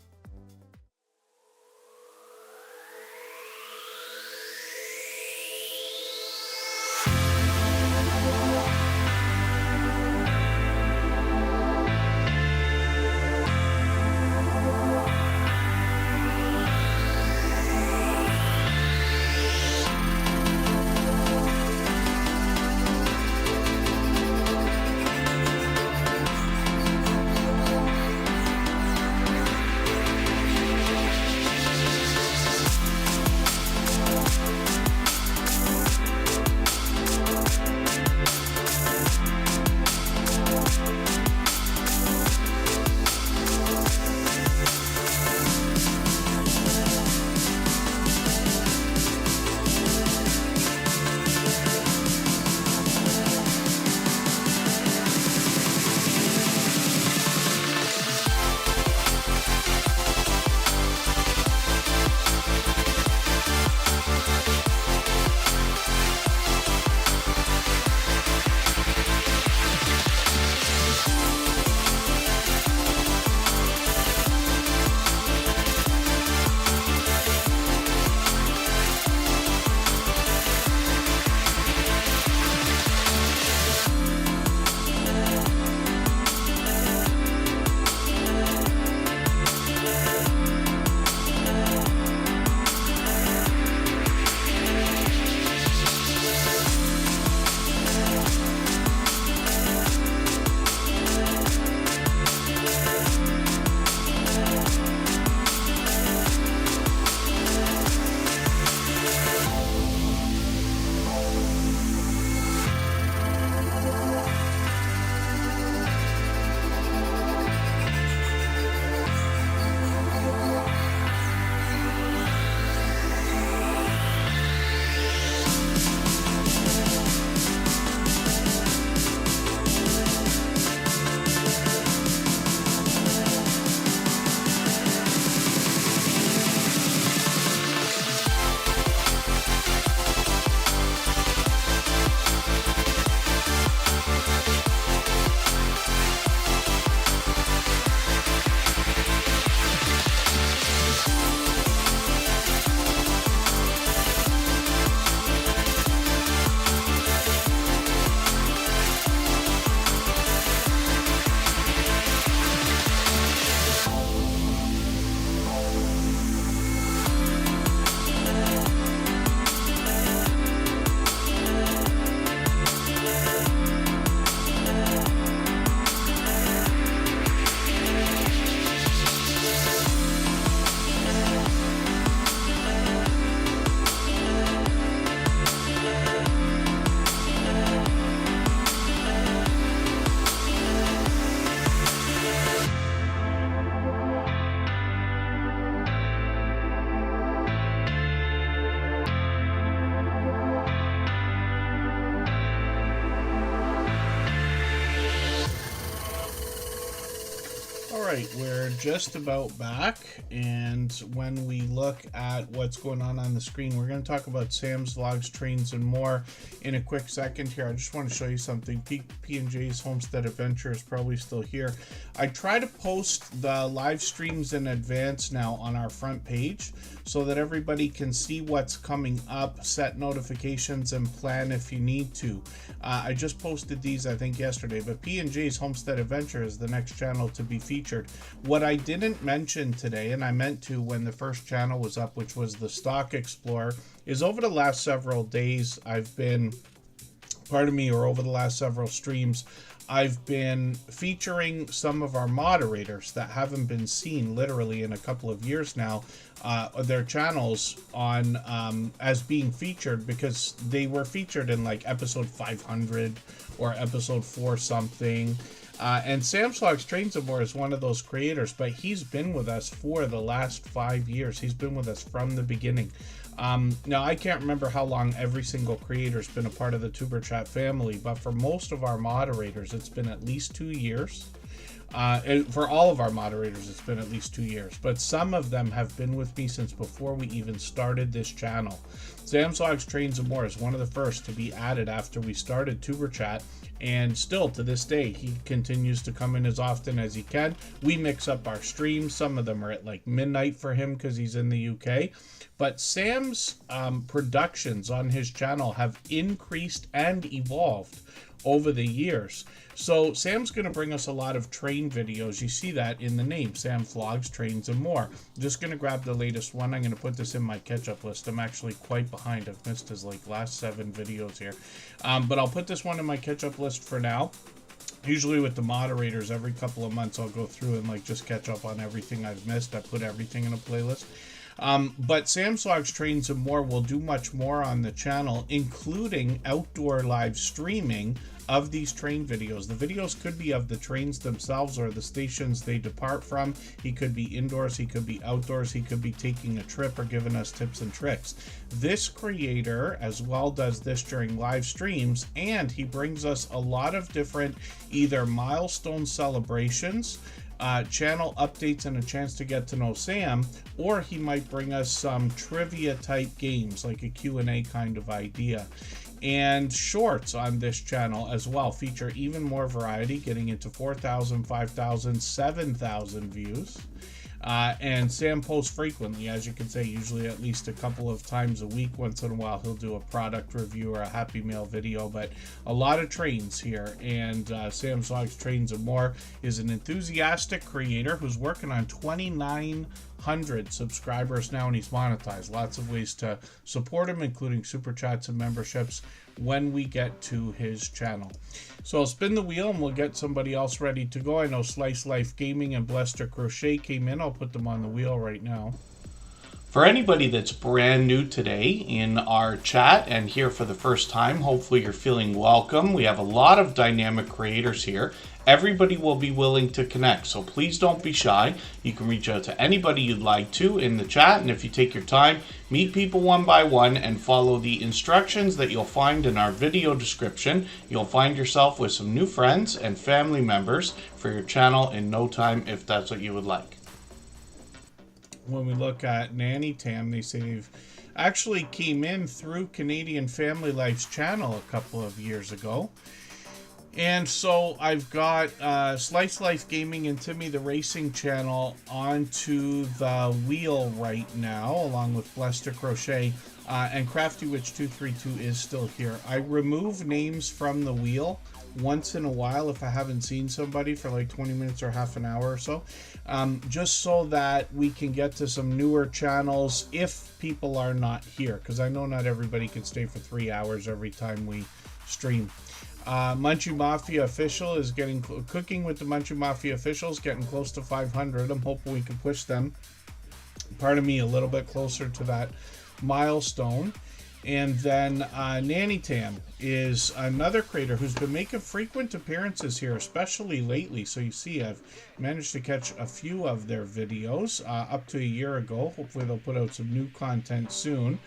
right, we're just about back, and when we look at what's going on the screen, we're going to talk about Sam's vlogs, trains, and more in a quick second here. I just want to show you something. P&J's Homestead Adventure is probably still here. I try to post the live streams in advance now on our front page so that everybody can see what's coming up, set notifications, and plan if you need to. I just posted these, I think, yesterday, but P&J's Homestead Adventure is the next channel to be featured. What I didn't mention today, and I meant to when the first channel was up, which was the Stock Explorer, is over the last several days I've been, or over the last several streams, I've been featuring some of our moderators that haven't been seen literally in a couple of years now, their channels on as being featured, because they were featured in like episode 500 or episode 4 something. And Sam Slogs Trains and More is one of those creators, but he's been with us for the last 5 years. He's been with us from the beginning. Now, I can't remember how long every single creator's been a part of the Tuber Chat family, but for most of our moderators, it's been at least 2 years. And for all of our moderators, it's been at least 2 years, but some of them have been with me since before we even started this channel. Sam Slogs Trains and More is one of the first to be added after we started Tuber Chat, and still to this day, he continues to come in as often as he can. We mix up our streams. Some of them are at like midnight for him because he's in the UK. But Sam's productions on his channel have increased and evolved over the years. So Sam's going to bring us a lot of train videos. You see that in the name, Sam Vlogs, Trains and More. I'm just going to grab the latest one. I'm going to put this in my catch-up list. I'm actually quite behind. I've missed his like last 7 videos here. But I'll put this one in my catch-up list for now. Usually with the moderators, every couple of months I'll go through and like just catch up on everything I've missed. I put everything in a playlist. But Sam Slogs Trains and More will do much more on the channel, including outdoor live streaming of these train videos. The videos could be of the trains themselves or the stations they depart from. He could be indoors, he could be outdoors, he could be taking a trip or giving us tips and tricks. This creator as well does this during live streams, and he brings us a lot of different either milestone celebrations, channel updates, and a chance to get to know Sam, or he might bring us some trivia type games like a Q&A kind of idea. And shorts on this channel as well feature even more variety, getting into 4,000, 5,000, 7,000 views. And Sam posts frequently, as you can say, usually at least a couple of times a week. Once in a while he'll do a product review or a Happy Meal video, but a lot of trains here. And Sam Slogs Trains and More is an enthusiastic creator who's working on 2,900 subscribers now, and he's monetized. Lots of ways to support him, including super chats and memberships when we get to his channel. So I'll spin the wheel and we'll get somebody else ready to go. I know Slice Life Gaming and Blester Crochet came in. I'll put them on the wheel right now. For anybody that's brand new today in our chat and here for the first time, hopefully you're feeling welcome. We have a lot of dynamic creators here. Everybody will be willing to connect, so please don't be shy. You can reach out to anybody you'd like to in the chat, and if you take your time, meet people one by one and follow the instructions that you'll find in our video description. You'll find yourself with some new friends and family members for your channel in no time, if that's what you would like. When we look at Nanny Tam, they say they've actually came in through Canadian Family Life's channel a couple of years ago. And so I've got Slice Life Gaming and Timmy the Racing channel onto the wheel right now, along with Blester Crochet, and Crafty Witch 232 is still here. I remove names from the wheel once in a while if I haven't seen somebody for like 20 minutes or half an hour or so, just so that we can get to some newer channels if people are not here, because I know not everybody can stay for 3 hours every time we stream. Munchie Mafia Official is getting cooking with the Munchie Mafia Officials, getting close to 500. I'm hoping we can push them, pardon me, a little bit closer to that milestone. And then Nanny Tam is another creator who's been making frequent appearances here, especially lately. So you see I've managed to catch a few of their videos up to a year ago. Hopefully they'll put out some new content soon.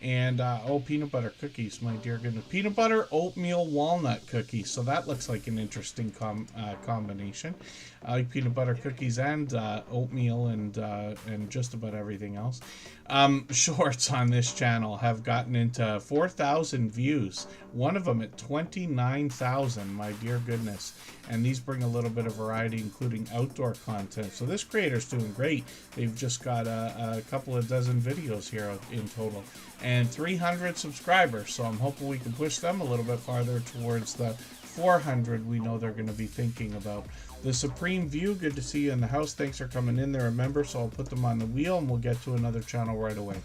And, oh, peanut butter cookies, my dear goodness. Peanut butter, oatmeal, walnut cookies. So that looks like an interesting combination. I like peanut butter cookies and oatmeal and just about everything else. Shorts on this channel have gotten into 4,000 views. One of them at 29,000, my dear goodness. And these bring a little bit of variety, including outdoor content. So this creator's doing great. They've just got a couple of dozen videos here in total. And 300 subscribers. So I'm hoping we can push them a little bit farther towards the 400 we know they're going to be thinking about. The Supreme View, good to see you in the house. Thanks for coming in. They're a member, so I'll put them on the wheel and we'll get to another channel right away.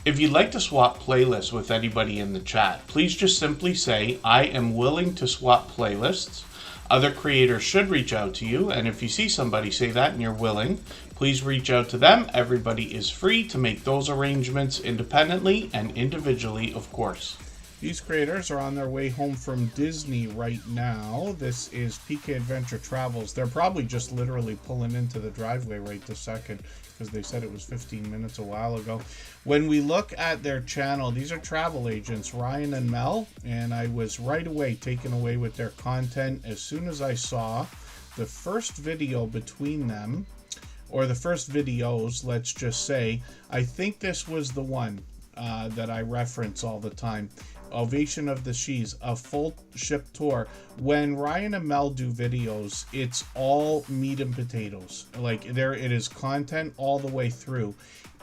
If you'd like to swap playlists with anybody in the chat, please just simply say, I am willing to swap playlists. Other creators should reach out to you, and if you see somebody say that and you're willing, please reach out to them. Everybody is free to make those arrangements independently and individually, of course. These creators are on their way home from Disney right now. This is PK Adventure Travels. They're probably just literally pulling into the driveway right this second because they said it was 15 minutes a while ago. When we look at their channel, these are travel agents, Ryan and Mel, and I was right away taken away with their content as soon as I saw the first video between them, or the first videos, let's just say. I think this was the one that I reference all the time. Ovation of the She's, a full ship tour. When Ryan and Mel do videos, it's all meat and potatoes. Like, there it is, content all the way through.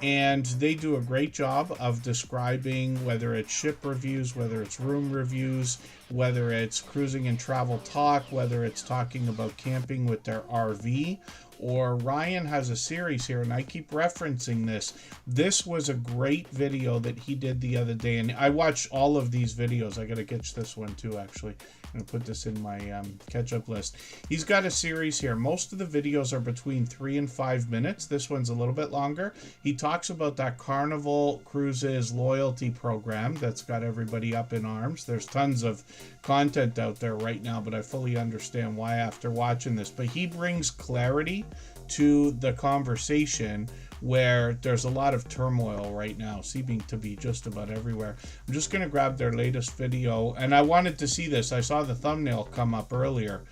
And they do a great job of describing whether it's ship reviews, whether it's room reviews, whether it's cruising and travel talk, whether it's talking about camping with their RV. Or Ryan has a series here, and I keep referencing this. This was a great video that he did the other day, and I watched all of these videos. I gotta catch this one too, actually. I'm gonna put this in my catch-up list. He's got a series here. Most of the videos are between 3 and 5 minutes. This one's a little bit longer. He talks about that Carnival Cruises loyalty program that's got everybody up in arms. There's tons of content out there right now, but I fully understand why after watching this. But he brings clarity to the conversation where there's a lot of turmoil right now, seeming to be just about everywhere. I'm just going to grab their latest video, and I wanted to see this. I saw the thumbnail come up earlier,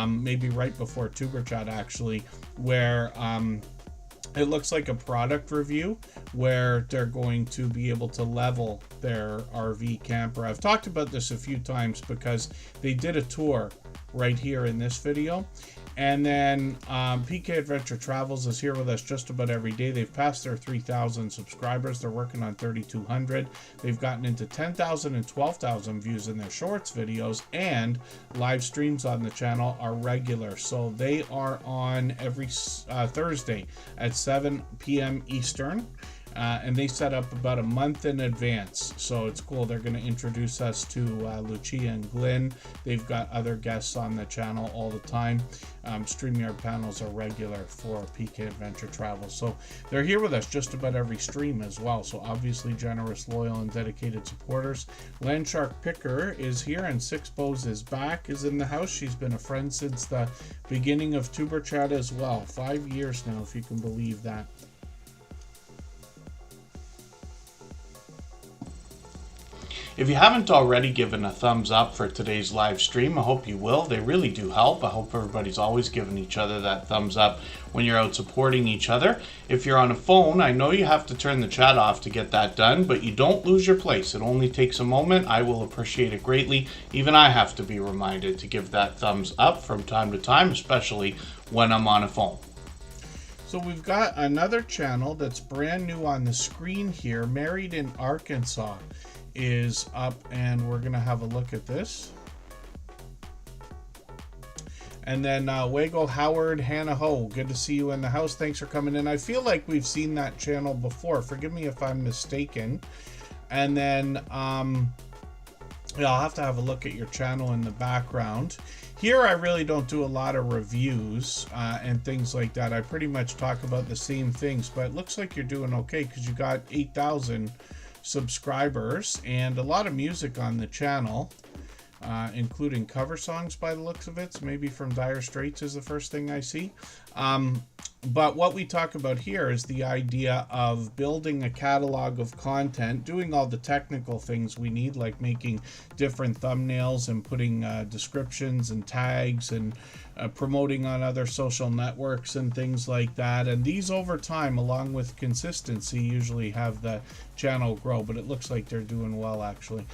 maybe right before Tuber Chat actually, where it looks like a product review where they're going to be able to level their RV camper. I've talked about this a few times because they did a tour right here in this video. And then PK Adventure Travels is here with us just about every day. They've passed their 3,000 subscribers. They're working on 3,200. They've gotten into 10,000 and 12,000 views in their shorts videos, and live streams on the channel are regular. So they are on every Thursday at 7 p.m. Eastern. And they set up about a month in advance, so it's cool. They're going to introduce us to Lucia and Glenn. They've got other guests on the channel all the time. StreamYard panels are regular for PK Adventure Travel, so they're here with us just about every stream as well. So obviously generous, loyal, and dedicated supporters. Landshark Picker is here, and Six Bows is back, is in the house. She's been a friend since the beginning of Tuber Chat as well. 5 years now, if you can believe that. If you haven't already given a thumbs up for today's live stream, I hope you will. They really do help. I hope everybody's always giving each other that thumbs up when you're out supporting each other. If you're on a phone, I know you have to turn the chat off to get that done, but you don't lose your place. It only takes a moment. I will appreciate it greatly. Even I have to be reminded to give that thumbs up from time to time, especially when I'm on a phone. So we've got another channel that's brand new on the screen here. Married in Arkansas is up, and we're gonna have a look at this. And then Wago Howard, Hannah Ho, good to see you in the house. Thanks for coming in. I feel like we've seen that channel before. Forgive me if I'm mistaken. And then yeah, I'll have to have a look at your channel in the background. Here I really don't do a lot of reviews and things like that. I pretty much talk about the same things, but it looks like you're doing okay because you got 8,000 subscribers and a lot of music on the channel, including cover songs by the looks of it. So maybe from Dire Straits is the first thing I see. But what we talk about here is the idea of building a catalog of content, doing all the technical things we need, like making different thumbnails and putting descriptions and tags and promoting on other social networks and things like that. And these over time, along with consistency, usually have the channel grow, but it looks like they're doing well actually.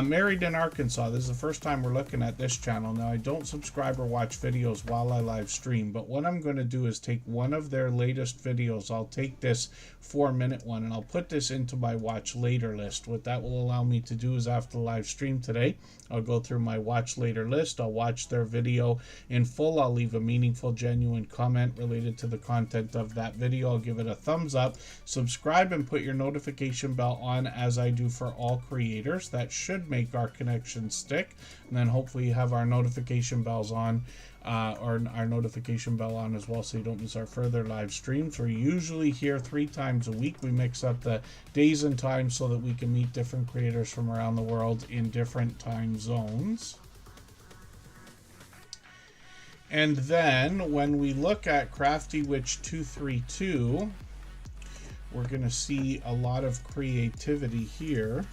Married in Arkansas, this is the first time we're looking at this channel. Now I don't subscribe or watch videos while I live stream, but what I'm going to do is take one of their latest videos. I'll take this 4-minute one and I'll put this into my watch later list. What that will allow me to do is after the live stream today, I'll go through my watch later list. I'll watch their video in full. I'll leave a meaningful, genuine comment related to the content of that video. I'll give it a thumbs up, subscribe, and put your notification bell on, as I do for all creators. That should make our connection stick. And then hopefully you have our notification bells on, or our notification bell on as well, so you don't miss our further live streams. We're usually here 3 times a week. We mix up the days and times so that we can meet different creators from around the world in different time zones. And then when we look at Crafty Witch 232, we're going to see a lot of creativity here.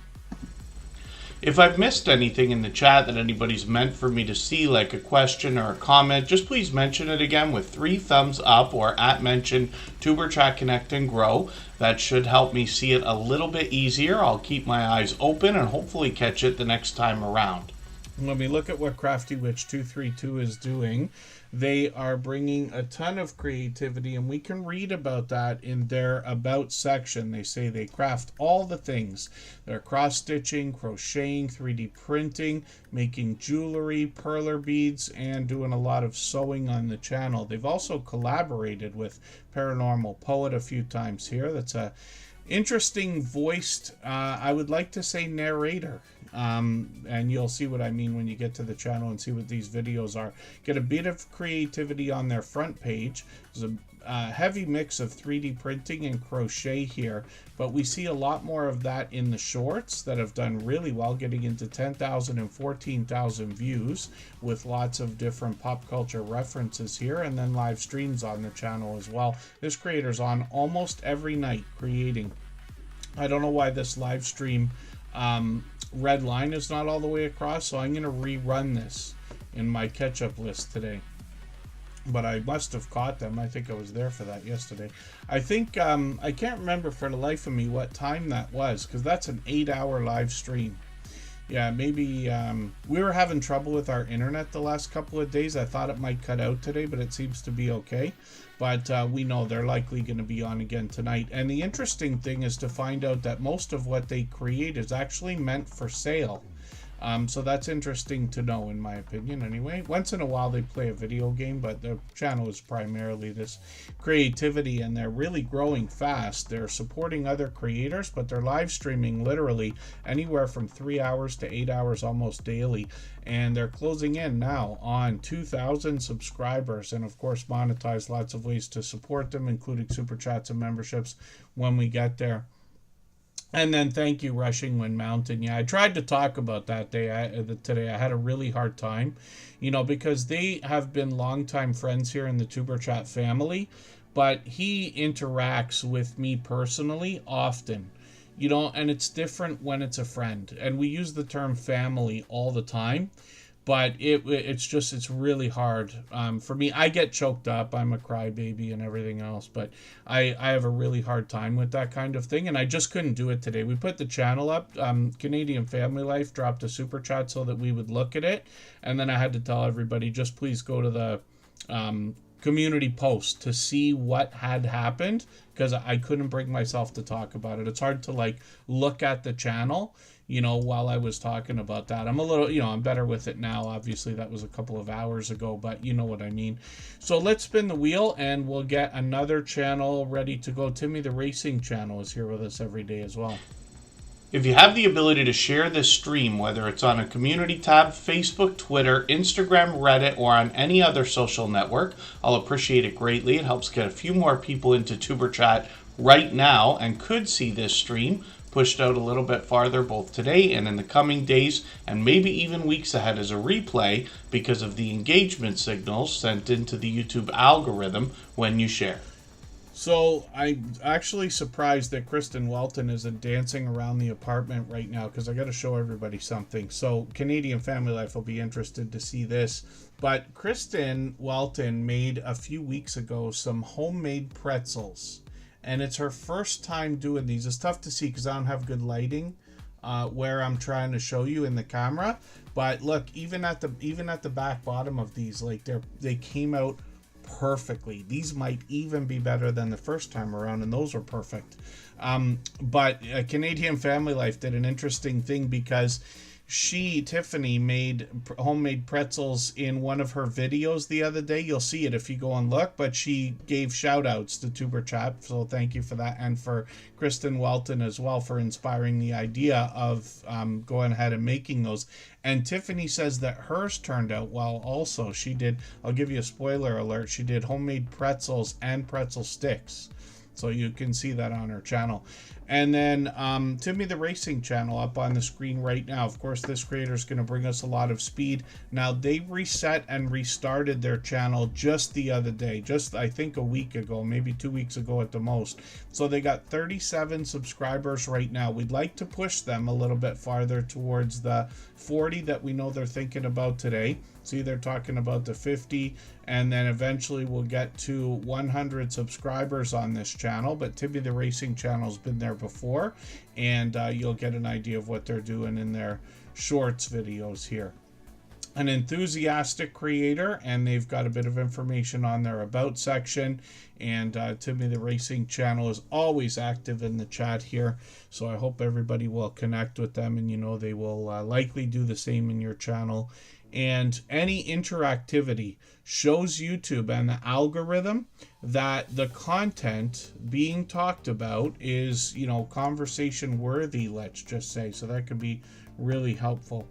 If I've missed anything in the chat that anybody's meant for me to see, like a question or a comment, just please mention it again with 3 thumbs up or @mention Tuber Chat Connect and Grow. That should help me see it a little bit easier. I'll keep my eyes open and hopefully catch it the next time around. When we look at what Crafty Witch 232 is doing, they are bringing a ton of creativity, and we can read about that in their About section. They say they craft all the things. They're cross-stitching, crocheting, 3D printing, making jewelry, perler beads, and doing a lot of sewing on the channel. They've also collaborated with Paranormal Poet a few times here. That's a interesting voiced, I would like to say, narrator. And you'll see what I mean when you get to the channel and see what these videos are. Get a bit of creativity on their front page. There's a heavy mix of 3D printing and crochet here, but we see a lot more of that in the shorts that have done really well, getting into 10,000 and 14,000 views with lots of different pop culture references here, and then live streams on the channel as well. This creator's on almost every night creating. I don't know why this live stream red line is not all the way across, so I'm going to rerun this in my catch-up list today. But I must have caught them. I think I was there for that yesterday. I think, I can't remember for the life of me what time that was, because that's an 8-hour live stream. Yeah, maybe, we were having trouble with our internet the last couple of days. I thought it might cut out today, but it seems to be okay. But we know they're likely going to be on again tonight. And the interesting thing is to find out that most of what they create is actually meant for sale. So that's interesting to know, in my opinion, anyway. Once in a while they play a video game, but the channel is primarily this creativity, and they're really growing fast. They're supporting other creators, but they're live streaming literally anywhere from 3 hours to 8 hours almost daily. And they're closing in now on 2,000 subscribers, and of course monetize. Lots of ways to support them, including super chats and memberships when we get there. And then thank you, Rushing Wind Mountain. Yeah, I tried to talk about that today. I had a really hard time, you know, because they have been longtime friends here in the Tuber Chat family, but he interacts with me personally often, you know, and it's different when it's a friend. And we use the term family all the time, but it's really hard for me. I get choked up. I'm a crybaby and everything else, but I have a really hard time with that kind of thing, and I just couldn't do it today. We put the channel up. Canadian Family Life dropped a super chat so that we would look at it, and then I had to tell everybody, just please go to the community post to see what had happened, because I couldn't bring myself to talk about it. It's hard to like look at the channel, you know, while I was talking about that. I'm a little, you know, I'm better with it now. Obviously, that was a couple of hours ago, but you know what I mean. So let's spin the wheel and we'll get another channel ready to go. Timmy the Racing Channel is here with us every day as well. If you have the ability to share this stream, whether it's on a community tab, Facebook, Twitter, Instagram, Reddit, or on any other social network, I'll appreciate it greatly. It helps get a few more people into Tuber Chat right now and could see this stream pushed out a little bit farther both today and in the coming days, and maybe even weeks ahead as a replay because of the engagement signals sent into the YouTube algorithm when you share. So I'm actually surprised that Kristen Welton isn't dancing around the apartment right now, because I got to show everybody something. So Canadian Family Life will be interested to see this. But Kristen Welton made a few weeks ago some homemade pretzels, and it's her first time doing these. It's tough to see because I don't have good lighting where I'm trying to show you in the camera. But look, even at the back bottom of these, like they came out perfectly. These might even be better than the first time around, and those were perfect. But Canadian Family Life did an interesting thing because Tiffany, made homemade pretzels in one of her videos the other day. You'll see it if you go and look, but she gave shout outs to Superchat, so thank you for that, and for Kristen Welton as well for inspiring the idea of going ahead and making those. And Tiffany says that hers turned out well also. She did, I'll give you a spoiler alert, she did homemade pretzels and pretzel sticks. So you can see that on her channel. And then Timmy the Racing channel up on the screen right now. Of course, this creator is going to bring us a lot of speed. Now, they reset and restarted their channel just the other day. Just, I think, a week ago, maybe 2 weeks ago at the most. So they got 37 subscribers right now. We'd like to push them a little bit farther towards the 40 that we know they're thinking about today. See, they're talking about the 50, and then eventually we'll get to 100 subscribers on this channel. But Timmy the Racing channel's been there before, and you'll get an idea of what they're doing in their shorts videos here. An enthusiastic creator, and they've got a bit of information on their about section. And Timmy the Racing channel is always active in the chat here, so I hope everybody will connect with them, and you know they will likely do the same in your channel. And any interactivity shows YouTube and the algorithm that the content being talked about is, you know, conversation worthy, let's just say. So that could be really helpful.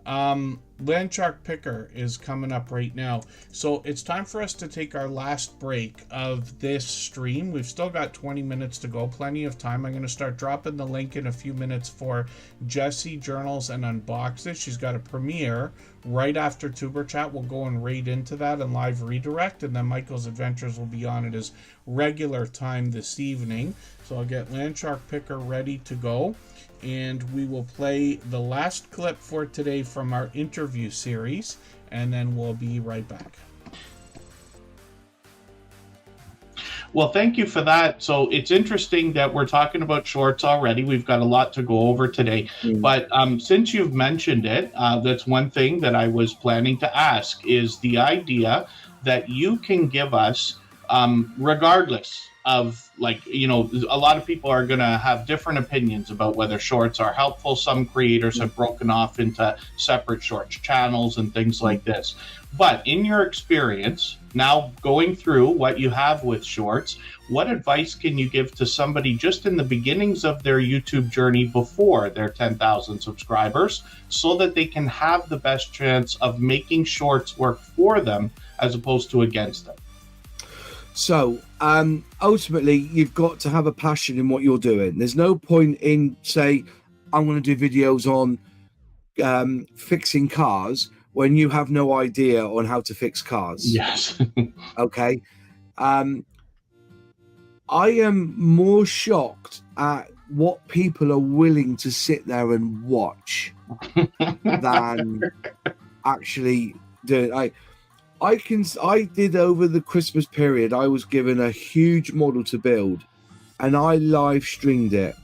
Landshark Picker is coming up right now. So it's time for us to take our last break of this stream. We've still got 20 minutes to go, plenty of time. I'm going to start dropping the link in a few minutes for Jessie Journals and Unboxes. She's got a premiere right after Tuber Chat. We'll go and raid into that and live redirect, and then Michael's Adventures will be on at his regular time this evening. So I'll get Landshark Picker ready to go, and we will play the last clip for today from our interview series, and then we'll be right back. Well, thank you for that. So it's interesting that we're talking about shorts already. We've got a lot to go over today. But since you've mentioned it, that's one thing that I was planning to ask, is the idea that you can give us, regardless of, like, you know, a lot of people are going to have different opinions about whether shorts are helpful. Some creators have broken off into separate shorts channels and things like this. But in your experience, now going through what you have with shorts, what advice can you give to somebody just in the beginnings of their YouTube journey before their 10,000 subscribers, so that they can have the best chance of making shorts work for them as opposed to against them? So ultimately, you've got to have a passion in what you're doing. There's no point in, say, I'm going to do videos on fixing cars when you have no idea on how to fix cars. Yes. Okay. I am more shocked at what people are willing to sit there and watch than actually do it. I did over the Christmas period, I was given a huge model to build, and I live streamed it.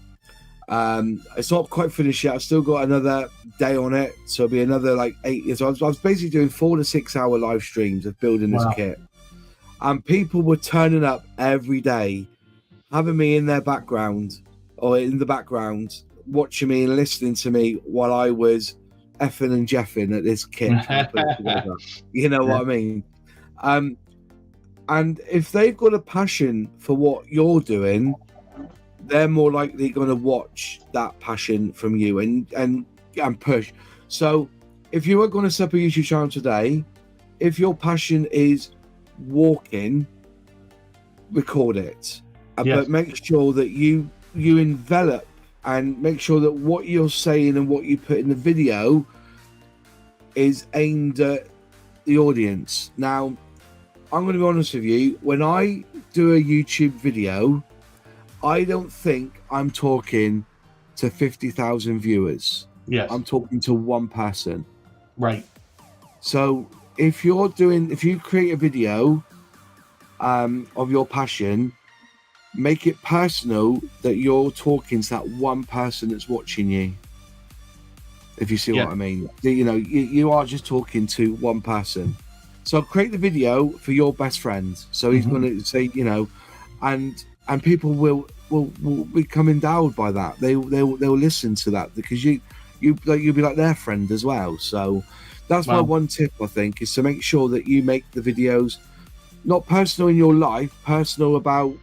It's not quite finished yet. I've still got another day on it, so it'll be another like 8 years. So I was basically doing 4 to 6 hour live streams of building this kit, and people were turning up every day, having me in their background or in the background, watching me and listening to me while I was effing and jeffing at this kit. You know what I mean? And if they've got a passion for what you're doing, they're more likely going to watch that passion from you and push. So if you are going to set up a YouTube channel today, if your passion is walking, record it. But make sure that you envelop and make sure that what you're saying and what you put in the video is aimed at the audience. Now, I'm going to be honest with you. When I do a YouTube video, I don't think I'm talking to 50,000 viewers. Yes. I'm talking to one person. Right. So if you create a video of your passion, make it personal, that you're talking to that one person that's watching you. If you see what I mean. You know, you are just talking to one person. So create the video for your best friend. So he's going to say, you know, and people will become endowed by that. They'll listen to that because you'll be like their friend as well. So that's my one tip, I think, is to make sure that you make the videos not personal in your life, personal about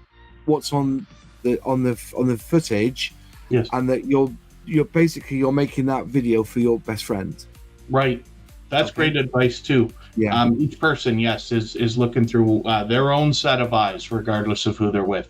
what's on the footage, yes, and that you're basically making that video for your best friend. Right. That's great advice too. Yeah. Each person, yes, is looking through their own set of eyes, regardless of who they're with.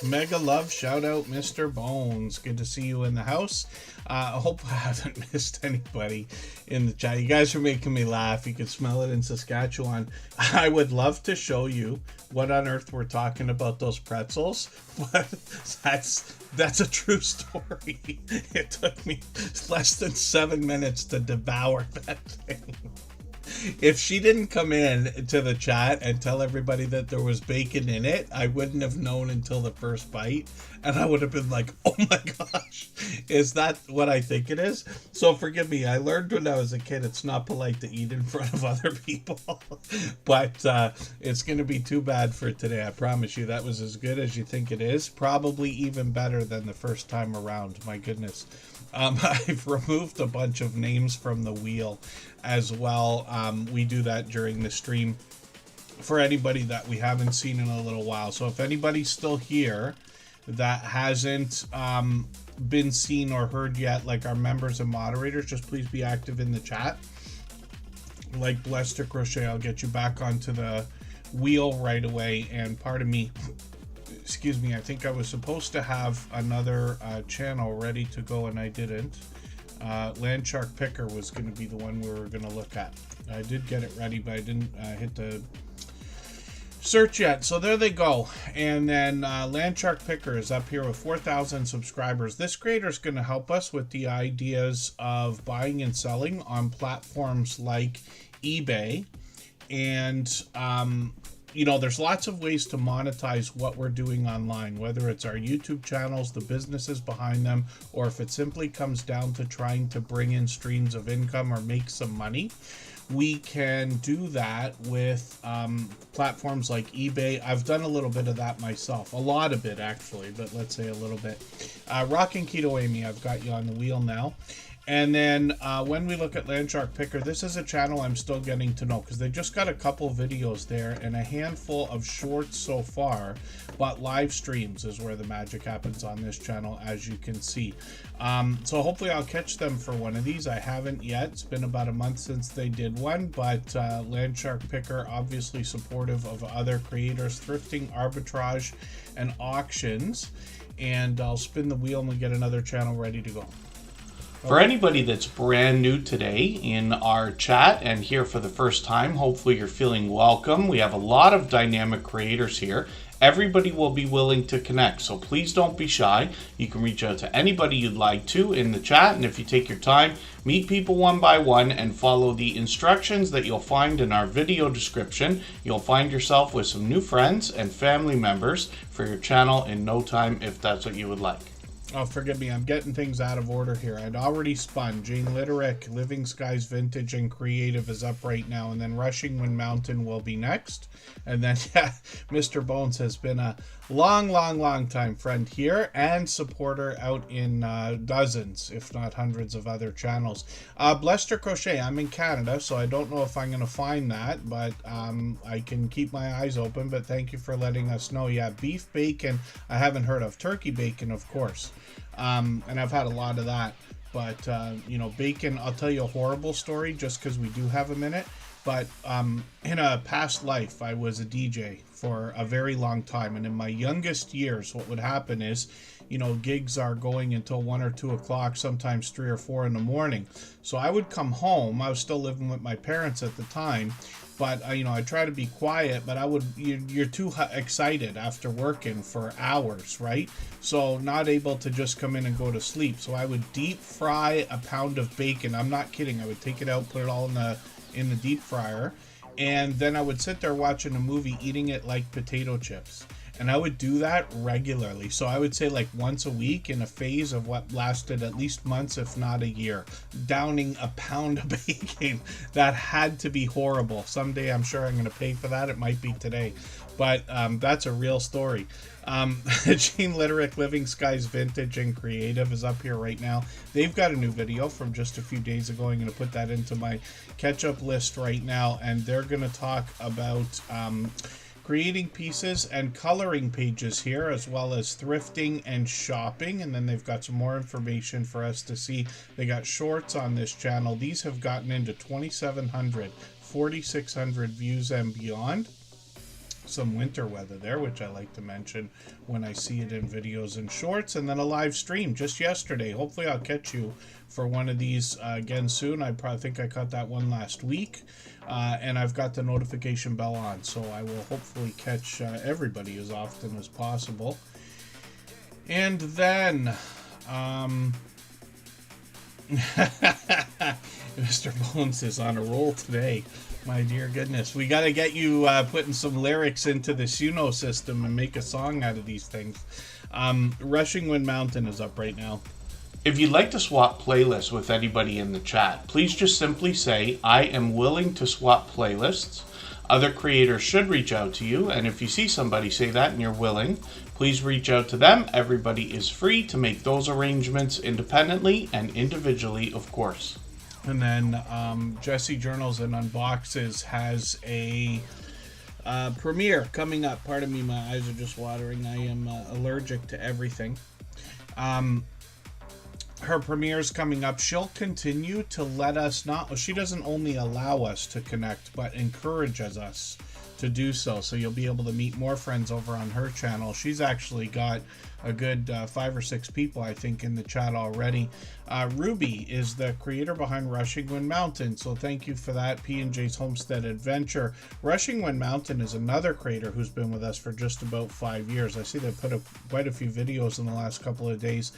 Mega love, shout out Mr. Bones. Good to see you in the house. I hope I haven't missed anybody in the chat. You guys are making me laugh. You can smell it in Saskatchewan. I would love to show you what on earth we're talking about those pretzels, but that's a true story. It took me less than 7 minutes to devour that thing. If she didn't come in to the chat and tell everybody that there was bacon in it, I wouldn't have known until the first bite, and I would have been like, oh my gosh, is that what I think it is? So forgive me, I learned when I was a kid it's not polite to eat in front of other people, but it's going to be too bad for today. I promise you that was as good as you think it is, probably even better than the first time around. My goodness. I've removed a bunch of names from the wheel as well. We do that during the stream. for anybody that we haven't seen in a little while. So if anybody's still here that hasn't been seen or heard yet, like our members and moderators, just please be active in the chat. Like Blessed to Crochet, I'll get you back onto the wheel right away. And pardon me, excuse me, I think I was supposed to have another channel ready to go and I didn't. Landshark Picker was going to be the one we were going to look at. I did get it ready, but I didn't hit the search yet. So there they go. And then Landshark Picker is up here with 4,000 subscribers. This creator is going to help us with the ideas of buying and selling on platforms like eBay. And you know, there's lots of ways to monetize what we're doing online, whether it's our YouTube channels, the businesses behind them, or if it simply comes down to trying to bring in streams of income or make some money. We can do that with platforms like eBay. I've done a little bit of that myself, a lot of it actually, but let's say a little bit. Rockin' Keto Amy, I've got you on the wheel now. And then when we look at Landshark Picker, this is a channel I'm still getting to know because they just got a couple videos there and a handful of shorts so far, but live streams is where the magic happens on this channel, as you can see. So hopefully I'll catch them for one of these. I haven't yet. It's been about a month since they did one, but Landshark Picker, obviously supportive of other creators, thrifting, arbitrage, and auctions. And I'll spin the wheel and we get another channel ready to go. For anybody that's brand new today in our chat and here for the first time, hopefully you're feeling welcome. We have a lot of dynamic creators here. Everybody will be willing to connect, so please don't be shy. You can reach out to anybody you'd like to in the chat, and if you take your time, meet people one by one and follow the instructions that you'll find in our video description. You'll find yourself with some new friends and family members for your channel in no time if that's what you would like. Oh, forgive me, I'm getting things out of order here. I'd already spun. Jane Literick, Living Skies Vintage and Creative is up right now, and then Rushing Wind Mountain will be next. And then, yeah, Mr. Bones has been a long time friend here and supporter out in dozens, if not hundreds of other channels. Blessed to Crochet, I'm in Canada, so I don't know if I'm going to find that, but I can keep my eyes open, but thank you for letting us know. Yeah, beef bacon, I haven't heard of. Turkey bacon, of course. And I've had a lot of that, but you know, bacon, I'll tell you a horrible story just because we do have a minute. But in a past life, I was a DJ for a very long time. And in my youngest years, what would happen is, you know, gigs are going until 1 or 2 o'clock, sometimes 3 or 4 in the morning. So I would come home. I was still living with my parents at the time. But, you know, I try to be quiet, but you're too excited after working for hours, right? So not able to just come in and go to sleep. So I would deep fry a pound of bacon. I'm not kidding. I would take it out, put it all in the deep fryer, and then I would sit there watching a movie, eating it like potato chips. And I would do that regularly. So I would say like once a week in a phase of what lasted at least months, if not a year, downing a pound of bacon. That had to be horrible. Someday I'm sure I'm going to pay for that. It might be today. But that's a real story. Jane Literick, Living Skies Vintage and Creative is up here right now. They've got a new video from just a few days ago. I'm going to put that into my catch-up list right now. And they're going to talk about creating pieces and coloring pages here, as well as thrifting and shopping. And then they've got some more information for us to see. They got shorts on this channel. These have gotten into 2,700, 4,600 views and beyond. Some winter weather there, which I like to mention when I see it in videos and shorts. And then a live stream just yesterday. Hopefully I'll catch you for one of these again soon. I probably think I caught that one last week. And I've got the notification bell on, so I will hopefully catch everybody as often as possible. And then Mr. Bones is on a roll today. My dear goodness. We got to get you putting some lyrics into the Suno system and make a song out of these things. Rushing Wind Mountain is up right now. If you'd like to swap playlists with anybody in the chat, please just simply say, I am willing to swap playlists. Other creators should reach out to you, and if you see somebody say that and you're willing, please reach out to them. Everybody is free to make those arrangements independently and individually, of course. And then Jesse Journals and Unboxes has a Premiere coming up. Pardon me, my eyes are just watering. I am allergic to everything. Her premiere's coming up. She'll continue to let us not. She doesn't only allow us to connect, but encourages us to do so. So you'll be able to meet more friends over on her channel. She's actually got a good 5 or 6 people, I think, in the chat already. Ruby is the creator behind Rushing Wind Mountain, so thank you for that. P&J's Homestead Adventure. Rushing Wind Mountain is another creator who's been with us for just about 5 years. I see they put up quite a few videos in the last couple of days.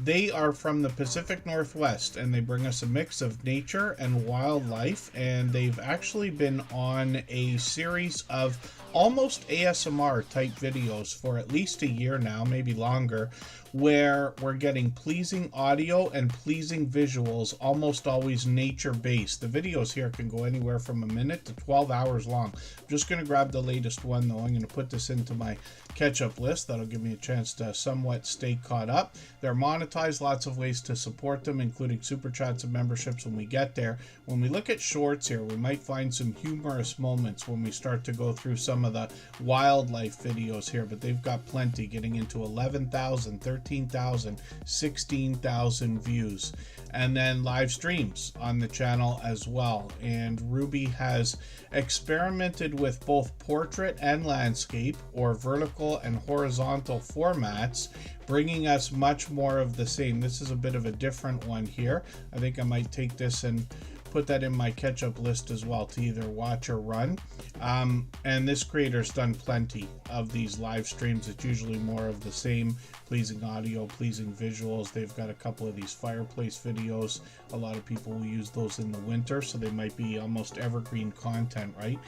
They are from the Pacific Northwest, and they bring us a mix of nature and wildlife, and they've actually been on a series of almost ASMR type videos for at least a year now, maybe longer, where we're getting pleasing audio and pleasing visuals, almost always nature-based. The videos here can go anywhere from a minute to 12 hours long. I'm just going to grab the latest one, though. I'm going to put this into my catch-up list. That'll give me a chance to somewhat stay caught up. They're monetized, lots of ways to support them, including super chats and memberships when we get there. When we look at shorts here, we might find some humorous moments when we start to go through some of the wildlife videos here, but they've got plenty, getting into 11,000, 13,000, 16,000 views. And then live streams on the channel as well. And Ruby has experimented with both portrait and landscape, or vertical and horizontal formats, bringing us much more of the same. This is a bit of a different one here. I think I might take this and put that in my catch-up list as well to either watch or run. And this creator's done plenty of these live streams. It's usually more of the same, pleasing audio, pleasing visuals. They've got a couple of these fireplace videos. A lot of people will use those in the winter, so they might be almost evergreen content, right?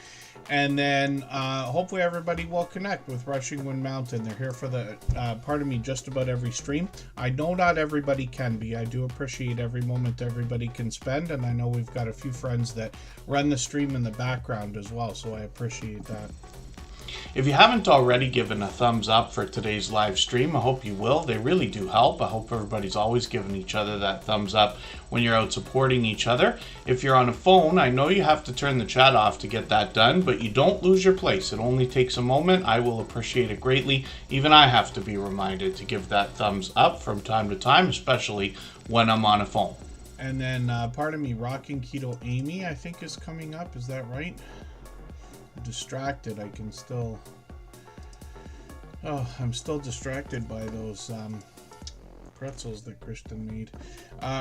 And then hopefully everybody will connect with Rushing Wind Mountain. They're here for the, pardon me, just about every stream. I know not everybody can be. I do appreciate every moment everybody can spend, and I know we've got a few friends that run the stream in the background as well, so I appreciate that. If you haven't already given a thumbs up for today's live stream, I hope you will. They really do help. I hope everybody's always giving each other that thumbs up when you're out supporting each other. If you're on a phone, I know you have to turn the chat off to get that done, but you don't lose your place. It only takes a moment. I will appreciate it greatly. Even I have to be reminded to give that thumbs up from time to time, especially when I'm on a phone. And then, pardon me, Rocking Keto Amy, I think, is coming up. Is that right? Distracted. I can still... Oh, I'm still distracted by those pretzels that Kristen made.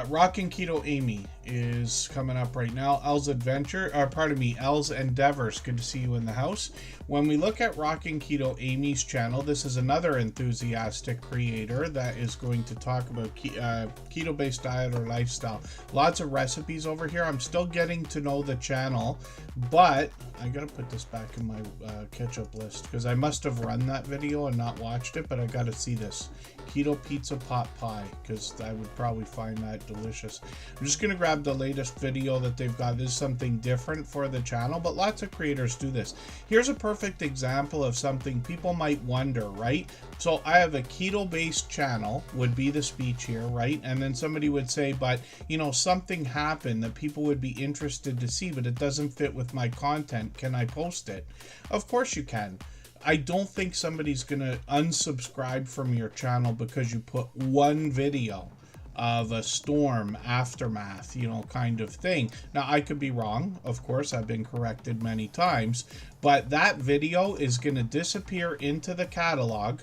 Rockin' Keto Amy is coming up right now. Elle's Adventure, pardon me, Elle's Endeavors. Good to see you in the house. When we look at Rockin' Keto Amy's channel, this is another enthusiastic creator that is going to talk about keto-based diet or lifestyle. Lots of recipes over here. I'm still getting to know the channel, but I gotta put this back in my catch-up list because I must have run that video and not watched it, but I gotta see this. Keto pizza pot pie, because I would probably find that delicious. I'm just gonna grab the latest video that they've got. This is something different for the channel, but lots of creators do this. Here's a perfect example of something people might wonder, right? So I have a keto-based channel, would be the speech here, right? And then somebody would say, but you know, something happened that people would be interested to see, but it doesn't fit with my content. Can I post it? Of course you can. I don't think somebody's gonna unsubscribe from your channel because you put one video of a storm aftermath, you know, kind of thing. Now, I could be wrong. Of course, I've been corrected many times, but that video is gonna disappear into the catalog,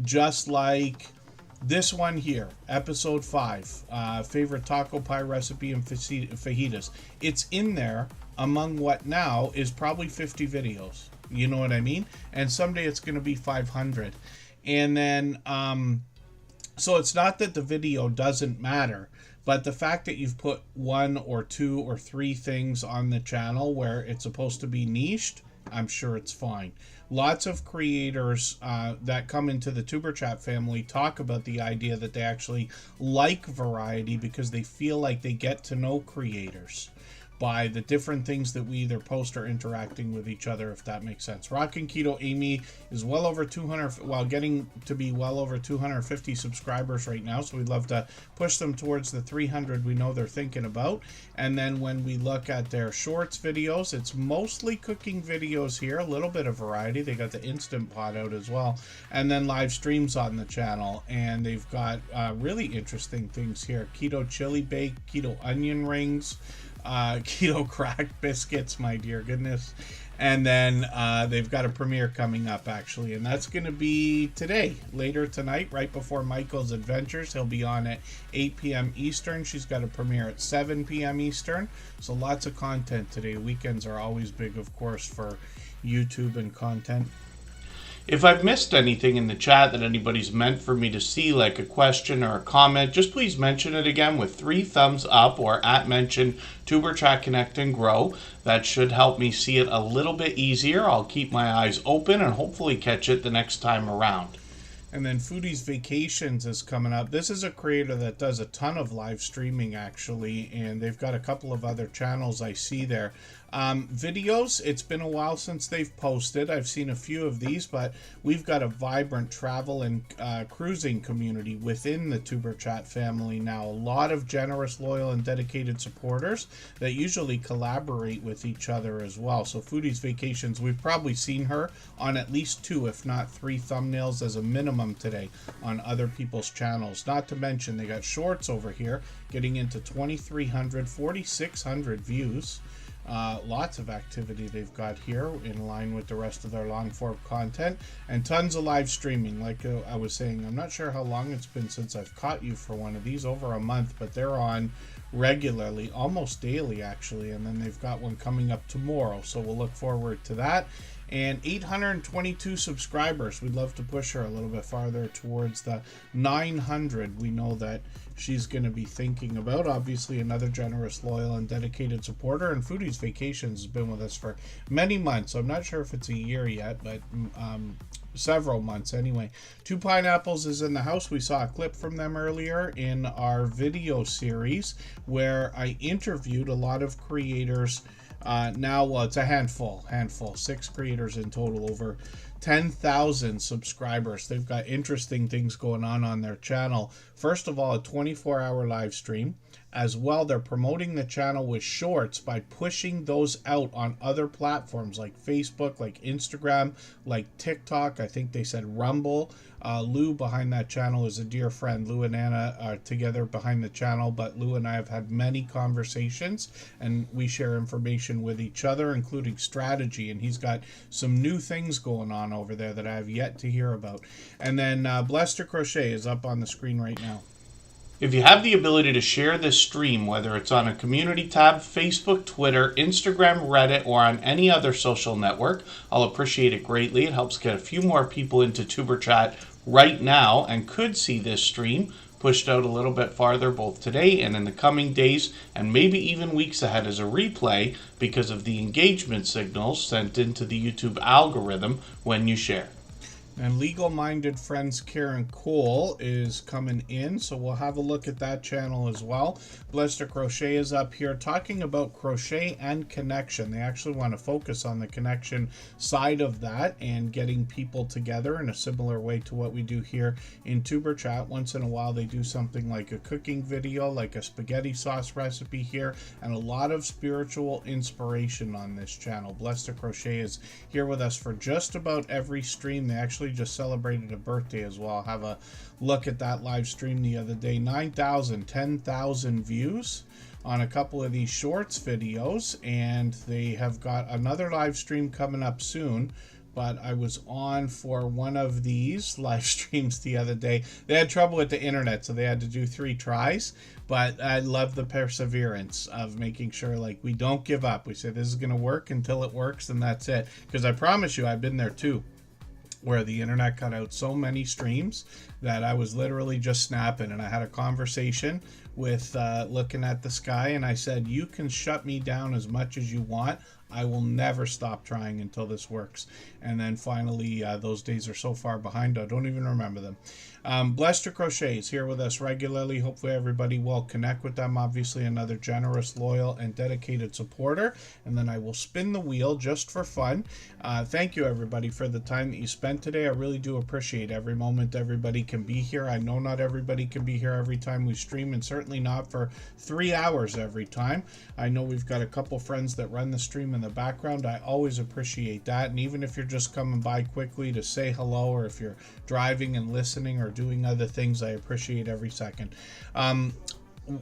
just like this one here, episode 5, favorite taco pie recipe and fajitas. It's in there among what now is probably 50 videos. You know what I mean? And someday it's going to be 500. And then, so it's not that the video doesn't matter, but the fact that you've put 1 or 2 or 3 things on the channel where it's supposed to be niched, I'm sure it's fine. Lots of creators that come into the Tuber Chat family talk about the idea that they actually like variety because they feel like they get to know creators. by the different things that we either post or interacting with each other, if that makes sense. Rockin' Keto Amy is well over 200, well, getting to be well over 250 subscribers right now, so we'd love to push them towards the 300 we know they're thinking about. And then when we look at their shorts videos, it's mostly cooking videos here, a little bit of variety. They got the Instant Pot out as well, and then live streams on the channel, and they've got really interesting things here: keto chili bake, keto onion rings, keto cracked biscuits, my dear goodness. And then they've got a premiere coming up, actually, and that's going to be today, later tonight, right before Michael's Adventures. He'll be on at 8 p.m. Eastern. She's got a premiere at 7 p.m. Eastern. So lots of content today. Weekends are always big, of course, for YouTube and content. If I've missed anything in the chat that anybody's meant for me to see, like a question or a comment, just please mention it again with 3 thumbs up or @mention Tuberchat Connect and Grow. That should help me see it a little bit easier. I'll keep my eyes open and hopefully catch it the next time around. And then Foodie's Vacations is coming up. This is a creator that does a ton of live streaming, actually, and they've got a couple of other channels I see there. Videos, it's been a while since they've posted. I've seen a few of these, but we've got a vibrant travel and cruising community within the Tuberchat family now. A lot of generous, loyal, and dedicated supporters that usually collaborate with each other as well. So Foodie's Vacations, we've probably seen her on at least 2, if not 3 thumbnails as a minimum today on other people's channels. Not to mention they got shorts over here getting into 2,300, 4,600 views. Lots of activity they've got here in line with the rest of their long form content, and tons of live streaming. Like I was saying, I'm not sure how long it's been since I've caught you for one of these, over a month, but they're on regularly, almost daily actually, and then they've got one coming up tomorrow, so we'll look forward to that. And 822 subscribers. We'd love to push her a little bit farther towards the 900 we know that she's going to be thinking about. Obviously, another generous, loyal, and dedicated supporter. And Foodie's Vacations has been with us for many months. I'm not sure if it's a year yet, but several months anyway. 2 Pineapples is in the house. We saw a clip from them earlier in our video series where I interviewed a lot of creators. Now, well, it's a handful, 6 creators in total, over 10,000 subscribers. They've got interesting things going on their channel. First of all, a 24-hour live stream. As well, they're promoting the channel with shorts by pushing those out on other platforms like Facebook, like Instagram, like TikTok. I think they said Rumble. Lou behind that channel is a dear friend. Lou and Anna are together behind the channel, but Lou and I have had many conversations and we share information with each other, including strategy, and he's got some new things going on over there that I have yet to hear about. And then Blessed to Crochet is up on the screen right now. If you have the ability to share this stream, whether it's on a community tab, Facebook, Twitter, Instagram, Reddit, or on any other social network, I'll appreciate it greatly. It helps get a few more people into Tuberchat right now and could see this stream pushed out a little bit farther both today and in the coming days and maybe even weeks ahead as a replay because of the engagement signals sent into the YouTube algorithm when you share. And legal-minded friends Karen Cole is coming in, so we'll have a look at that channel as well. Blessed to Crochet is up here talking about crochet and connection. They actually want to focus on the connection side of that and getting people together in a similar way to what we do here in Tuberchat. Once in a while they do something like a cooking video, like a spaghetti sauce recipe here, and a lot of spiritual inspiration on this channel. Blessed to Crochet is here with us for just about every stream. They actually just celebrated a birthday as well. Have a look at that live stream the other day. 9,000, 10,000 views on a couple of these shorts videos, and they have got another live stream coming up soon. But I was on for one of these live streams the other day. They had trouble with the internet, so they had to do 3 tries. But I love the perseverance of making sure, like, we don't give up. We say this is going to work until it works, and that's it. Because I promise you, I've been there too, where the internet cut out so many streams that I was literally just snapping. And I had a conversation with looking at the sky, and I said, you can shut me down as much as you want. I will never stop trying until this works. And then finally, those days are so far behind, I don't even remember them. Blessed to Crochet is here with us regularly. Hopefully everybody will connect with them. Obviously another generous, loyal, and dedicated supporter. And then I will spin the wheel just for fun. Thank you everybody for the time that you spent today. I really do appreciate every moment everybody can be here. I know not everybody can be here every time we stream, and certainly not for 3 hours every time. I know we've got a couple friends that run the stream in the background. I always appreciate that. And even if you're just coming by quickly to say hello, or if you're driving and listening or doing other things, I appreciate every second.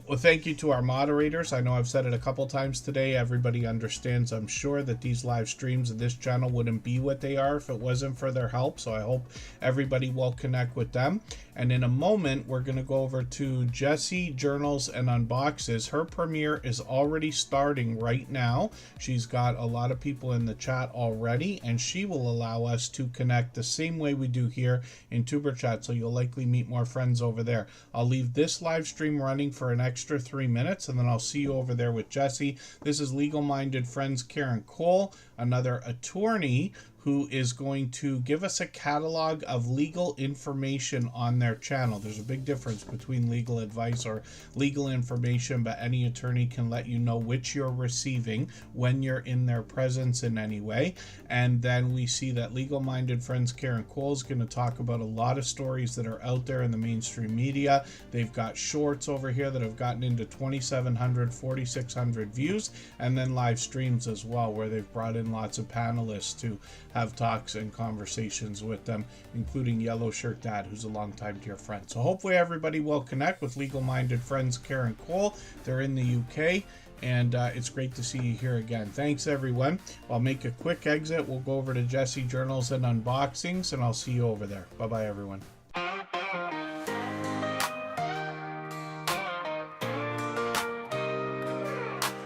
Well, thank you to our moderators. I know I've said it a couple times today. Everybody understands, I'm sure, that these live streams and this channel wouldn't be what they are if it wasn't for their help. So I hope everybody will connect with them. And in a moment, we're going to go over to Jessie Journals and Unboxes. Her premiere is already starting right now. She's got a lot of people in the chat already, and she will allow us to connect the same way we do here in Tuber Chat. So you'll likely meet more friends over there. I'll leave this live stream running for an extra 3 minutes, and then I'll see you over there with Jessie. This is Legal Minded Friends Karen Cole, another attorney who is going to give us a catalog of legal information on their channel. There's a big difference between legal advice or legal information, but any attorney can let you know which you're receiving when you're in their presence in any way. And then we see that Legal Minded Friends Karen Cole is going to talk about a lot of stories that are out there in the mainstream media. They've got shorts over here that have gotten into 2,700, 4,600 views, and then live streams as well, where they've brought in lots of panelists to have talks and conversations with them, including Yellow Shirt Dad, who's a longtime dear friend. So hopefully everybody will connect with Legal Minded Friends Karen Cole. They're in the UK, and it's great to see you here again. Thanks everyone. I'll make a quick exit. We'll go over to Jessie Journals and Unboxings, and I'll see you over there. Bye bye everyone.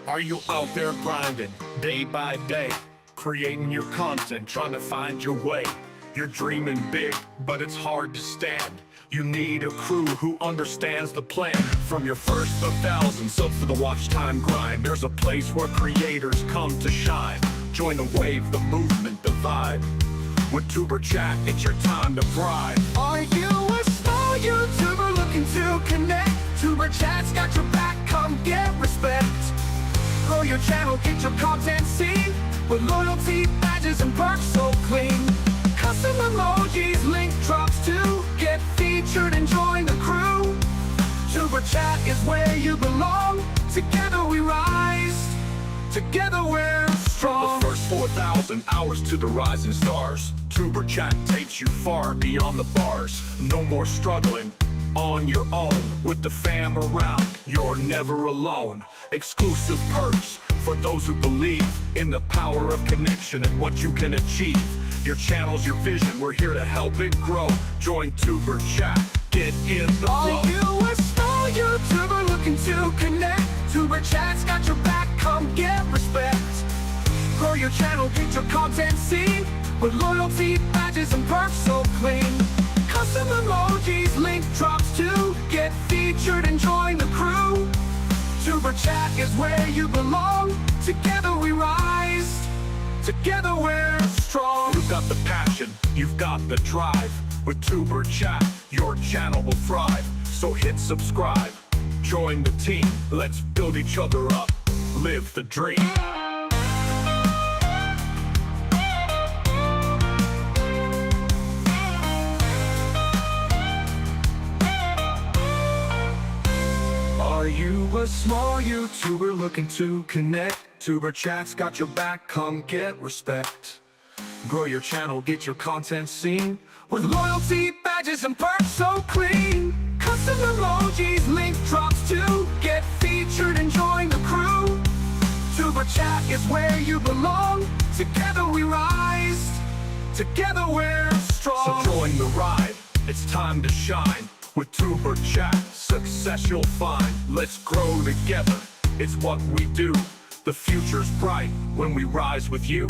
Are you out there grinding day by day, creating your content, trying to find your way? You're dreaming big, but it's hard to stand. You need a crew who understands the plan. From your first 1,000 subs to the watch time grind, there's a place where creators come to shine. Join the wave, the movement, the vibe. With Tuber Chat, it's your time to thrive. Are you a small YouTuber looking to connect? Tuber Chat's got your back, come get respect. Grow your channel, get your content seen, with loyalty, badges, and perks so clean. Custom emojis, link drops too. Get featured and join the crew. Tuber Chat is where you belong. Together we rise. Together we're strong. The first 4,000 hours to the rising stars. Tuber Chat takes you far beyond the bars. No more struggling on your own. With the fam around, you're never alone. Exclusive perks for those who believe in the power of connection and what you can achieve. Your channel's your vision, we're here to help it grow. Join Tuber Chat, get in the flow. Are you a small YouTuber looking to connect? Tuber Chat's got your back, come get respect. Grow your channel, get your content seen, with loyalty, badges, and perks so clean. Custom emojis, link drops too. Get featured and join the crew. Tuber Chat is where you belong. Together we rise. Together we're strong. You've got the passion, you've got the drive. With Tuber Chat, your channel will thrive. So hit subscribe, join the team. Let's build each other up, live the dream. Are you a small YouTuber looking to connect? Tuber Chat's got your back, come get respect. Grow your channel, get your content seen, with loyalty, badges, and perks so clean. Custom emojis, link drops too. Get featured and join the crew. Tuber Chat is where you belong. Together we rise. Together we're strong. So join the ride, it's time to shine. With Tuber Chat, success you'll find. Let's grow together, it's what we do. The future's bright when we rise with you.